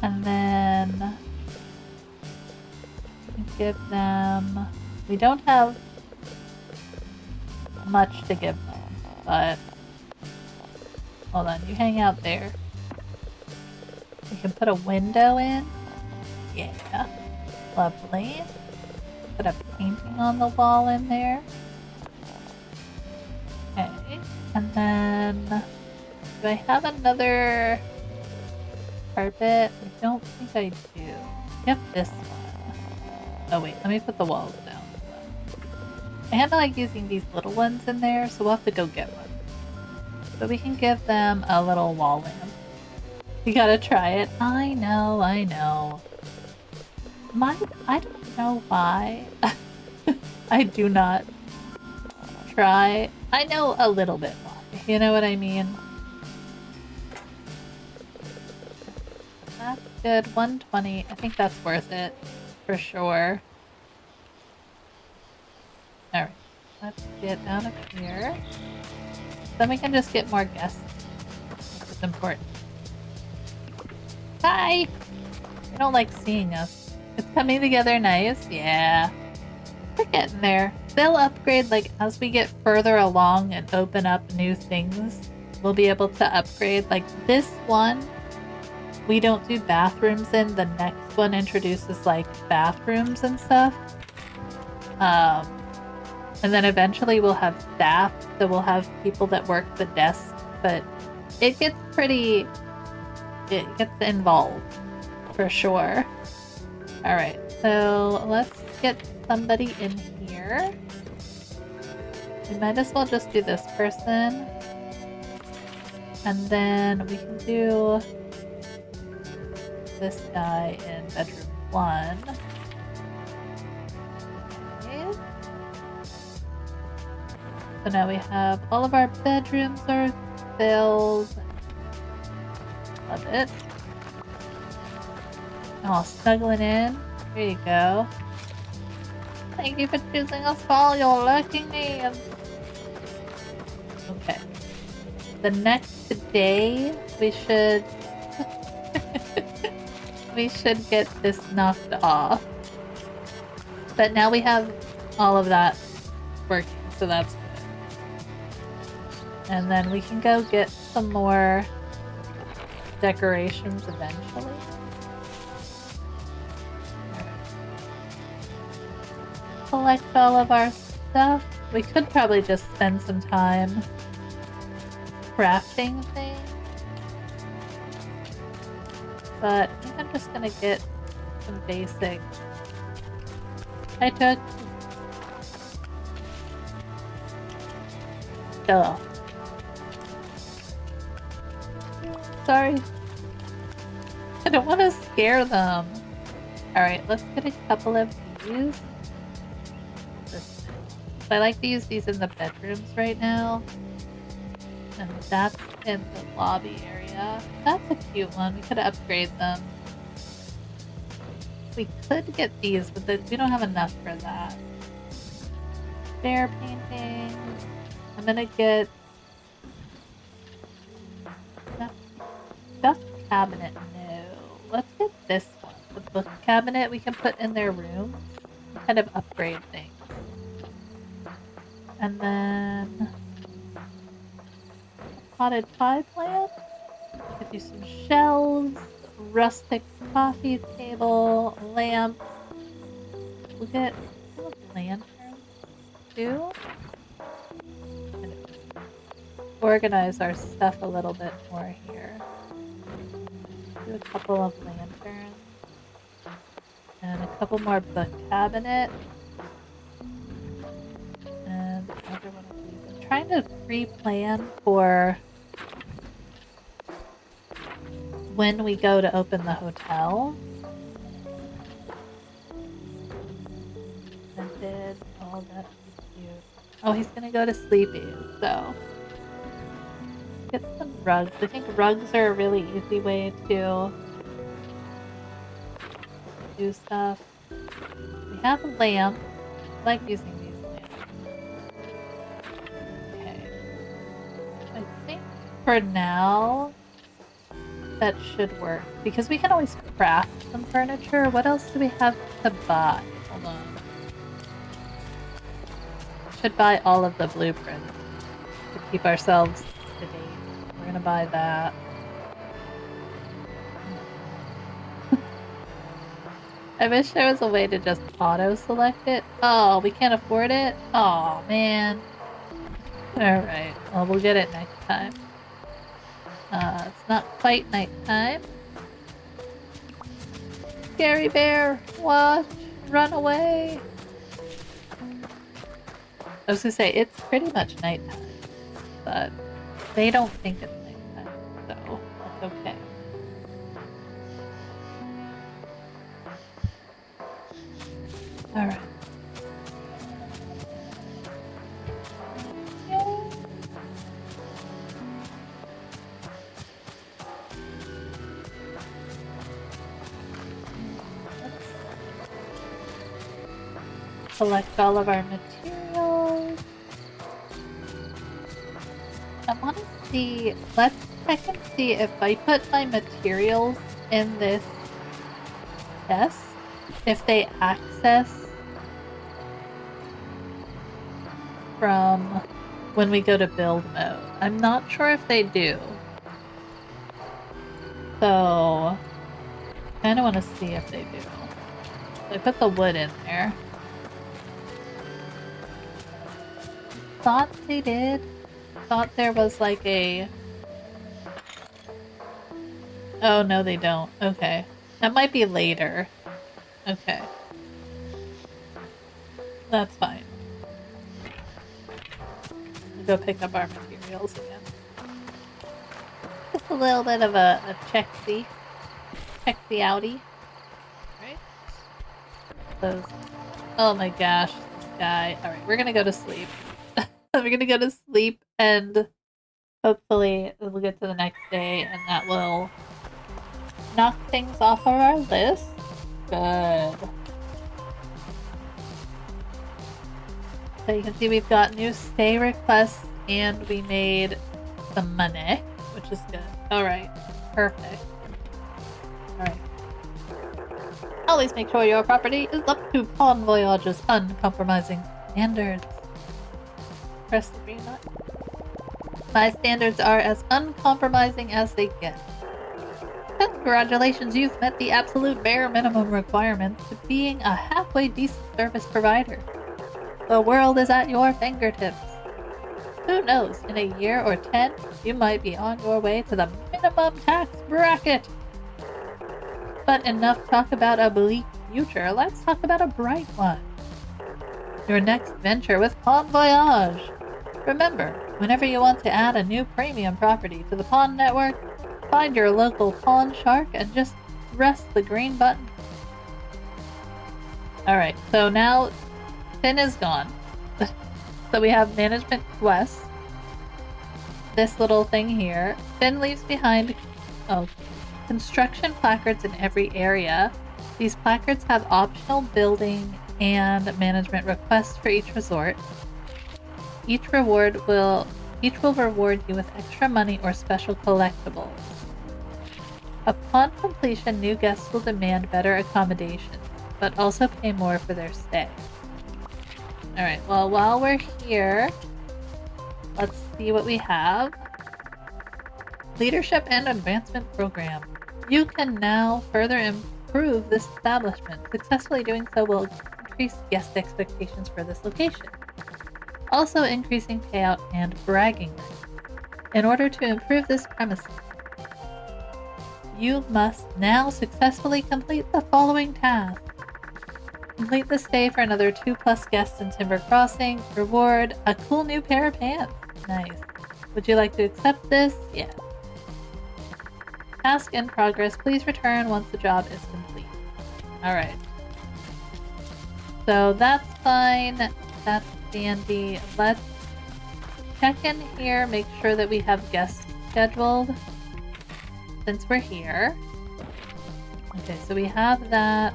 And then give them... We don't have much to give them, but... Hold on, you hang out there. We can put a window in. Yeah. Lovely. Put a painting on the wall in there. Okay. And then, do I have another carpet? I don't think I do. Yep, this one. Oh wait, let me put the walls down. I kind of like using these little ones in there, so we'll have to go get one. But we can give them a little wall lamp. You gotta try it. I know, I know. I don't know why. I do not try. I know a little bit why. You know what I mean? That's good. 120. I think that's worth it. For sure. Alright. Let's get out of here. Then we can just get more guests. It's important. Hi! I don't like seeing us. It's coming together nice. Yeah. We're getting there. They'll upgrade, like, as we get further along and open up new things. We'll be able to upgrade. Like, this one, we don't do bathrooms in. The next one introduces, like, bathrooms and stuff. And then eventually we'll have staff, so we'll have people that work the desk, but it gets involved, for sure. Alright, so let's get somebody in here. We might as well just do this person. And then we can do this guy in bedroom 1. Okay. So now we have all of our bedrooms are filled. Love it. Oh, snuggling in. There you go. Thank you for choosing us for all your lucky names. Okay. The next day, we should we should get this knocked off. But now we have all of that working, so that's good. And then we can go get some more decorations eventually. Collect all of our stuff. We could probably just spend some time crafting things. But I think I'm just gonna get some basic. I took. Oh. Sorry. I don't want to scare them. Alright, let's get a couple of these. I like to use these in the bedrooms right now. And that's in the lobby area. That's a cute one. We could upgrade them. We could get these, but we don't have enough for that. Stair painting. I'm gonna get stuffed cabinet. No. Let's get this one. The book cabinet we can put in their room. Kind of upgrade things. And then potted pie plant. Could do some shelves, rustic coffee table, lamp. We'll get lanterns too. And organize our stuff a little bit more here. Do a couple of lanterns and a couple more book cabinets. And another one of these. I'm trying to pre-plan for when we go to open the hotel. I did all that. Cute. Oh, he's gonna go to sleepy, so get some rugs. I think rugs are a really easy way to do stuff. We have a lamp. I like using these lamps. Okay. I think for now that should work because we can always craft some furniture. What else do we have to buy? Hold on. Should buy all of the blueprints to keep ourselves to date. We're gonna buy that. I wish there was a way to just auto select it. Oh, we can't afford it? Oh man. Alright, well, we'll get it next time. It's not quite nighttime. Scary bear, watch, run away. I was gonna say, it's pretty much nighttime, but they don't think it's nighttime, so that's okay. Alright. Collect all of our materials. I want to see, let's check and see if I put my materials in this chest, if they access from when we go to build mode. I'm not sure if they do. So, I kind of want to see if they do. So I put the wood in there. Thought they did. Thought there was like a... Oh, no, they don't. Okay. That might be later. Okay. That's fine. We'll go pick up our materials again. Just a little bit of a check-see. Check-see outie. Right? Those... Oh my gosh, this guy. Alright, we're gonna go to sleep. We're gonna go to sleep and hopefully we'll get to the next day and that will knock things off of our list. Good. So you can see we've got new stay requests and we made some money, which is good. Alright, perfect. Alright. Always make sure your property is up to Pawn Voyage's uncompromising standards. Press the green button. My standards are as uncompromising as they get. Congratulations, you've met the absolute bare minimum requirements to being a halfway decent service provider. The world is at your fingertips. Who knows, in a year or 10, you might be on your way to the minimum tax bracket. But enough talk about a bleak future, let's talk about a bright one. Your next venture with Pawn Voyage. Remember, whenever you want to add a new premium property to the Pawn Network, find your local pawn shark and just press the green button. Alright, so now Finn is gone. So we have management quests. This little thing here. Finn leaves behind construction placards in every area. These placards have optional building and management requests for each resort. Each will reward you with extra money or special collectibles. Upon completion, new guests will demand better accommodations, but also pay more for their stay. Alright, well, while we're here, let's see what we have. Leadership and Advancement Program. You can now further improve this establishment. Successfully doing so will increase guest expectations for this location, also increasing payout and bragging rights. In order to improve this premises, you must now successfully complete the following tasks. Complete the stay for another 2+ guests in Timber Crossing. Reward a cool new pair of pants. Nice. Would you like to accept this? Yes. Task in progress. Please return once the job is complete. Alright. So that's fine. That's dandy. Let's check in here, make sure that we have guests scheduled since we're here. Okay, so we have that.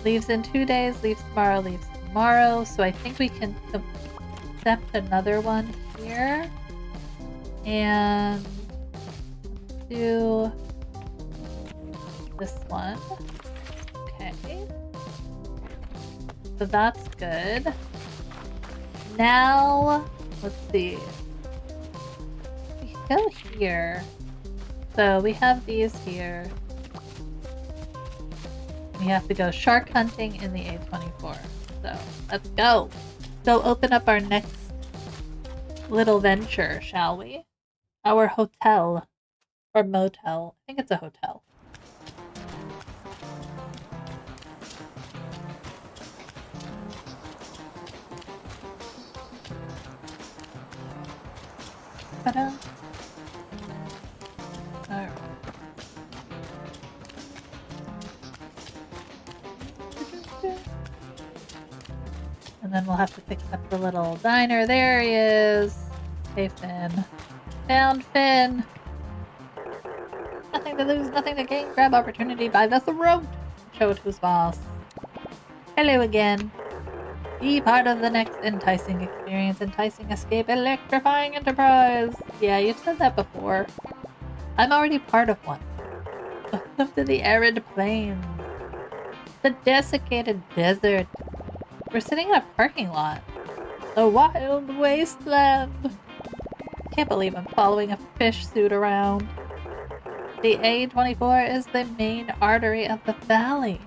Leaves in 2 days, leaves tomorrow. So I think we can accept another one here. And do this one. Okay. So that's good. Now, let's see. We go here. So we have these here. We have to go shark hunting in the A24. So let's go. Go open up our next little venture, shall we? Our hotel. Or motel. I think it's a hotel. Ta-da. Alright. And then we'll have to fix up the little diner. There he is. Hey, Finn. Down, Finn. Nothing to lose, nothing to gain. Grab opportunity by the throat. Show it who's boss. Hello again. Be part of the next enticing experience, enticing escape, electrifying enterprise. Yeah, you've said that before. I'm already part of one. Welcome to the arid plains. The desiccated desert. We're sitting in a parking lot. A wild wasteland. Can't believe I'm following a fish suit around. The A24 is the main artery of the valley.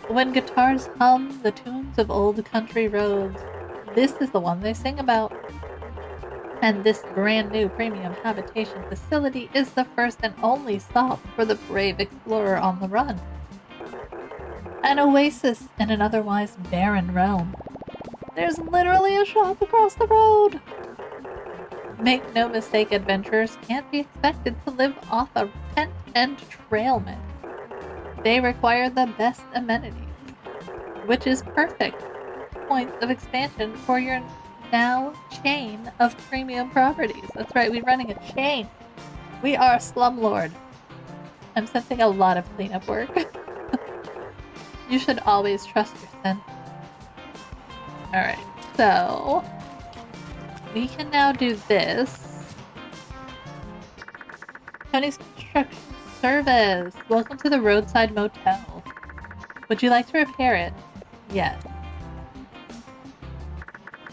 When guitars hum the tunes of old country roads, this is the one they sing about. And this brand new premium habitation facility is the first and only stop for the brave explorer on the run. An oasis in an otherwise barren realm. There's literally a shop across the road. Make no mistake, adventurers can't be expected to live off a tent and trail mix. They require the best amenities, which is perfect points of expansion for your now chain of premium properties. That's right, we're running a chain. We are a slumlord. I'm sensing a lot of cleanup work. You should always trust your sense. Alright, so we can now do this. Tony's construction service. Welcome to the roadside motel. Would you like to repair it? Yes.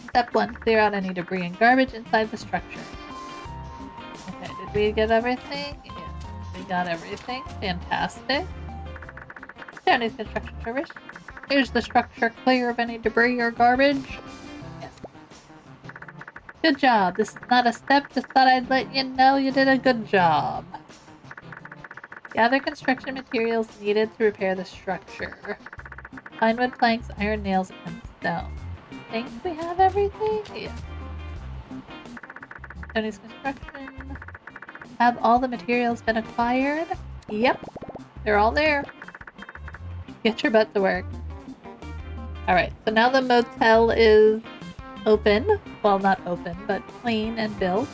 Step 1. Clear out any debris and garbage inside the structure. Okay, did we get everything? Yes, we got everything. Fantastic. Tony's construction service. Is the structure clear of any debris or garbage? Yes. Good job. This is not a step. Just thought I'd let you know you did a good job. Gather construction materials needed to repair the structure. Pine wood planks, iron nails, and stone. Think we have everything? Yeah. Tony's construction. Have all the materials been acquired? Yep. They're all there. Get your butt to work. Alright, so now the motel is open. Well, not open, but clean and built.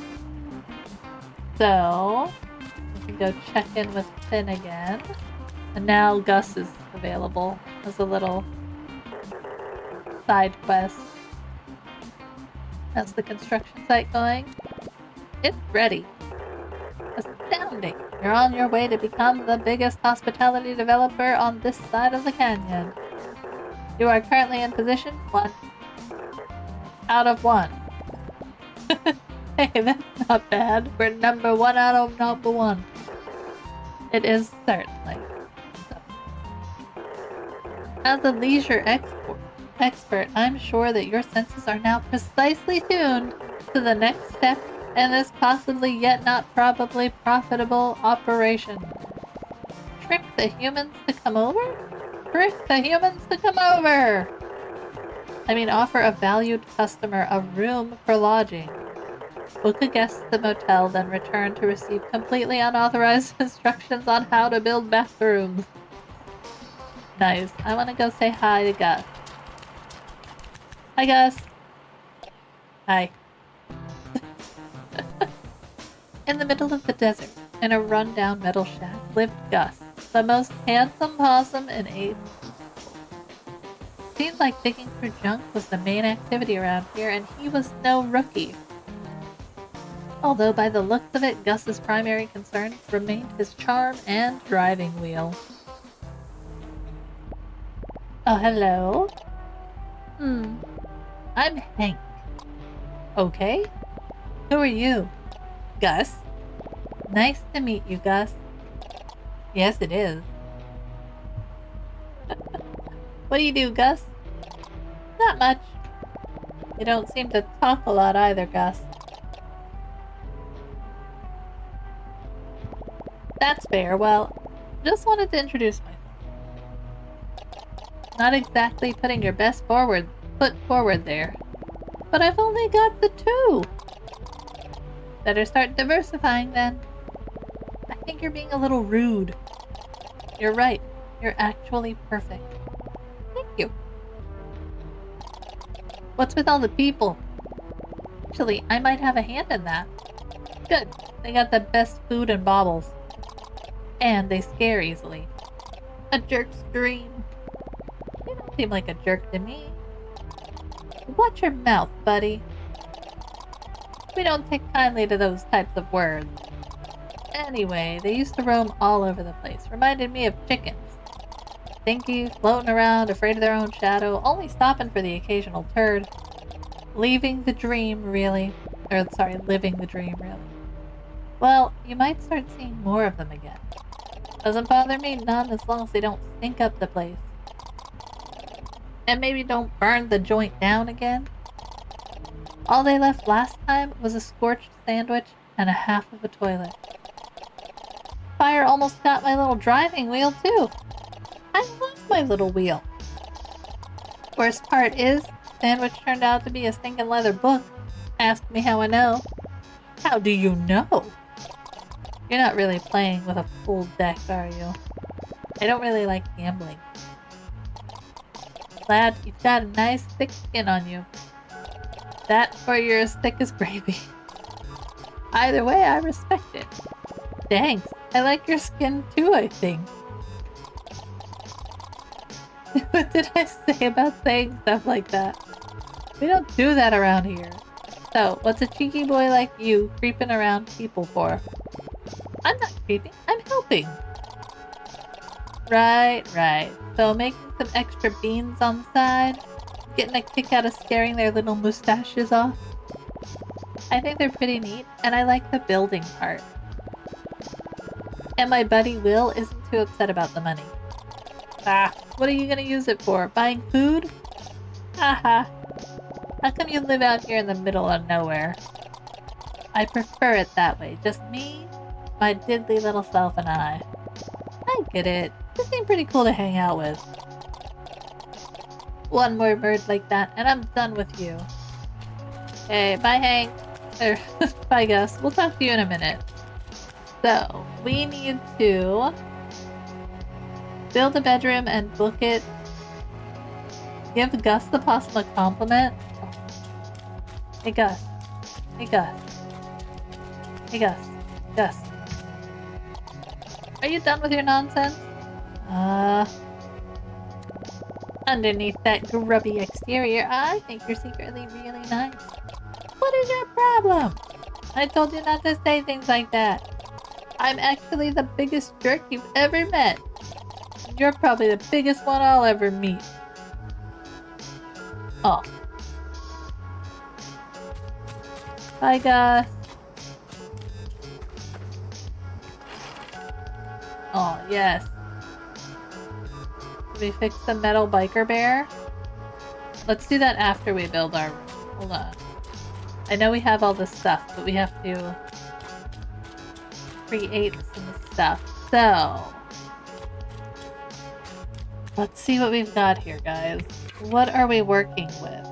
So we can go check in with Finn again. And now Gus is available as a little side quest. How's the construction site going? It's ready. Astounding! You're on your way to become the biggest hospitality developer on this side of the canyon. You are currently in position 1 out of 1. Hey, that's not bad. We're number 1 out of number 1. It is certainly. So. As a leisure expert, I'm sure that your senses are now precisely tuned to the next step in this possibly yet not probably profitable operation. Trick the humans to come over? Trick the humans to come over! I mean, offer a valued customer a room for lodging. Book a guest at the motel, then return to receive completely unauthorized instructions on how to build bathrooms. Nice. I want to go say hi to Gus. Hi, Gus. Hi. In the middle of the desert, in a rundown metal shack, lived Gus, the most handsome possum in 8. Seemed like digging through junk was the main activity around here, and he was no rookie. Although by the looks of it, Gus's primary concern remained his charm and driving wheel. Oh, hello? I'm Hank. Okay? Who are you? Gus? Nice to meet you, Gus. Yes, it is. What do you do, Gus? Not much. You don't seem to talk a lot either, Gus. That's fair. Well, just wanted to introduce myself. Not exactly putting your best foot forward there. But I've only got the 2. Better start diversifying then. I think you're being a little rude. You're right. You're actually perfect. Thank you. What's with all the people? Actually, I might have a hand in that. Good. They got the best food and baubles. And they scare easily. A jerk's dream. You don't seem like a jerk to me. Watch your mouth, buddy. We don't take kindly to those types of words. Anyway, they used to roam all over the place. Reminded me of chickens. Stinky, floating around, afraid of their own shadow, only stopping for the occasional turd. Living the dream, really. Well, you might start seeing more of them again. Doesn't bother me none as long as they don't stink up the place. And maybe don't burn the joint down again. All they left last time was a scorched sandwich and a half of a toilet. Fire almost got my little driving wheel too. I love my little wheel. Worst part is, sandwich turned out to be a stinking leather book. Ask me how I know. How do you know? You're not really playing with a full deck, are you? I don't really like gambling. Lad, you've got a nice thick skin on you. That or you're as thick as gravy. Either way, I respect it. Thanks. I like your skin too, I think. What did I say about saying stuff like that? We don't do that around here. So, what's a cheeky boy like you creeping around people for? I'm not creeping, I'm helping. Right. So making some extra beans on the side? Getting a kick out of scaring their little mustaches off? I think they're pretty neat, and I like the building part. And my buddy Will isn't too upset about the money. Ah, what are you gonna use it for? Buying food? Haha. How come you live out here in the middle of nowhere? I prefer it that way. Just me, my diddly little self, and I. I get it. You seem pretty cool to hang out with. One more bird like that, and I'm done with you. Hey, bye Hank. Bye Gus. We'll talk to you in a minute. So, we need to build a bedroom and book it. Give Gus the possum a compliment. Hey Gus. Hey Gus. Hey Gus. Gus. Are you done with your nonsense? Underneath that grubby exterior, I think you're secretly really nice. What is your problem? I told you not to say things like that. I'm actually the biggest jerk you've ever met. You're probably the biggest one I'll ever meet. Oh. Bye, Gus. Oh, yes. Did we fix the metal biker bear? Let's do that after we build our room. Hold on. I know we have all this stuff, but we have to create some stuff. So, let's see what we've got here, guys. What are we working with?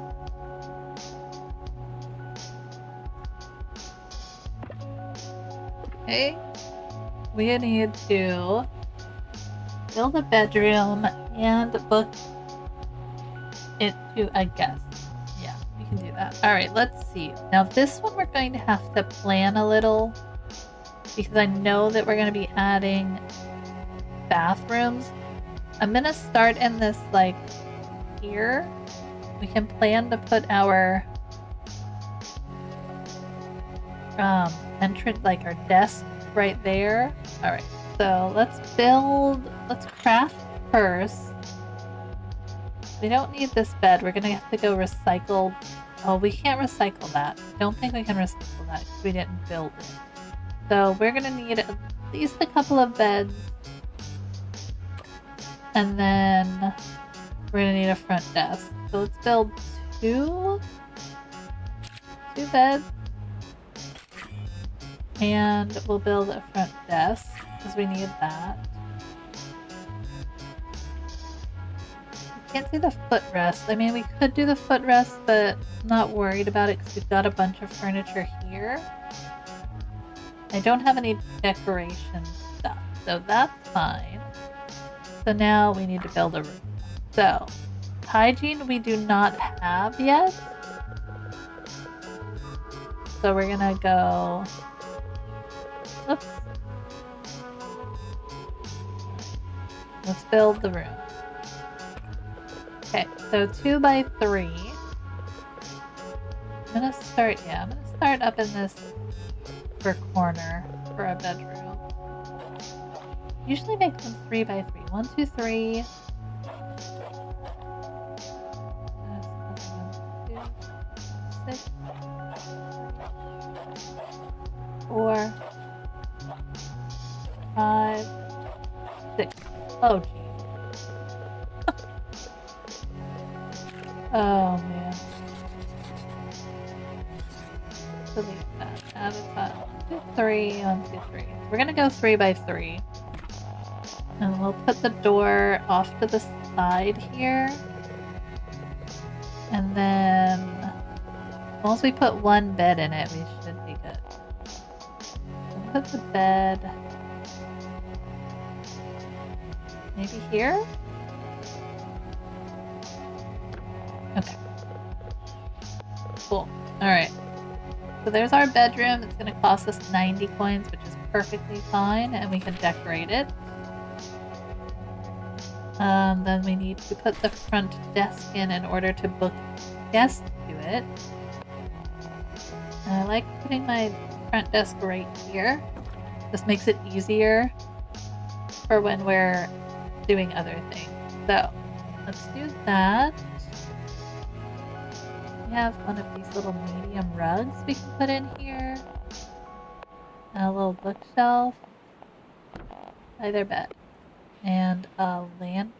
Okay. We need to build a bedroom and book it to a guest. Yeah, we can do that. Alright, let's see. Now this one we're going to have to plan a little because I know that we're going to be adding bathrooms. I'm going to start in this, like, here. We can plan to put our entrance, like our desk right there. Alright, so let's craft first. We don't need this bed. We're gonna have to go recycle. Oh, we can't recycle that. I don't think we can recycle that because we didn't build it. So we're gonna need at least a couple of beds. And then we're gonna need a front desk. So let's build two beds. And we'll build a front desk, because we need that. We can't do the footrest. I mean, we could do the footrest, but I'm not worried about it because we've got a bunch of furniture here. I don't have any decoration stuff, so that's fine. So now we need to build a room. So, hygiene we do not have yet. So we're gonna go... Oops. Let's build the room. Okay, so 2 by 3. I'm gonna start up in this corner for a bedroom. Usually make them 3 by 3. 1, 2, 3. 6, 4, 5, 6. Oh, geez. Oh, man. Delete that. Add a tile. 1, 2, 3. 1, 2, 3. We're gonna go 3 by 3. And we'll put the door off to the side here. And then, once we put one bed in it, we should be good. We'll put the bed maybe here? Okay. Cool. Alright. So there's our bedroom. It's going to cost us 90 coins, which is perfectly fine, and we can decorate it. Then we need to put the front desk in order to book guests to it. And I like putting my front desk right here. This makes it easier for when we're doing other things. So, let's do that. We have one of these little medium rugs we can put in here. And a little bookshelf. Either bed. And a lantern.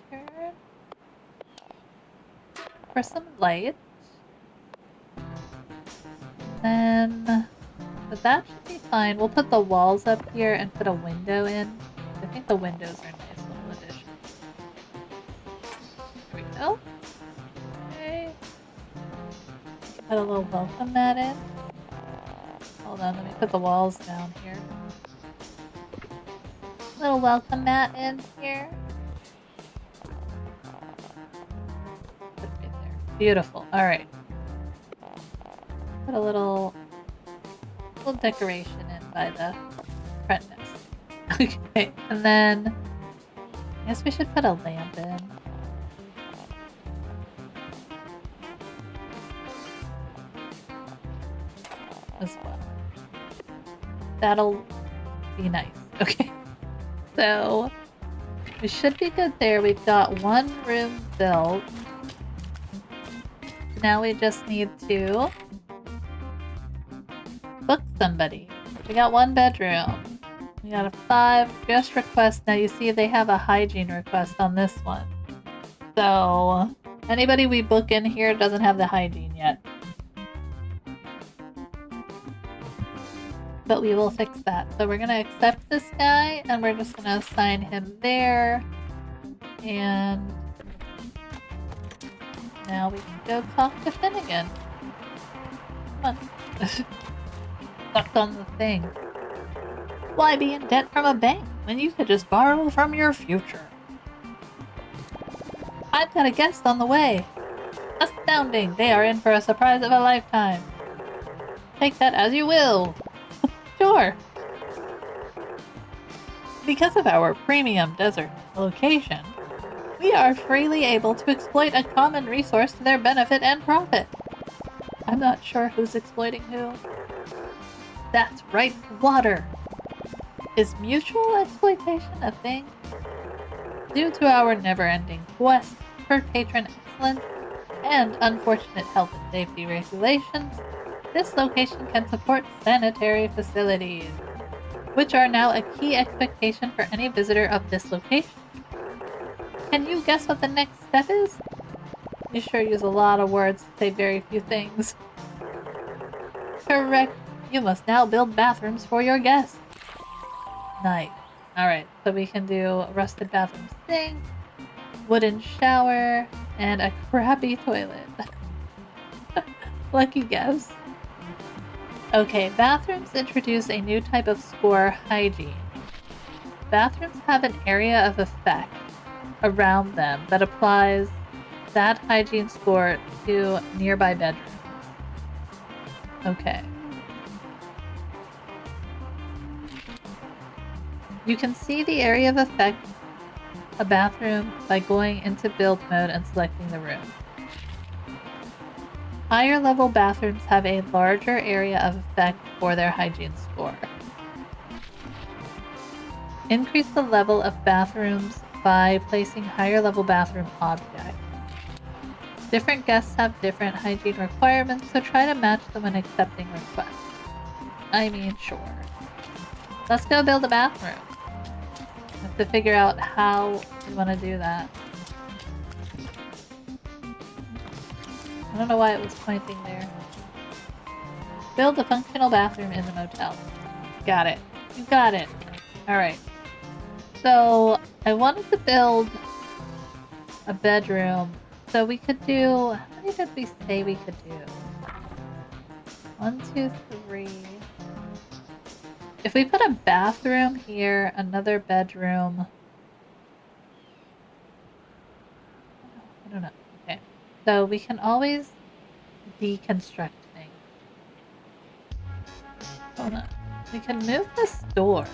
For some light. Then, but that should be fine. We'll put the walls up here and put a window in. I think the windows are a nice little addition. There we go. Okay. Put a little welcome mat in. Hold on, let me put the walls down here. Little welcome mat in here. Put it right there. Beautiful. Alright. Put a little decoration in by the front desk. Okay, and then I guess we should put a lamp in. As well. That'll be nice. Okay. So we should be good there. We've got one room built. Now we just need to book somebody. We got one bedroom. We got a 5 guest request. Now you see they have a hygiene request on this one. So anybody we book in here doesn't have the hygiene yet. But we will fix that. So we're gonna accept this guy and we're just gonna assign him there. And now we can go talk to Finnegan. Come on. Stuck on the thing. Why be in debt from a bank when you could just borrow from your future? I've got a guest on the way. Astounding! They are in for a surprise of a lifetime. Take that as you will. Sure. Because of our premium desert location, we are freely able to exploit a common resource to their benefit and profit. I'm not sure who's exploiting who. That's right, water. Is mutual exploitation a thing? Due to our never-ending quest for patron excellence and unfortunate health and safety regulations, this location can support sanitary facilities, which are now a key expectation for any visitor of this location. Can you guess what the next step is? You sure use a lot of words to say very few things. Correct. You must now build bathrooms for your guests. Nice. Alright, so we can do a rusted bathroom sink, wooden shower, and a crappy toilet. Lucky guess. Okay, bathrooms introduce a new type of score, hygiene. Bathrooms have an area of effect around them that applies that hygiene score to nearby bedrooms. Okay. You can see the area of effect a bathroom by going into build mode and selecting the room. Higher level bathrooms have a larger area of effect for their hygiene score. Increase the level of bathrooms by placing higher level bathroom objects. Different guests have different hygiene requirements, so try to match them when accepting requests. I mean, sure. Let's go build a bathroom. Have to figure out how we want to do that. I don't know why it was pointing there. Build a functional bathroom in the motel. Got it. You got it. Alright. So, I wanted to build a bedroom. So we could do... How many did we say we could do? 1, 2, 3... If we put a bathroom here, another bedroom... I don't know. Okay. So we can always deconstruct things. Hold on. We can move this door.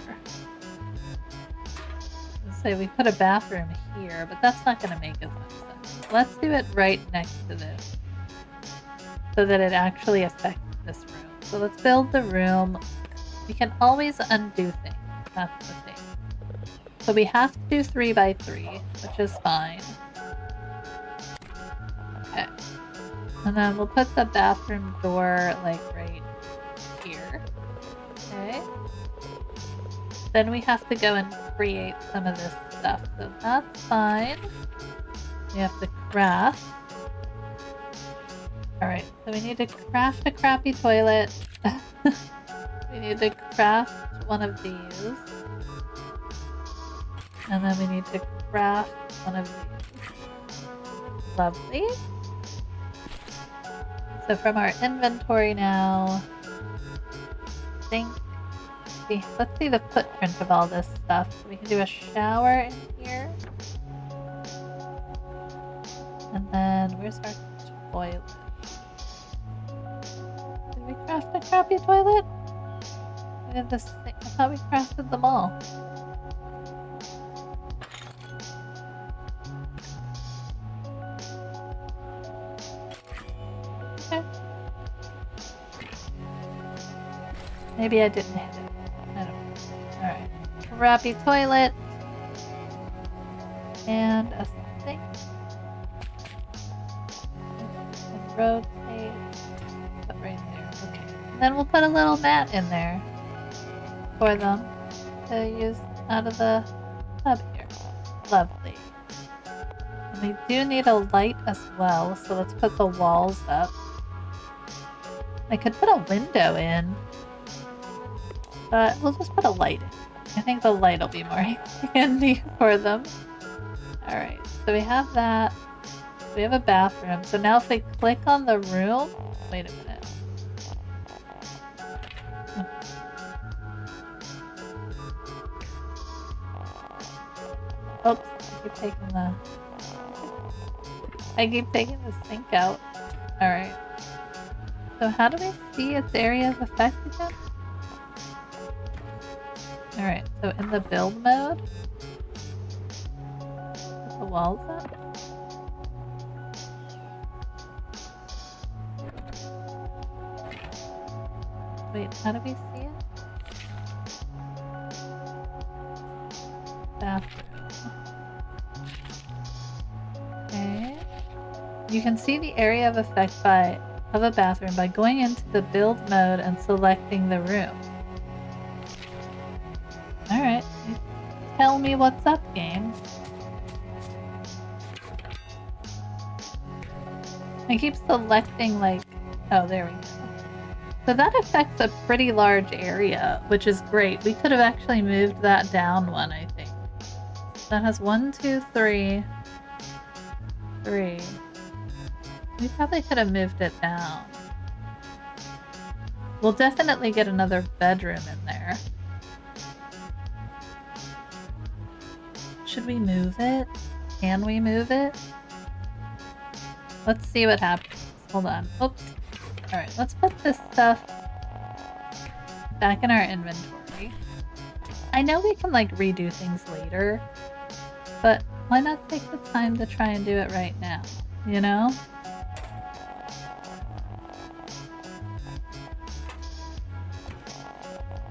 Let's say we put a bathroom here, but that's not going to make as much sense. Let's do it right next to this, so that it actually affects this room. So let's build the room. We can always undo things. That's the thing. So we have to do 3 by 3, which is fine. Okay. And then we'll put the bathroom door like right here. Okay. Then we have to go and create some of this stuff. So that's fine. We have to craft. Alright, so we need to craft a crappy toilet. We need to craft one of these. And then we need to craft one of these. Lovely. So from our inventory now, let's see the footprint of all this stuff. So we can do a shower in here. And then where's our toilet? Did we craft a crappy toilet? We did this thing. I thought we crafted them all. Okay. Maybe I didn't hit it. I don't know. Alright. Crappy toilet. And a sink. And rotate. Put right there. Okay. And then we'll put a little mat in there for them to use out of the tub here. Lovely. And we do need a light as well, so let's put the walls up. I could put a window in, but we'll just put a light in. I think the light will be more handy for them. Alright, so we have that. We have a bathroom. So now if we click on the room... Wait a minute. Oops, I keep taking the sink out. Alright. So how do we see its area of effect again? Alright, so in the build mode, put the walls up. Wait, how do we see it? Bathroom. Okay. You can see the area of effect of a bathroom by going into the build mode and selecting the room. Alright. Tell me what's up, game. I keep selecting like, oh, there we go. So that affects a pretty large area, which is great. We could have actually moved that down one, I think. That has 1, 2, 3. 3. We probably could have moved it down. We'll definitely get another bedroom in there. Should we move it? Can we move it? Let's see what happens. Hold on. Oops. Alright, let's put this stuff back in our inventory. I know we can like redo things later, but why not take the time to try and do it right now, you know?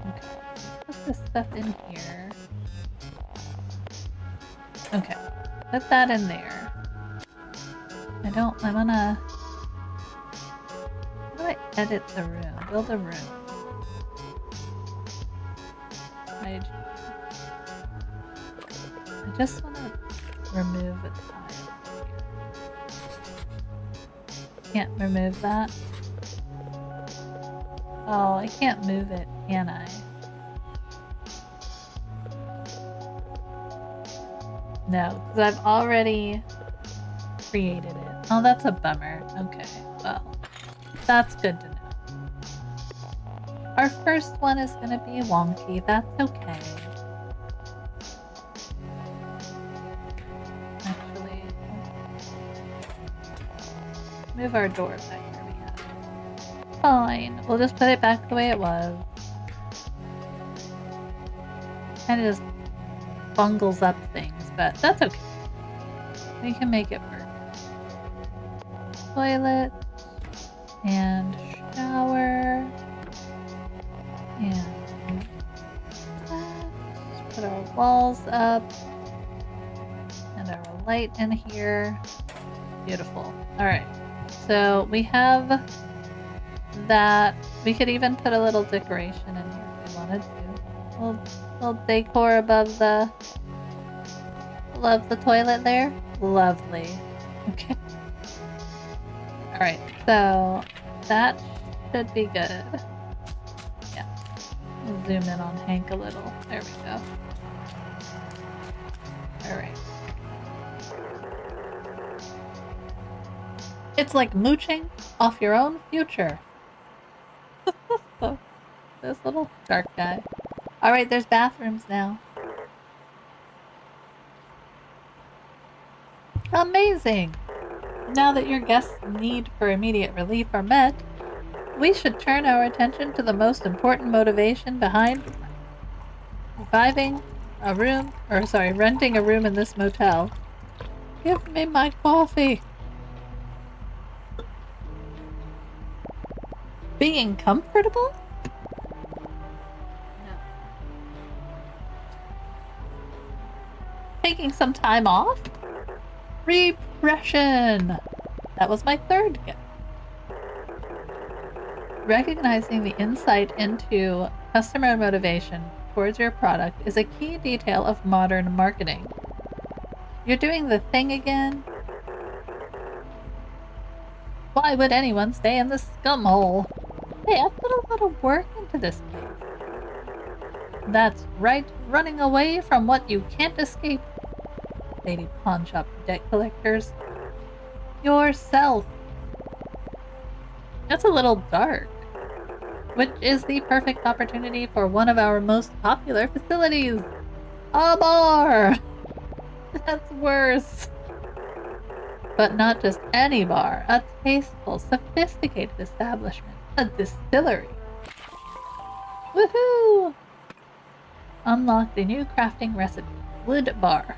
Okay, put this stuff in here. Okay, put that in there. I wanna... How do I edit the room? Build a room. I just wanna remove a tile here. Can't remove that. Oh, I can't move it, can I? No, because I've already created it. Oh, that's a bummer. Okay, well, that's good to know. Our first one is going to be wonky. That's okay. Actually, move our door back where we had it. Fine. We'll just put it back the way it was. Kind of just bungles up things, but that's okay. We can make it work. Toilet and shower and put our walls up and our light in here. Beautiful. Alright, so we have that. We could even put a little decoration in here if we wanted to. Little decor above the toilet there. Lovely. Okay. Alright, so that should be good. Yeah. We'll zoom in on Hank a little. There we go. Alright. It's like mooching off your own future. So, this little dark guy. Alright, there's bathrooms now. Amazing! Now that your guests' need for immediate relief are met, we should turn our attention to the most important motivation behind renting a room in this motel. Give me my coffee. Being comfortable? No. Taking some time off? Repression! That was my third guess. Recognizing the insight into customer motivation towards your product is a key detail of modern marketing. You're doing the thing again? Why would anyone stay in the scum hole? Hey, I put a lot of work into this place. That's right, running away from what you can't escape. Lady pawnshop debt collectors. Yourself. That's a little dark. Which is the perfect opportunity for one of our most popular facilities. A bar! That's worse. But not just any bar. A tasteful, sophisticated establishment. A distillery. Woohoo! Unlock the new crafting recipe. Wood bar.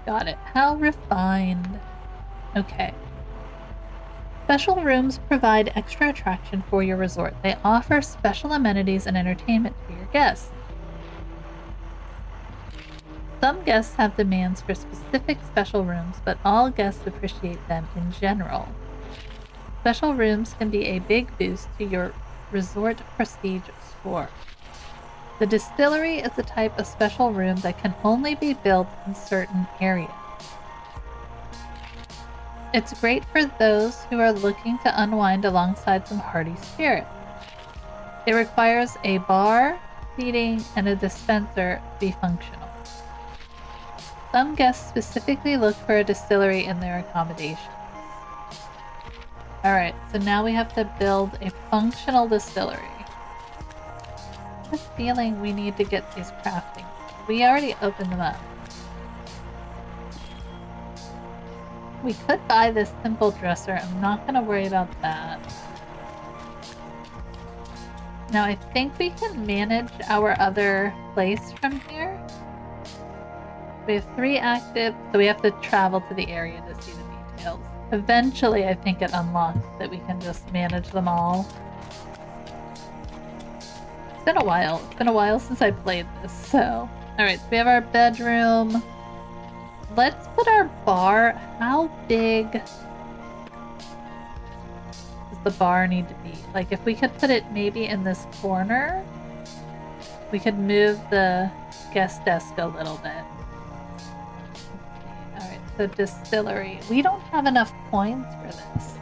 Got it. How refined. Okay. Special rooms provide extra attraction for your resort. They offer special amenities and entertainment for your guests. Some guests have demands for specific special rooms, but all guests appreciate them in general. Special rooms can be a big boost to your resort prestige score. The distillery is the type of special room that can only be built in certain areas. It's great for those who are looking to unwind alongside some hearty spirits. It requires a bar, seating, and a dispenser to be functional. Some guests specifically look for a distillery in their accommodations. Alright, so now we have to build a functional distillery. I have a feeling we need to get these crafting. We already opened them up. We could buy this simple dresser. I'm not going to worry about that. Now I think we can manage our other place from here. We have 3 active, so we have to travel to the area to see the details. Eventually, I think it unlocks that we can just manage them all. It's been a while. It's been a while since I played this, so... Alright, so we have our bedroom. Let's put our bar... How big does the bar need to be? Like, if we could put it maybe in this corner, we could move the guest desk a little bit. Alright, so distillery. We don't have enough coins for this.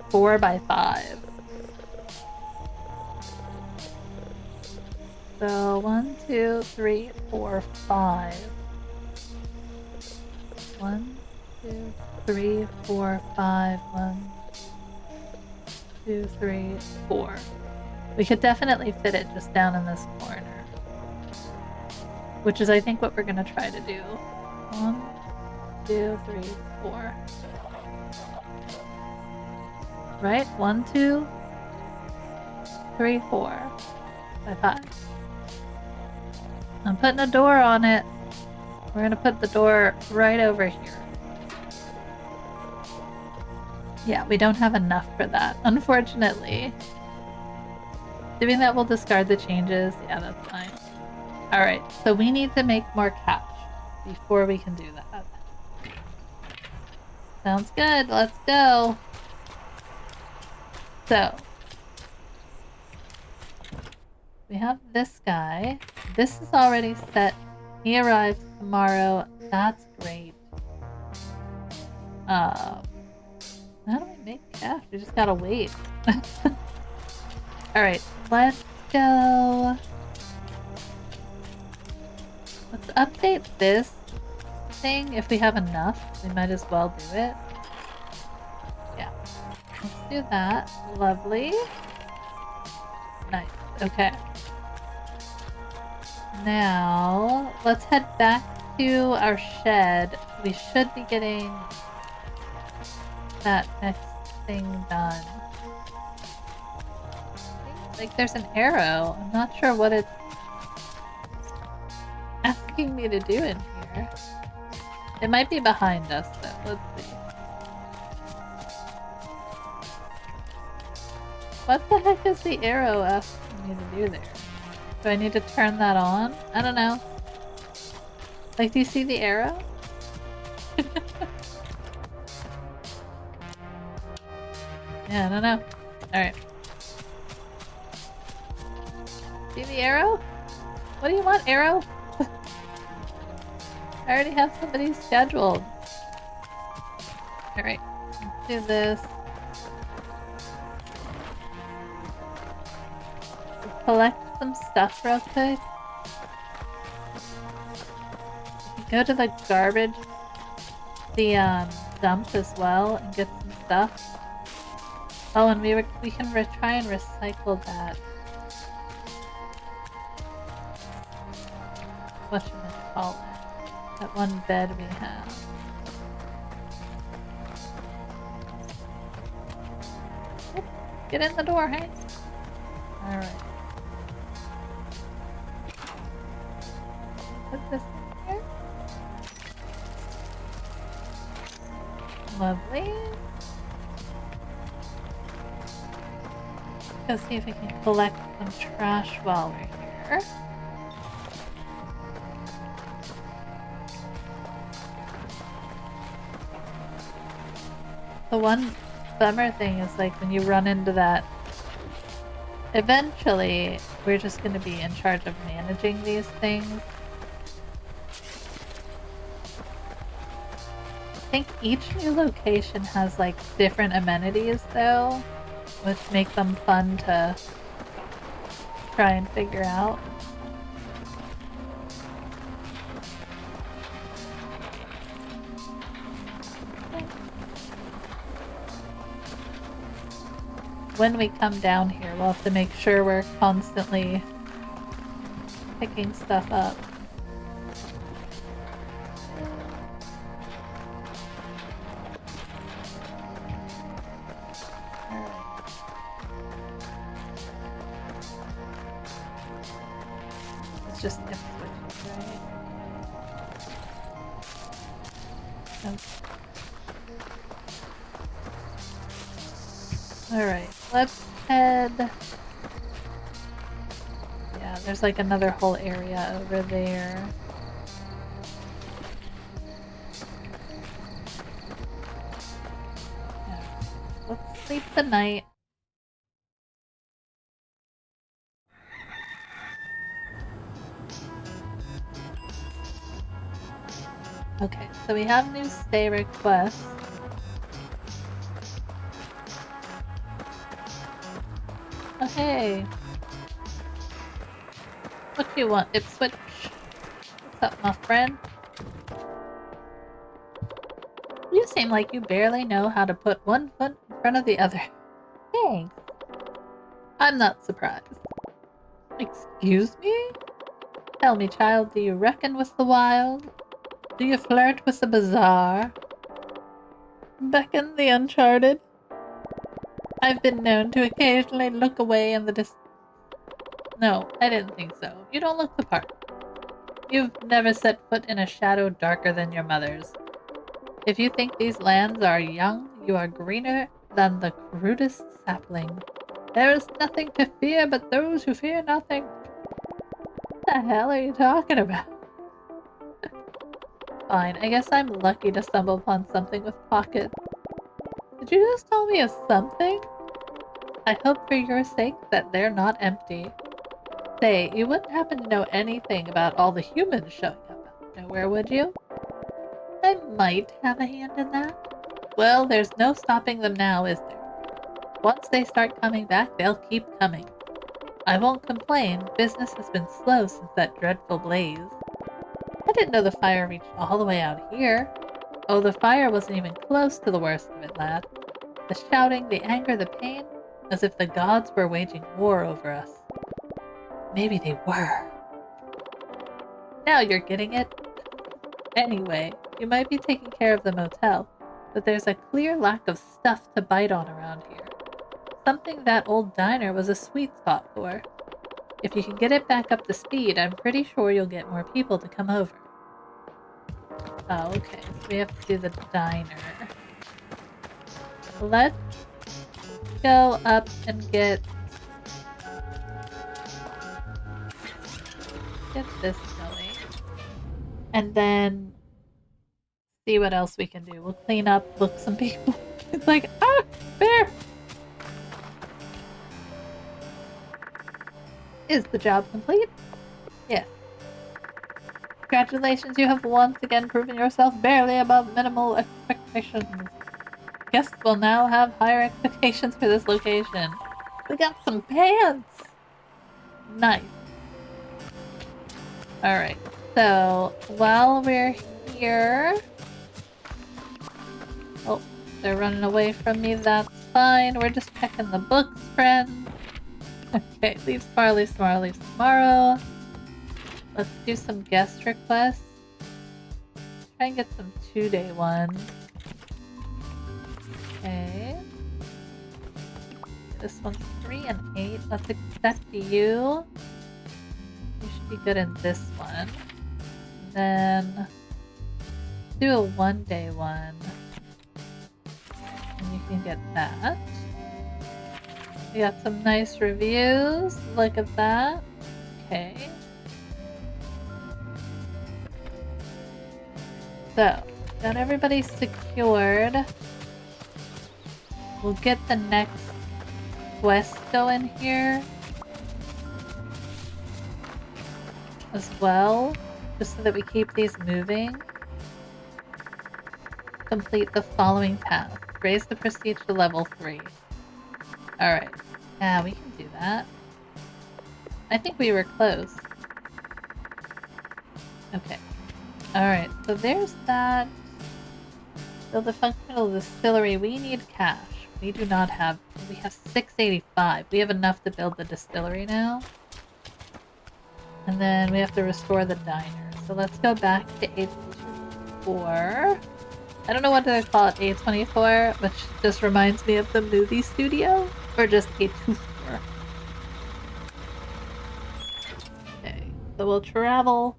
Four by 5. So 1, 2, 3, 4, 5. 1, 2, 3, 4, 5. 1, 2, 3, 4. We could definitely fit it just down in this corner. Which is, I think, what we're going to try to do. 1, 2, 3, 4. Right? 1, 2, 3, 4. By 5. I'm putting a door on it. We're going to put the door right over here. Yeah, we don't have enough for that, unfortunately. Doing that will discard the changes. Yeah, that's fine. Alright, so we need to make more cash before we can do that. Sounds good. Let's go. So, we have this guy. This is already set. He arrives tomorrow. That's great. How do we make cash? We just gotta wait. Alright, let's go. Let's update this thing. If we have enough, we might as well do it. Yeah. Let's do that. Lovely. Nice. Okay. Now, let's head back to our shed. We should be getting that next thing done. Like, there's an arrow. I'm not sure what it's asking me to do in here. It might be behind us, though. Let's see. What the heck is the arrow asking me to do there? Do I need to turn that on? I don't know. Like, do you see the arrow? Yeah, I don't know. Alright. See the arrow? What do you want, arrow? I already have somebody scheduled. Alright, let's do this. Collect some stuff real quick. Go to the garbage, the dump as well, and get some stuff. Oh, and we can try and recycle that. Whatchamacallit? That one bed we have. Oops, get in the door, hey? Alright. Put this in here. Lovely. Let's see if we can collect some trash while we're here. The one bummer thing is, like, when you run into that, eventually we're just going to be in charge of managing these things. think each new location has like different amenities though, which make them fun to try and figure out. When we come down here, we'll have to make sure we're constantly picking stuff up. It's just if switches, right? Okay. Alright, let's head... Yeah, there's like another whole area over there. Yeah. Let's sleep the night. Okay, so we have new stay requests. Oh hey! What do you want, Ipswich? What's up, my friend? You seem like you barely know how to put one foot in front of the other. Thanks. I'm not surprised. Excuse me? Tell me, child, do you reckon with the wild? Do you flirt with the bizarre? Beckon the uncharted? I've been known to occasionally look away in the distance. No, I didn't think so. You don't look the part. You've never set foot in a shadow darker than your mother's. If you think these lands are young, you are greener than the crudest sapling. There is nothing to fear but those who fear nothing. What the hell are you talking about? Fine, I guess I'm lucky to stumble upon something with pockets. Did you just tell me a something? I hope for your sake that they're not empty. Say, you wouldn't happen to know anything about all the humans showing up out of nowhere, would you? I might have a hand in that. Well, there's no stopping them now, is there? Once they start coming back, they'll keep coming. I won't complain. Business has been slow since that dreadful blaze. I didn't know the fire reached all the way out here. Oh, the fire wasn't even close to the worst of it, lad. The shouting, the anger, the pain, as if the gods were waging war over us. Maybe they were. Now you're getting it. Anyway, you might be taking care of the motel, but there's a clear lack of stuff to bite on around here. Something that old diner was a sweet spot for. If you can get it back up to speed, I'm pretty sure you'll get more people to come over. Oh, okay, so we have to do the diner. Let's go up and get this going. And then see what else we can do. We'll clean up, book some people. It's like, ah, bear! Is the job complete? Yes. Congratulations, you have once again proven yourself barely above minimal expectations. Guests will now have higher expectations for this location. We got some pants! Nice. Alright, so while we're here... Oh, they're running away from me, that's fine. We're just checking the books, friends. Okay, leaves tomorrow, leaves tomorrow, leaves tomorrow. Let's do some guest requests. Try and get some 2-day ones. Okay. This one's 3 and 8. Let's accept you. You should be good in this one. Then do a 1-day one. And you can get that. We got some nice reviews. Look at that. Okay. So, got everybody secured. We'll get the next quest going here as well, just so that we keep these moving. Complete the following task. Raise the prestige to level 3. Alright. Yeah, we can do that. I think we were close. Okay. Alright, so there's that. Build a functional distillery. We need cash. We do not have... We have 685. We have enough to build the distillery now. And then we have to restore the diner. So let's go back to A24. I don't know what to call it, A24, which just reminds me of the movie studio. Or just A24. Okay, so we'll travel.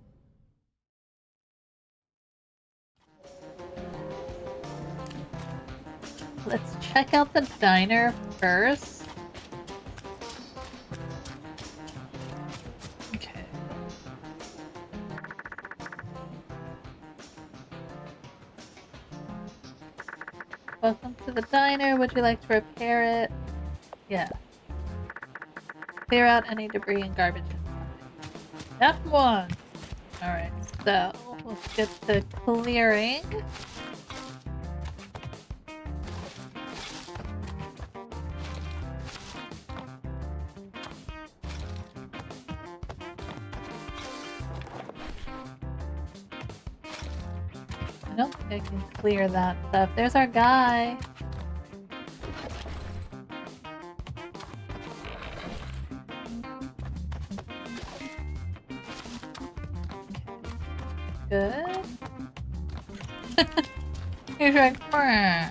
Let's check out the diner first. Okay. Welcome to the diner. Would you like to repair it? Yeah. Clear out any debris and garbage inside. F1! Alright, so let's get to clearing. I don't think I can clear that stuff. There's our guy. Good. He's like, "Brr.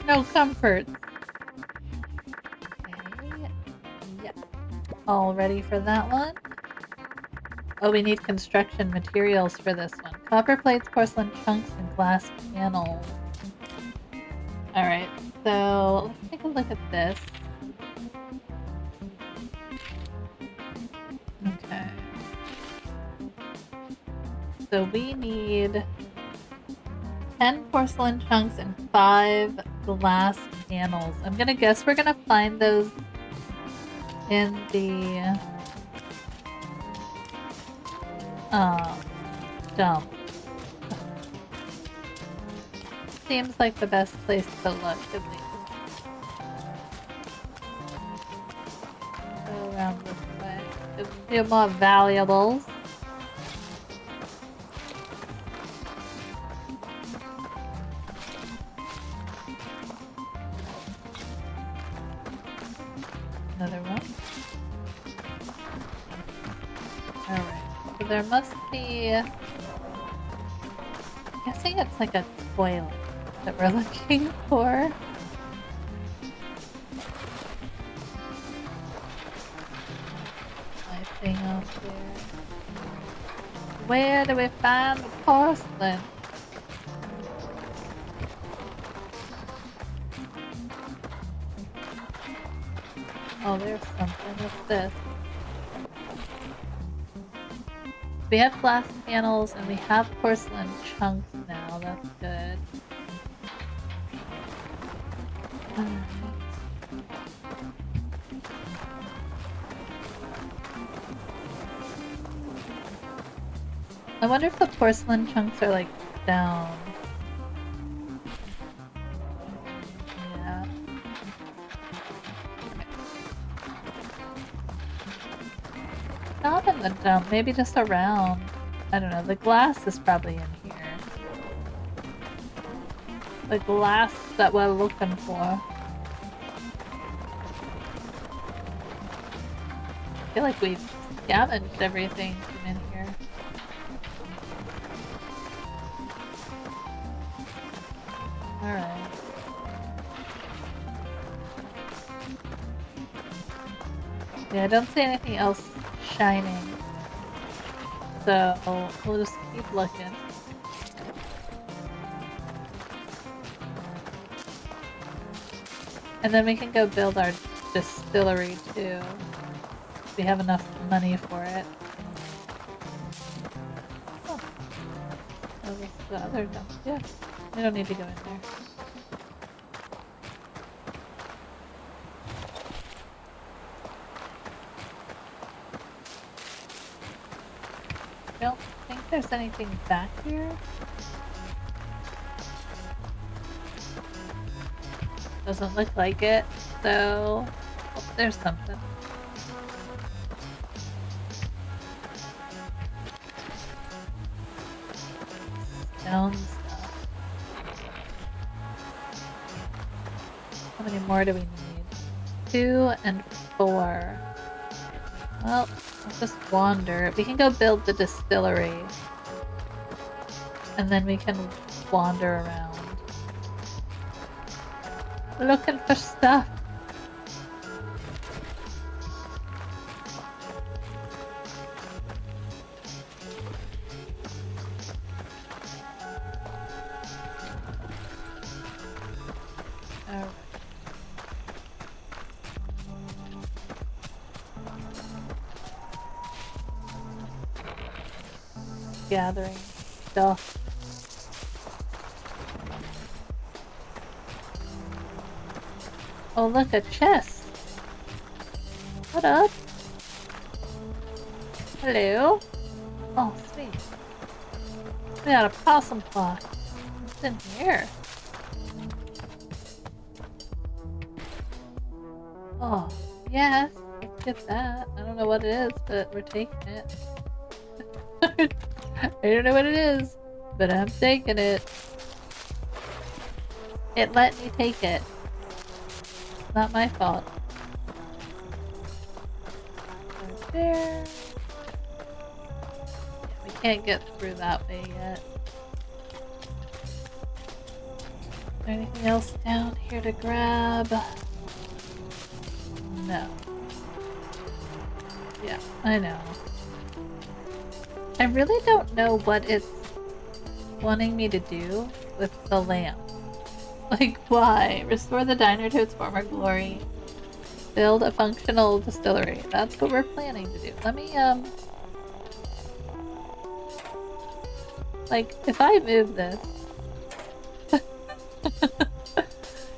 No comfort." Okay. Yep. All ready for that one. Oh, we need construction materials for this one. Copper plates, porcelain chunks, and glass panels. Alright, so let's take a look at this. Okay. So we need 10 porcelain chunks and 5 glass panels. I'm gonna guess we're gonna find those in the dump. Seems like the best place to look, at least. Go around this way. A few more valuables. Another one. Alright. So there must be... I'm guessing it's like a toilet that we're looking for. Anything else here? Where do we find the porcelain? Oh, there's something. What's this? We have glass panels and we have porcelain chunks now. That's good. Alright. I wonder if the porcelain chunks are like down. Yeah. Not in the dump, maybe just around. I don't know, the glass is probably in here. The glass that we're looking for. I feel like we've scavenged everything from in here. Alright. Yeah, I don't see anything else shining. So we'll just keep looking. And then we can go build our distillery too. We have enough money for it. Oh. Oh, this is the other dump. Yeah. We don't need to go in there. I don't think there's anything back here. Doesn't look like it, so oh, there's something. Stone stuff. How many more do we need? 2 and 4. Well, let's just wander. We can go build the distillery. And then we can wander around. Looking for stuff. Alright. Gathering stuff. Oh, look, a chest. What up? Hello? Oh, sweet. We got a possum claw. What's in here? Oh, yes. Let's get that. I don't know what it is, but we're taking it. I don't know what it is, but I'm taking it. It let me take it. Not my fault. Right there. Yeah, we can't get through that way yet. Is there anything else down here to grab? No. Yeah, I know. I really don't know what it's wanting me to do with the lamp. Like, why? Restore the diner to its former glory. Build a functional distillery. That's what we're planning to do. Let me, like, if I move this...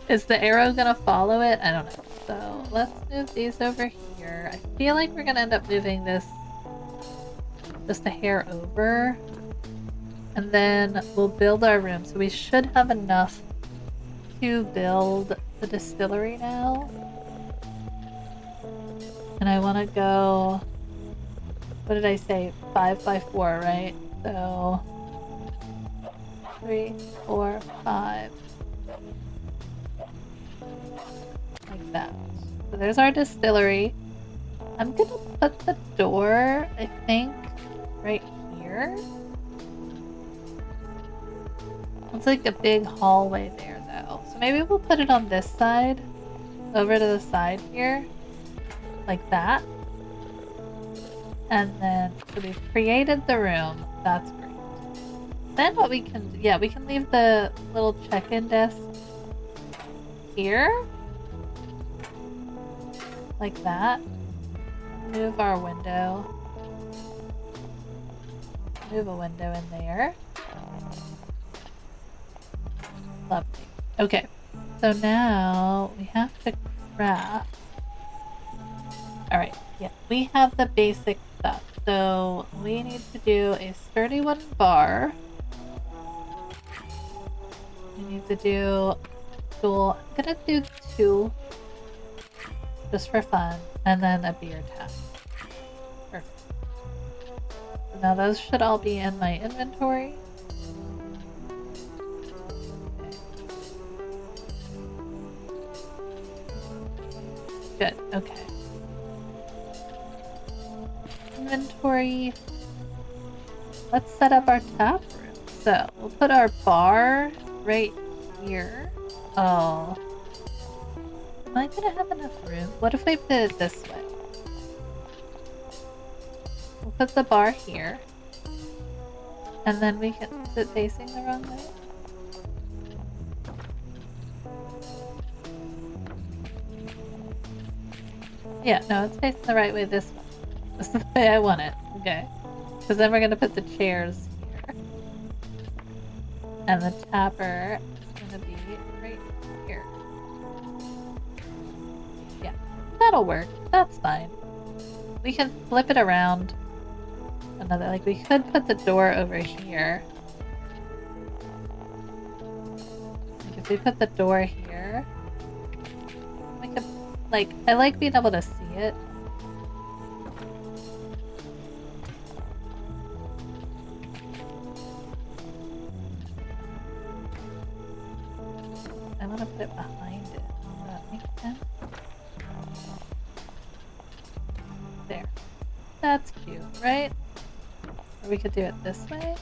is the arrow gonna follow it? I don't know. So, let's move these over here. I feel like we're gonna end up moving this just a hair over. And then we'll build our room. So we should have enough to build the distillery now. And I want to go, what did I say, 5 by 4, right? So 3, 4, 5, like that. So there's our distillery. I'm gonna put the door, I think, right here. It's like a big hallway there though. So maybe we'll put it on this side, over to the side here, like that. And then, so we've created the room. That's great. Then what we can, yeah, we can leave the little check-in desk here. Like that. Move our window. Move a window in there. Lovely. Okay. So now we have to craft. Alright, yeah, we have the basic stuff. So we need to do a sturdy wooden bar. We need to do tool. I'm gonna do 2 just for fun, and then a beer tap. Perfect. So now those should all be in my inventory. Good, okay. Inventory. Let's set up our tap room. So we'll put our bar right here. Oh. Am I gonna have enough room? What if we put it this way? We'll put the bar here. And then we can... Is it facing the wrong way? Yeah, no, it's facing the right way this way. That's the way I want it. Okay. Because then we're going to put the chairs here. And the tapper is going to be right here. Yeah, that'll work. That's fine. We can flip it around. Another, like, we could put the door over here. Like, if we put the door here, Like, I like being able to see it. I want to put it behind it. Does that make sense? There. That's cute, right? Or we could do it this way.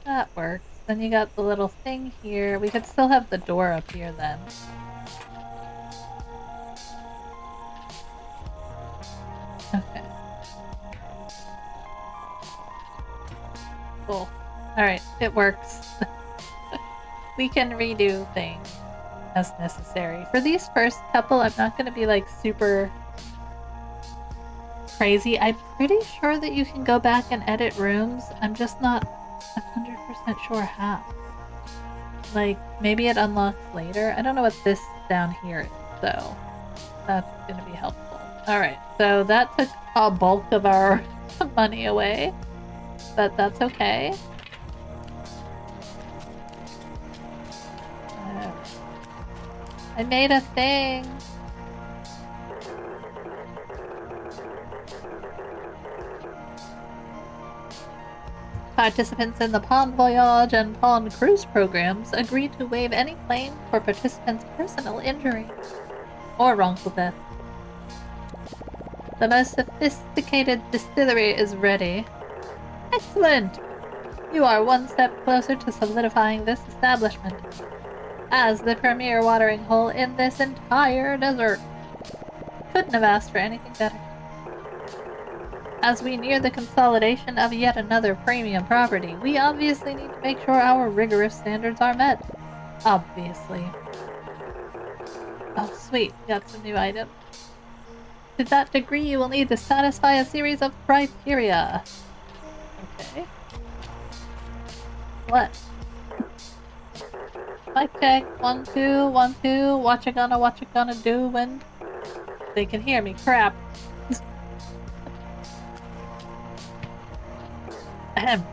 That works. Then you got the little thing here. We could still have the door up here then. Okay. Cool. Alright, it works. We can redo things as necessary. For these first couple, I'm not going to be like super crazy. I'm pretty sure that you can go back and edit rooms. I'm just not 100% sure how. Like, maybe it unlocks later. I don't know what this down here is, so that's going to be helpful. Alright, so that took a bulk of our money away, but that's okay. I made a thing! Participants in the Pond Voyage and Pond Cruise programs agree to waive any claim for participants' personal injury or wrongful death. The most sophisticated distillery is ready. Excellent! You are one step closer to solidifying this establishment as the premier watering hole in this entire desert. Couldn't have asked for anything better. As we near the consolidation of yet another premium property, we obviously need to make sure our rigorous standards are met. Obviously. Oh, sweet. Got some new items. To that degree, you will need to satisfy a series of criteria. Okay. What? Mic check. 1, 2, 1, 2. What you gonna do when they can hear me? Crap. Ahem.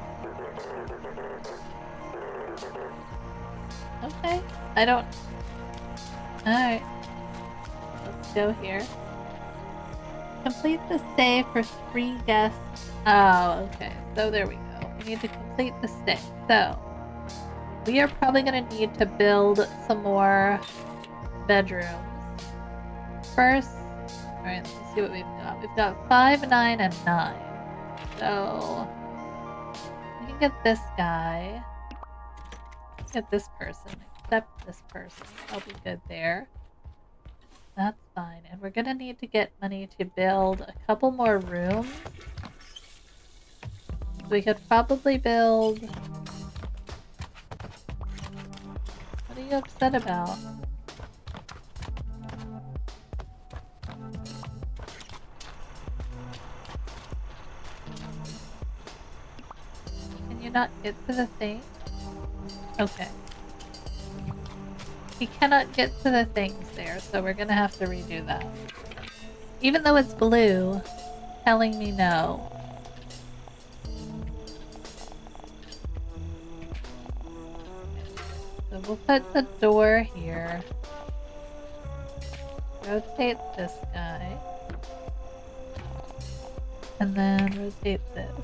Okay. I don't... Alright. Let's go here. Complete the stay for 3 guests. Oh, okay. So there we go. We need to complete the stay. So, we are probably going to need to build some more bedrooms. First, alright, let's see what we've got. We've got 5, 9, and 9. So, we can get this guy. Get this person. Accept this person. I'll be good there. That's fine. And we're gonna need to get money to build a couple more rooms. We could probably build... What are you upset about? Can you not get to the thing? Okay. He cannot get to the things there, so we're gonna have to redo that. Even though it's blue, telling me no. So we'll put the door here. Rotate this guy. And then rotate this.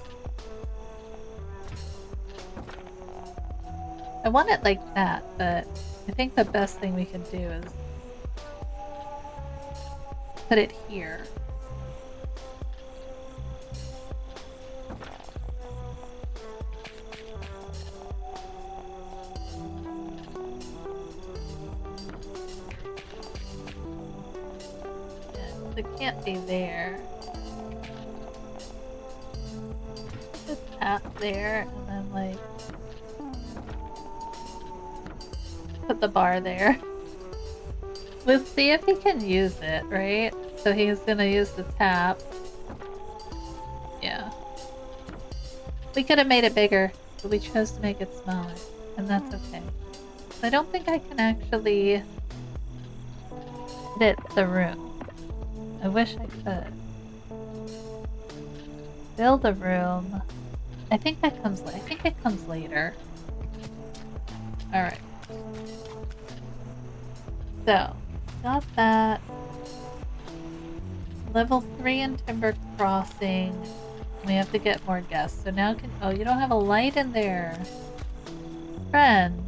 I want it like that, but I think the best thing we can do is put it here. Yeah, it can't be there. Just tap there, and then like put the bar there. We'll see if he can use it, right? So he's gonna use the tap. Yeah. We could have made it bigger, but we chose to make it smaller. And that's okay. I don't think I can actually edit the room. I wish I could. Build a room. I think it comes later. Alright. So, got that. Level 3 in Timber Crossing. We have to get more guests. So now can... Oh, you don't have a light in there. Friend.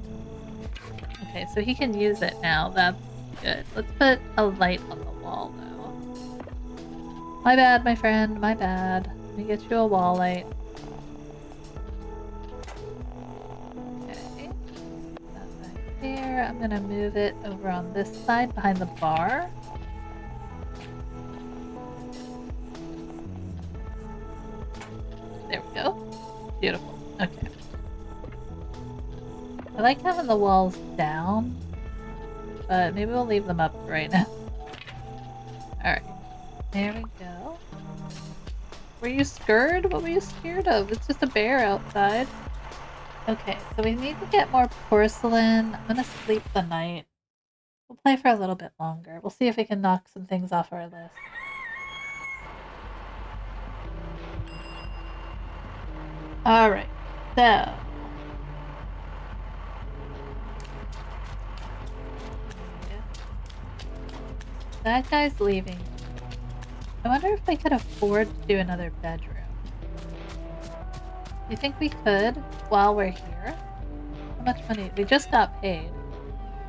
Okay, so he can use it now. That's good. Let's put a light on the wall, though. My bad, my friend. My bad. Let me get you a wall light. Okay. That back there. I'm gonna move it over on this side behind the bar. There we go. Beautiful. Okay. I like having the walls down, but maybe we'll leave them up right now. Alright. There we go. Were you scared? What were you scared of? It's just a bear outside. Okay, so we need to get more porcelain. I'm gonna sleep the night. We'll play for a little bit longer. We'll see if we can knock some things off our list. Alright, so... That guy's leaving. I wonder if we could afford to do another bedroom. Do you think we could while we're here? How much money? We just got paid.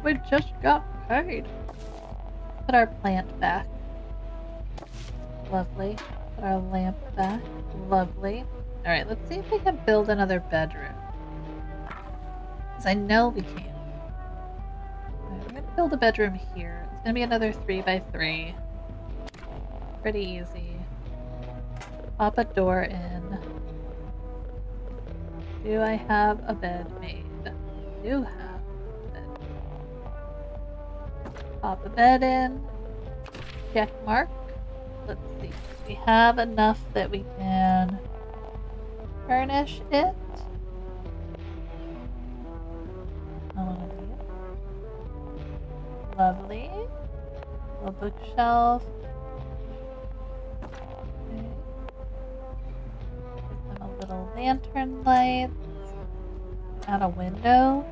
We just got paid. Put our plant back. Lovely. Put our lamp back. Lovely. Alright, let's see if we can build another bedroom. Because I know we can. Alright, we're gonna build a bedroom here. It's gonna be another 3x3. Pretty easy. Pop a door in. Do I have a bed made? Do have a bed. Pop a bed in. Check mark. Let's see. We have enough that we can furnish it. I want to be lovely. A bookshelf. Okay. Give them a little lantern light. Add a window.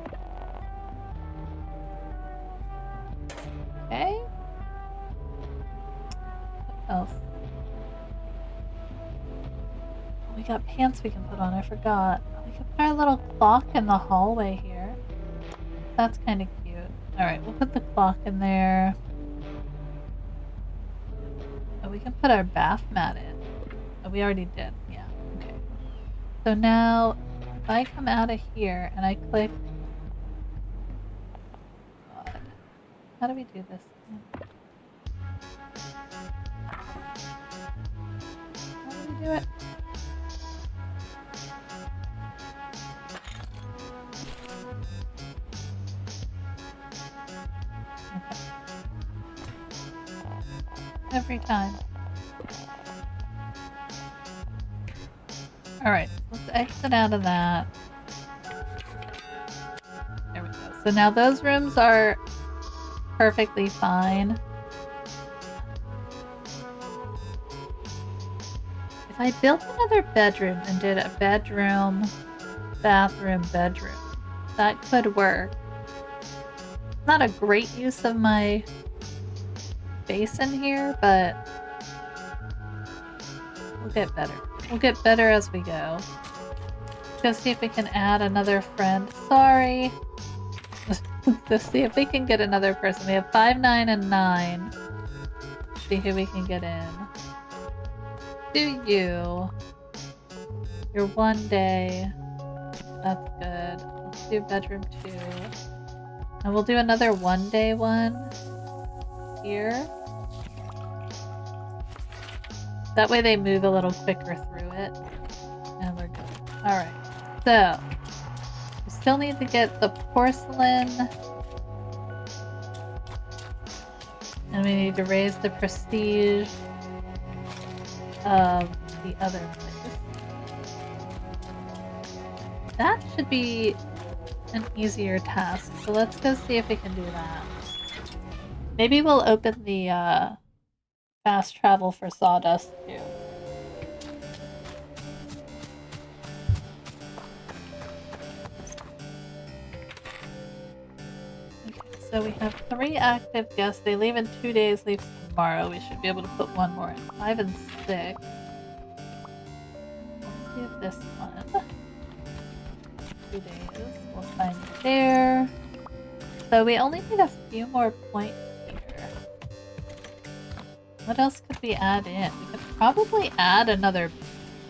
Okay. What else? We got pants we can put on, I forgot. We can put our little clock in the hallway here. That's kind of cute. Alright, we'll put the clock in there. Oh, we can put our bath mat in. Oh, we already did. Yeah, okay. So now, if I come out of here and I click... God. How do we do this? How do we do it? Okay. Every time. Alright, let's exit out of that. There we go. So now those rooms are perfectly fine. If I built another bedroom and did a bedroom, bathroom, bedroom, that could work. Not a great use of my space in here, but we'll get better. We'll get better as we go. Let's go see if we can add another friend. Sorry. Let's see if we can get another person. We have 5, 9, and 9. Let's see who we can get in. Do you? You're 1 day. That's good. Let's do bedroom 2. And we'll do another 1 day one here. That way they move a little quicker through it. And we're good. Alright. So, we still need to get the porcelain. And we need to raise the prestige of the other place. That should be an easier task. So let's go see if we can do that. Maybe we'll open the fast travel for sawdust too. So we have 3 active guests. They leave in 2 days, leaves tomorrow. We should be able to put one more in. 5 and 6. Let's do this one. 2 days. We'll find it there. So we only need a few more points here. What else could we add in? We could probably add another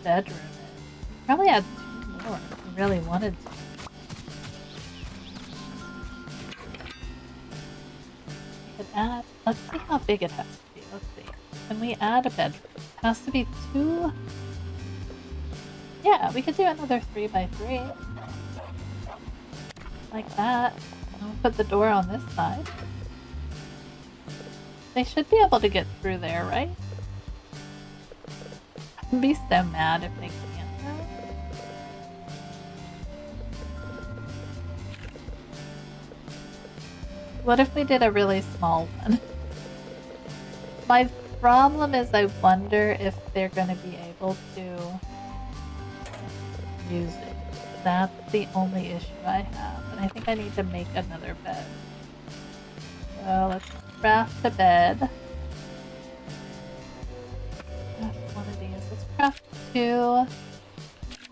bedroom in. Probably add 2 more if we really wanted to. We could add... Let's see how big it has to be. Let's see. Can we add a bedroom? It has to be 2... Yeah, we could do another 3x3. Like that. And we'll put the door on this side. They should be able to get through there, right? I'd be so mad if they can't, though. What if we did a really small one? My problem is I wonder if they're going to be able to use it. That's the only issue I have. And I think I need to make another bed. So let's craft a bed. Craft one of these. Let's craft 2,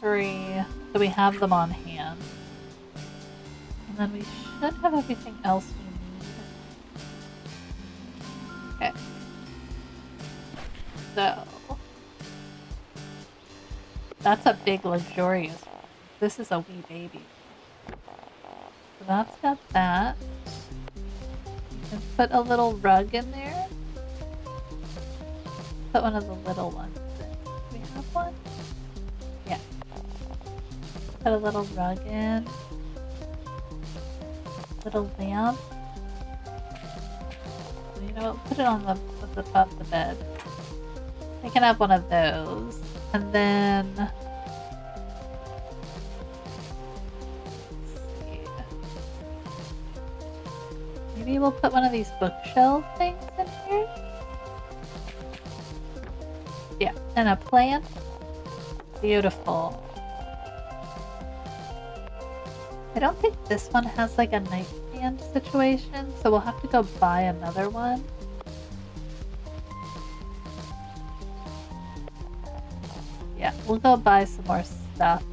3, so we have them on hand. And then we should have everything else we need. Okay. So that's a big luxurious one. This is a wee baby. So that's got that. You can put a little rug in there. Put one of the little ones in. Do we have one? Yeah. Put a little rug in. Little lamp. You know what? Put it on the top of the bed. We can have one of those. And then... maybe we'll put one of these bookshelf things in here. Yeah, and a plant. Beautiful. I don't think this one has like a nightstand situation, so we'll have to go buy another one. Yeah, we'll go buy some more stuff.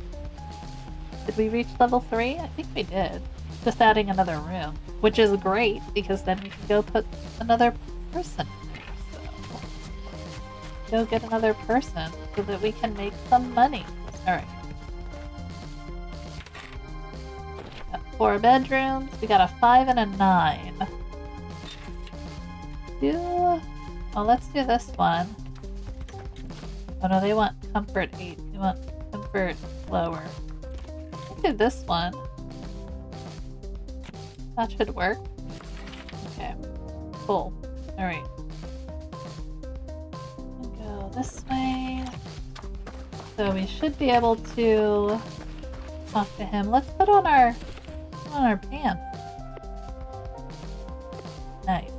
Did we reach level 3? I think we did. Just adding another room, which is great because then we can go put another person in there. So go get another person so that we can make some money. Alright. Got 4 bedrooms. We got a 5 and a 9. Well, let's do this one. Oh no, they want comfort 8. They want comfort lower. Let's do this one. That should work. Okay. Cool. Alright. Go this way. So we should be able to talk to him. Let's put on our pants. Nice.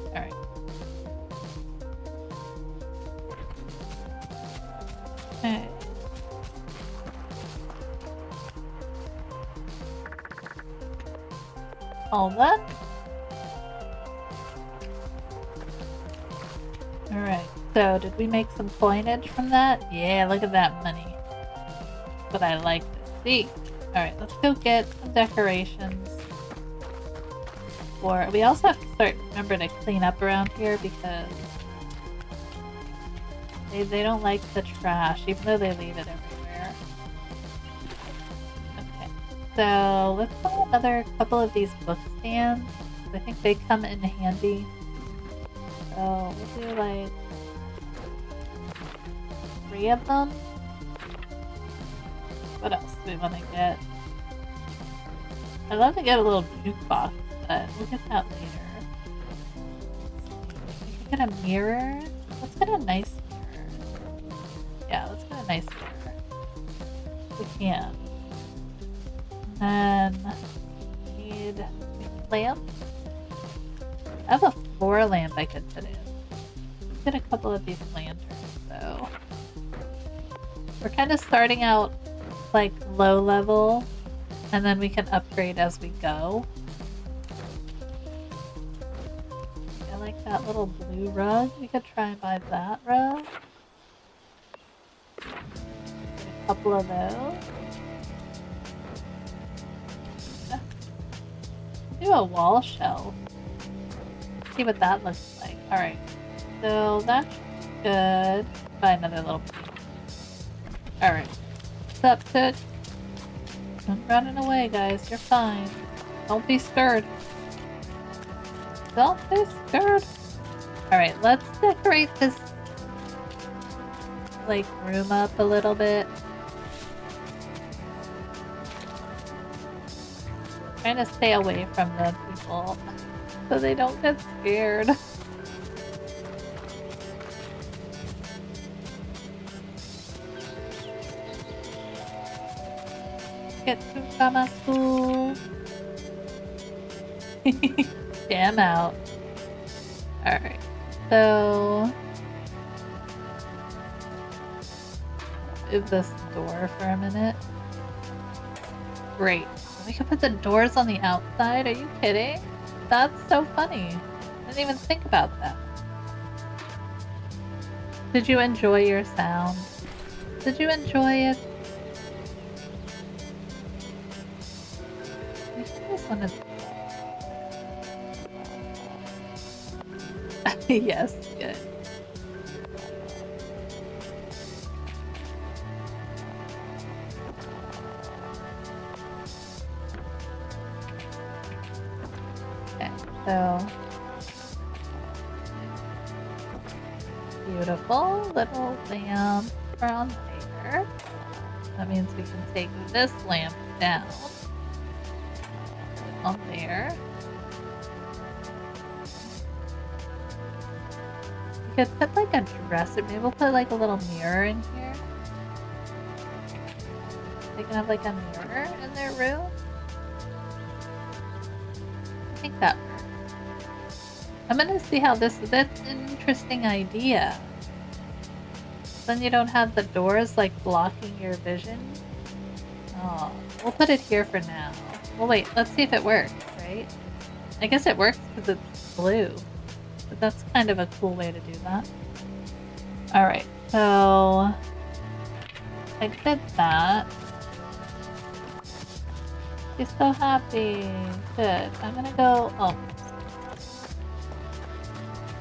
Alright. Okay. All done. Alright, so did we make some coinage from that? Yeah, look at that money. But I like to see. Alright, let's go get some decorations. We also have to remember to clean up around here because they don't like the trash, even though they leave it everywhere. Okay. So let's buy another couple of these book stands. I think they come in handy. So we'll do like 3 of them. What else do we want to get? I'd love to get a little jukebox, but we'll get that later. We can get a mirror. Let's get a nice mirror. Yeah, let's get a nice mirror. We can. And then we need a lamp. I have a floor lamp I could put in. Let's get a couple of these lanterns though. We're kind of starting out like low level, and then we can upgrade as we go. that little blue rug. We could try and buy that rug. Get a couple of those. Do a wall shelf. See what that looks like. Alright. So that's good. Buy another little piece. Alright. What's up, Toot? I'm running away, guys. You're fine. Don't be scared. Don't be scared. Alright, let's decorate this like room up a little bit. Trying to stay away from the people so they don't get scared. Get to drama school. Jam out. Alright, so move this door for a minute. Great. We could put the doors on the outside. Are you kidding? That's so funny. I didn't even think about that. Did you enjoy your sound? Did you enjoy it? I just wanted to... Yes, good. So beautiful little lamp around there. That means we can take this lamp down. Put it on there. We could put like a dresser. Maybe we'll put like a little mirror in here. They can have like a mirror in their room. I think that works. I'm gonna see how that's an interesting idea. Then you don't have the doors like blocking your vision. Oh, we'll put it here for now. Well, wait, let's see if it works, right? I guess it works because it's blue. But that's kind of a cool way to do that. Alright, so I did that. She's so happy. Good. I'm gonna go. Oh.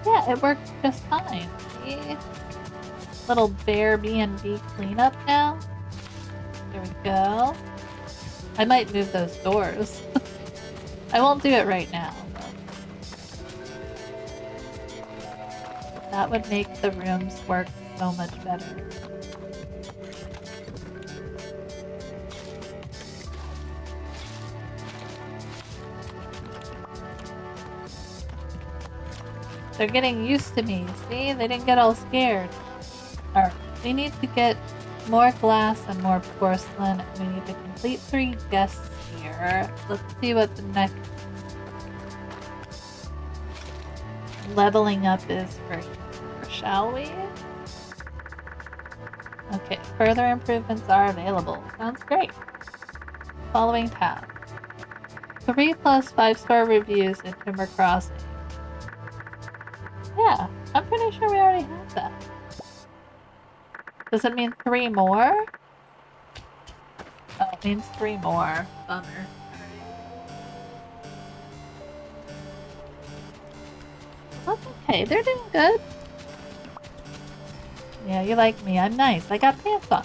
Yeah, it worked just fine. See? Little bear B&B cleanup now. There we go. I might move those doors. I won't do it right now. But that would make the rooms work so much better. They're getting used to me, see? They didn't get all scared. Alright, we need to get more glass and more porcelain. We need to complete 3 guests here. Let's see what the next leveling up is for here, shall we? Okay, further improvements are available. Sounds great. Following tab. 3+ 5-star reviews in Timber Crossing. Yeah, I'm pretty sure we already have that. Does it mean 3 more? Oh, it means 3 more. Bummer. That's okay, they're doing good. Yeah, you like me. I'm nice. I got pants on.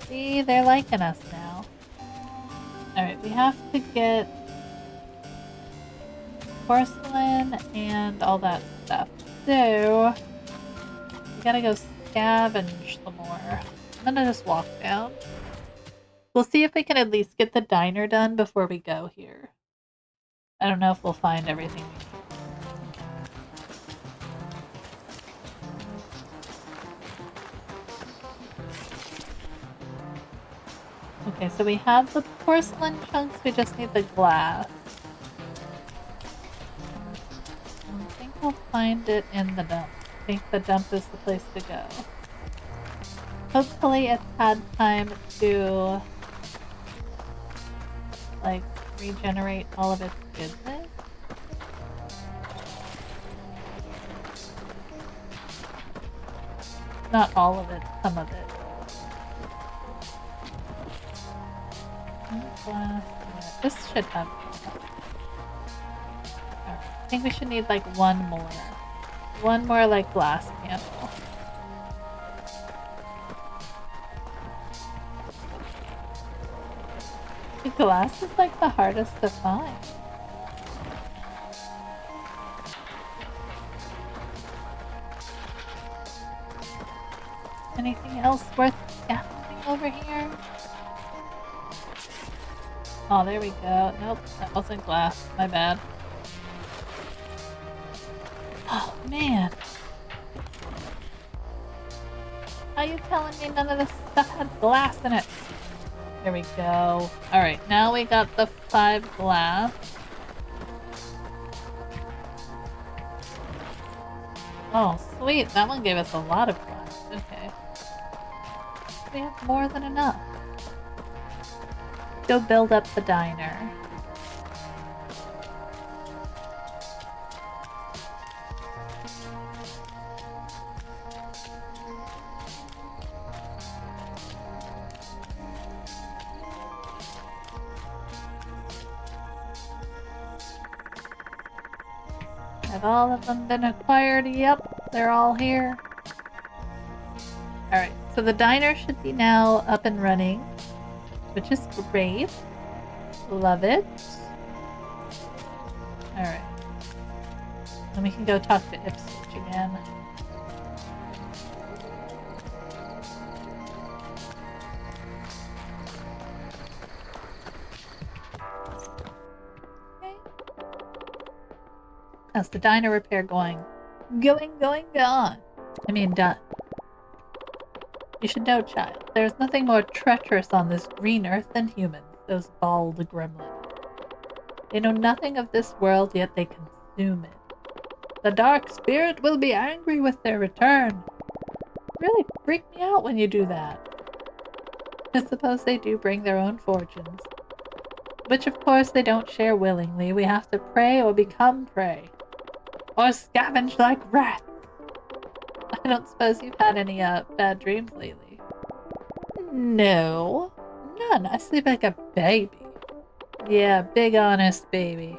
See, they're liking us now. Alright, we have to get porcelain and all that stuff. So, we gotta go scavenge some more. I'm gonna just walk down. We'll see if we can at least get the diner done before we go here. I don't know if we'll find everything we need. Okay, so we have the porcelain chunks, we just need the glass. I think we'll find it in the dump. I think the dump is the place to go. Hopefully it's had time to like regenerate all of its goodness. Not all of it, some of it. Glass. Yeah, this should have. Alright, I think we should need like one more. One more like glass panel. The glass is like the hardest to find. Anything else worth scaffolding over here? Oh, there we go. Nope, that wasn't glass. My bad. Oh, man. Are you telling me none of this stuff had glass in it? There we go. Alright, now we got the 5 glass. Oh, sweet. That one gave us a lot of glass. Okay. We have more than enough. Go build up the diner. Have all of them been acquired? Yep, they're all here. Alright, so the diner should be now up and running, which is great. Love it. Alright. Then we can go talk to Ipswich again. Okay. How's the diner repair going? Gone. I mean, done. You should know, child, there is nothing more treacherous on this green earth than humans, those bald gremlins. They know nothing of this world, yet they consume it. The dark spirit will be angry with their return. Really freak me out when you do that. I suppose they do bring their own fortunes. Which of course they don't share willingly. We have to pray or become prey. Or scavenge like rats. I don't suppose you've had any bad dreams lately. No, none. I sleep like a baby. Yeah, big honest baby.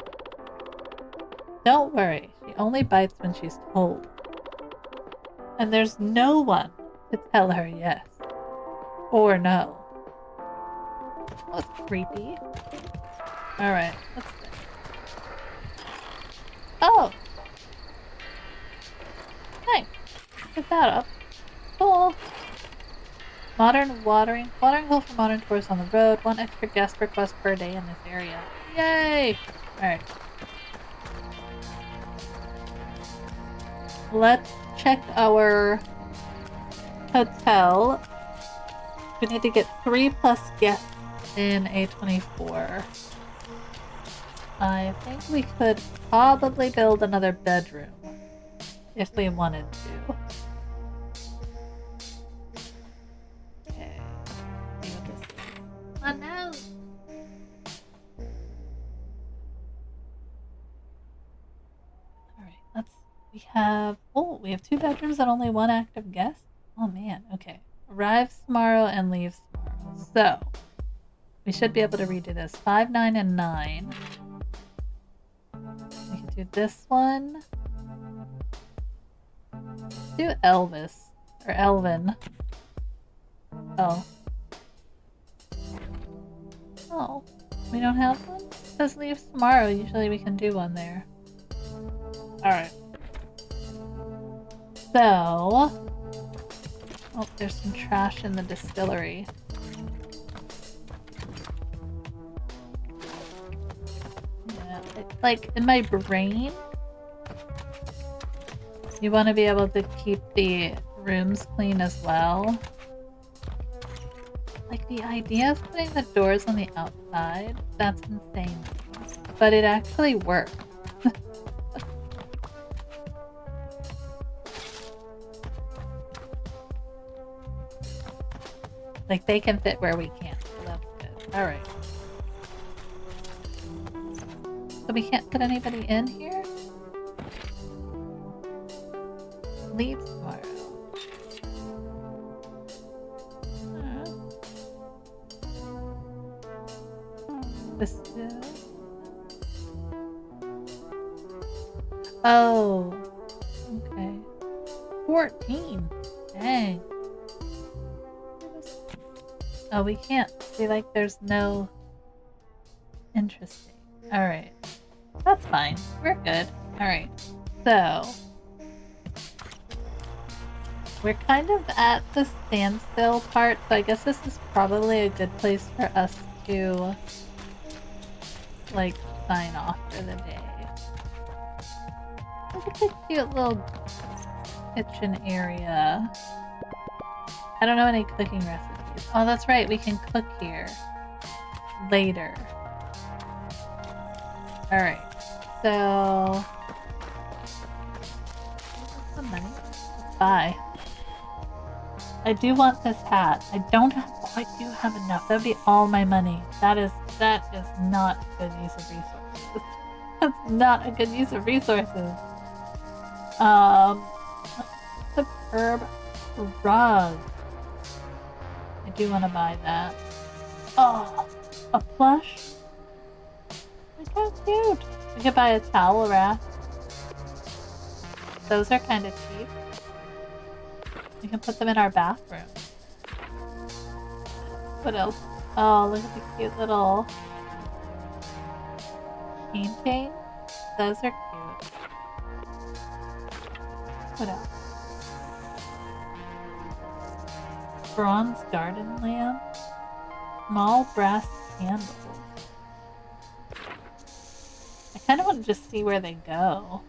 Don't worry, she only bites when she's told. And there's no one to tell her yes. Or no. That's creepy. Alright, what's this? Oh! Nice. Pick that up. Cool. Modern watering hole for modern tourists on the road. 1 extra guest request per day in this area. Yay! Alright. Let's check our hotel. We need to get 3+ guests in A24. I think we could probably build another bedroom if we wanted to. Okay. See what this is. Oh no! Alright, we have 2 bedrooms and only 1 active guest? Oh man, okay. Arrives tomorrow and leaves tomorrow. So, we should be able to redo this. 5, 9, and 9. We can do this one. Do Elvis. Or Elvin. Oh. Oh. We don't have one? It says leaves tomorrow. Usually we can do one there. Alright. So... Oh, there's some trash in the distillery. Yeah, like, in my brain, you want to be able to keep the rooms clean as well. Like, the idea of putting the doors on the outside, that's insane. But it actually works. Like, they can fit where we can't, so that's good. Alright. So we can't put anybody in here? Leaves tomorrow. Oh, okay. 14. Dang. Oh, we can't. See, like, there's no... Interesting. Alright. That's fine. We're good. Alright. So... we're kind of at the standstill part, so I guess this is probably a good place for us to, like, sign off for the day. Look at the cute little kitchen area. I don't know any cooking recipes. Oh, that's right, we can cook here. Later. Alright, so... some money. Let's buy. I do want this hat. I don't quite do have enough. That'd be all my money. That is not a good use of resources. That's not a good use of resources. Superb rug. I do want to buy that. Oh, a plush? Look how cute. We could buy a towel rack. Those are kind of cheap. We can put them in our bathroom. What else? Oh, look at the cute little painting. Those are cute. What else? Bronze garden lamp. Small brass candles. I kind of want to just see where they go.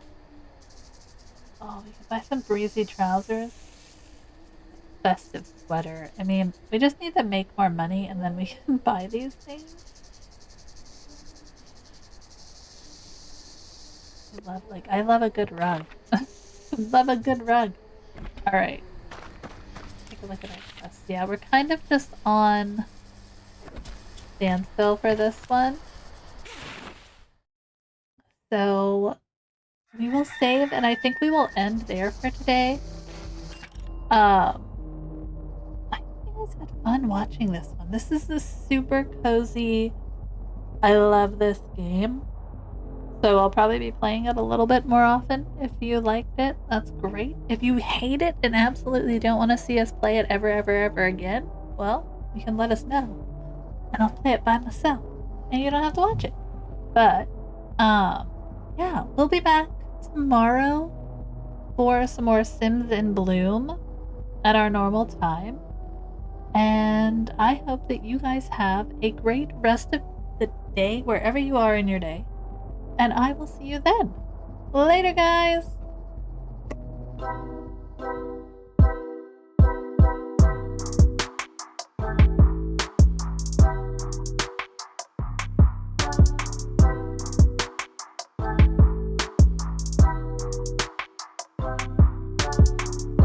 Oh, we could buy some breezy trousers. Festive sweater. I mean, we just need to make more money and then we can buy these things. I love a good rug. Love a good rug. Alright. Take a look at our quest. Yeah, we're kind of just on standstill for this one. So we will save and I think we will end there for today. I think you guys had fun watching this one. This is the super cozy. I love this game. So I'll probably be playing it a little bit more often. If you liked it, that's great. If you hate it and absolutely don't want to see us play it ever again, well, you can let us know. And I'll play it by myself. And you don't have to watch it. But, yeah, we'll be back tomorrow for some more Sims in Bloom at our normal time. And I hope that you guys have a great rest of the day, wherever you are in your day. And I will see you then. Later, guys!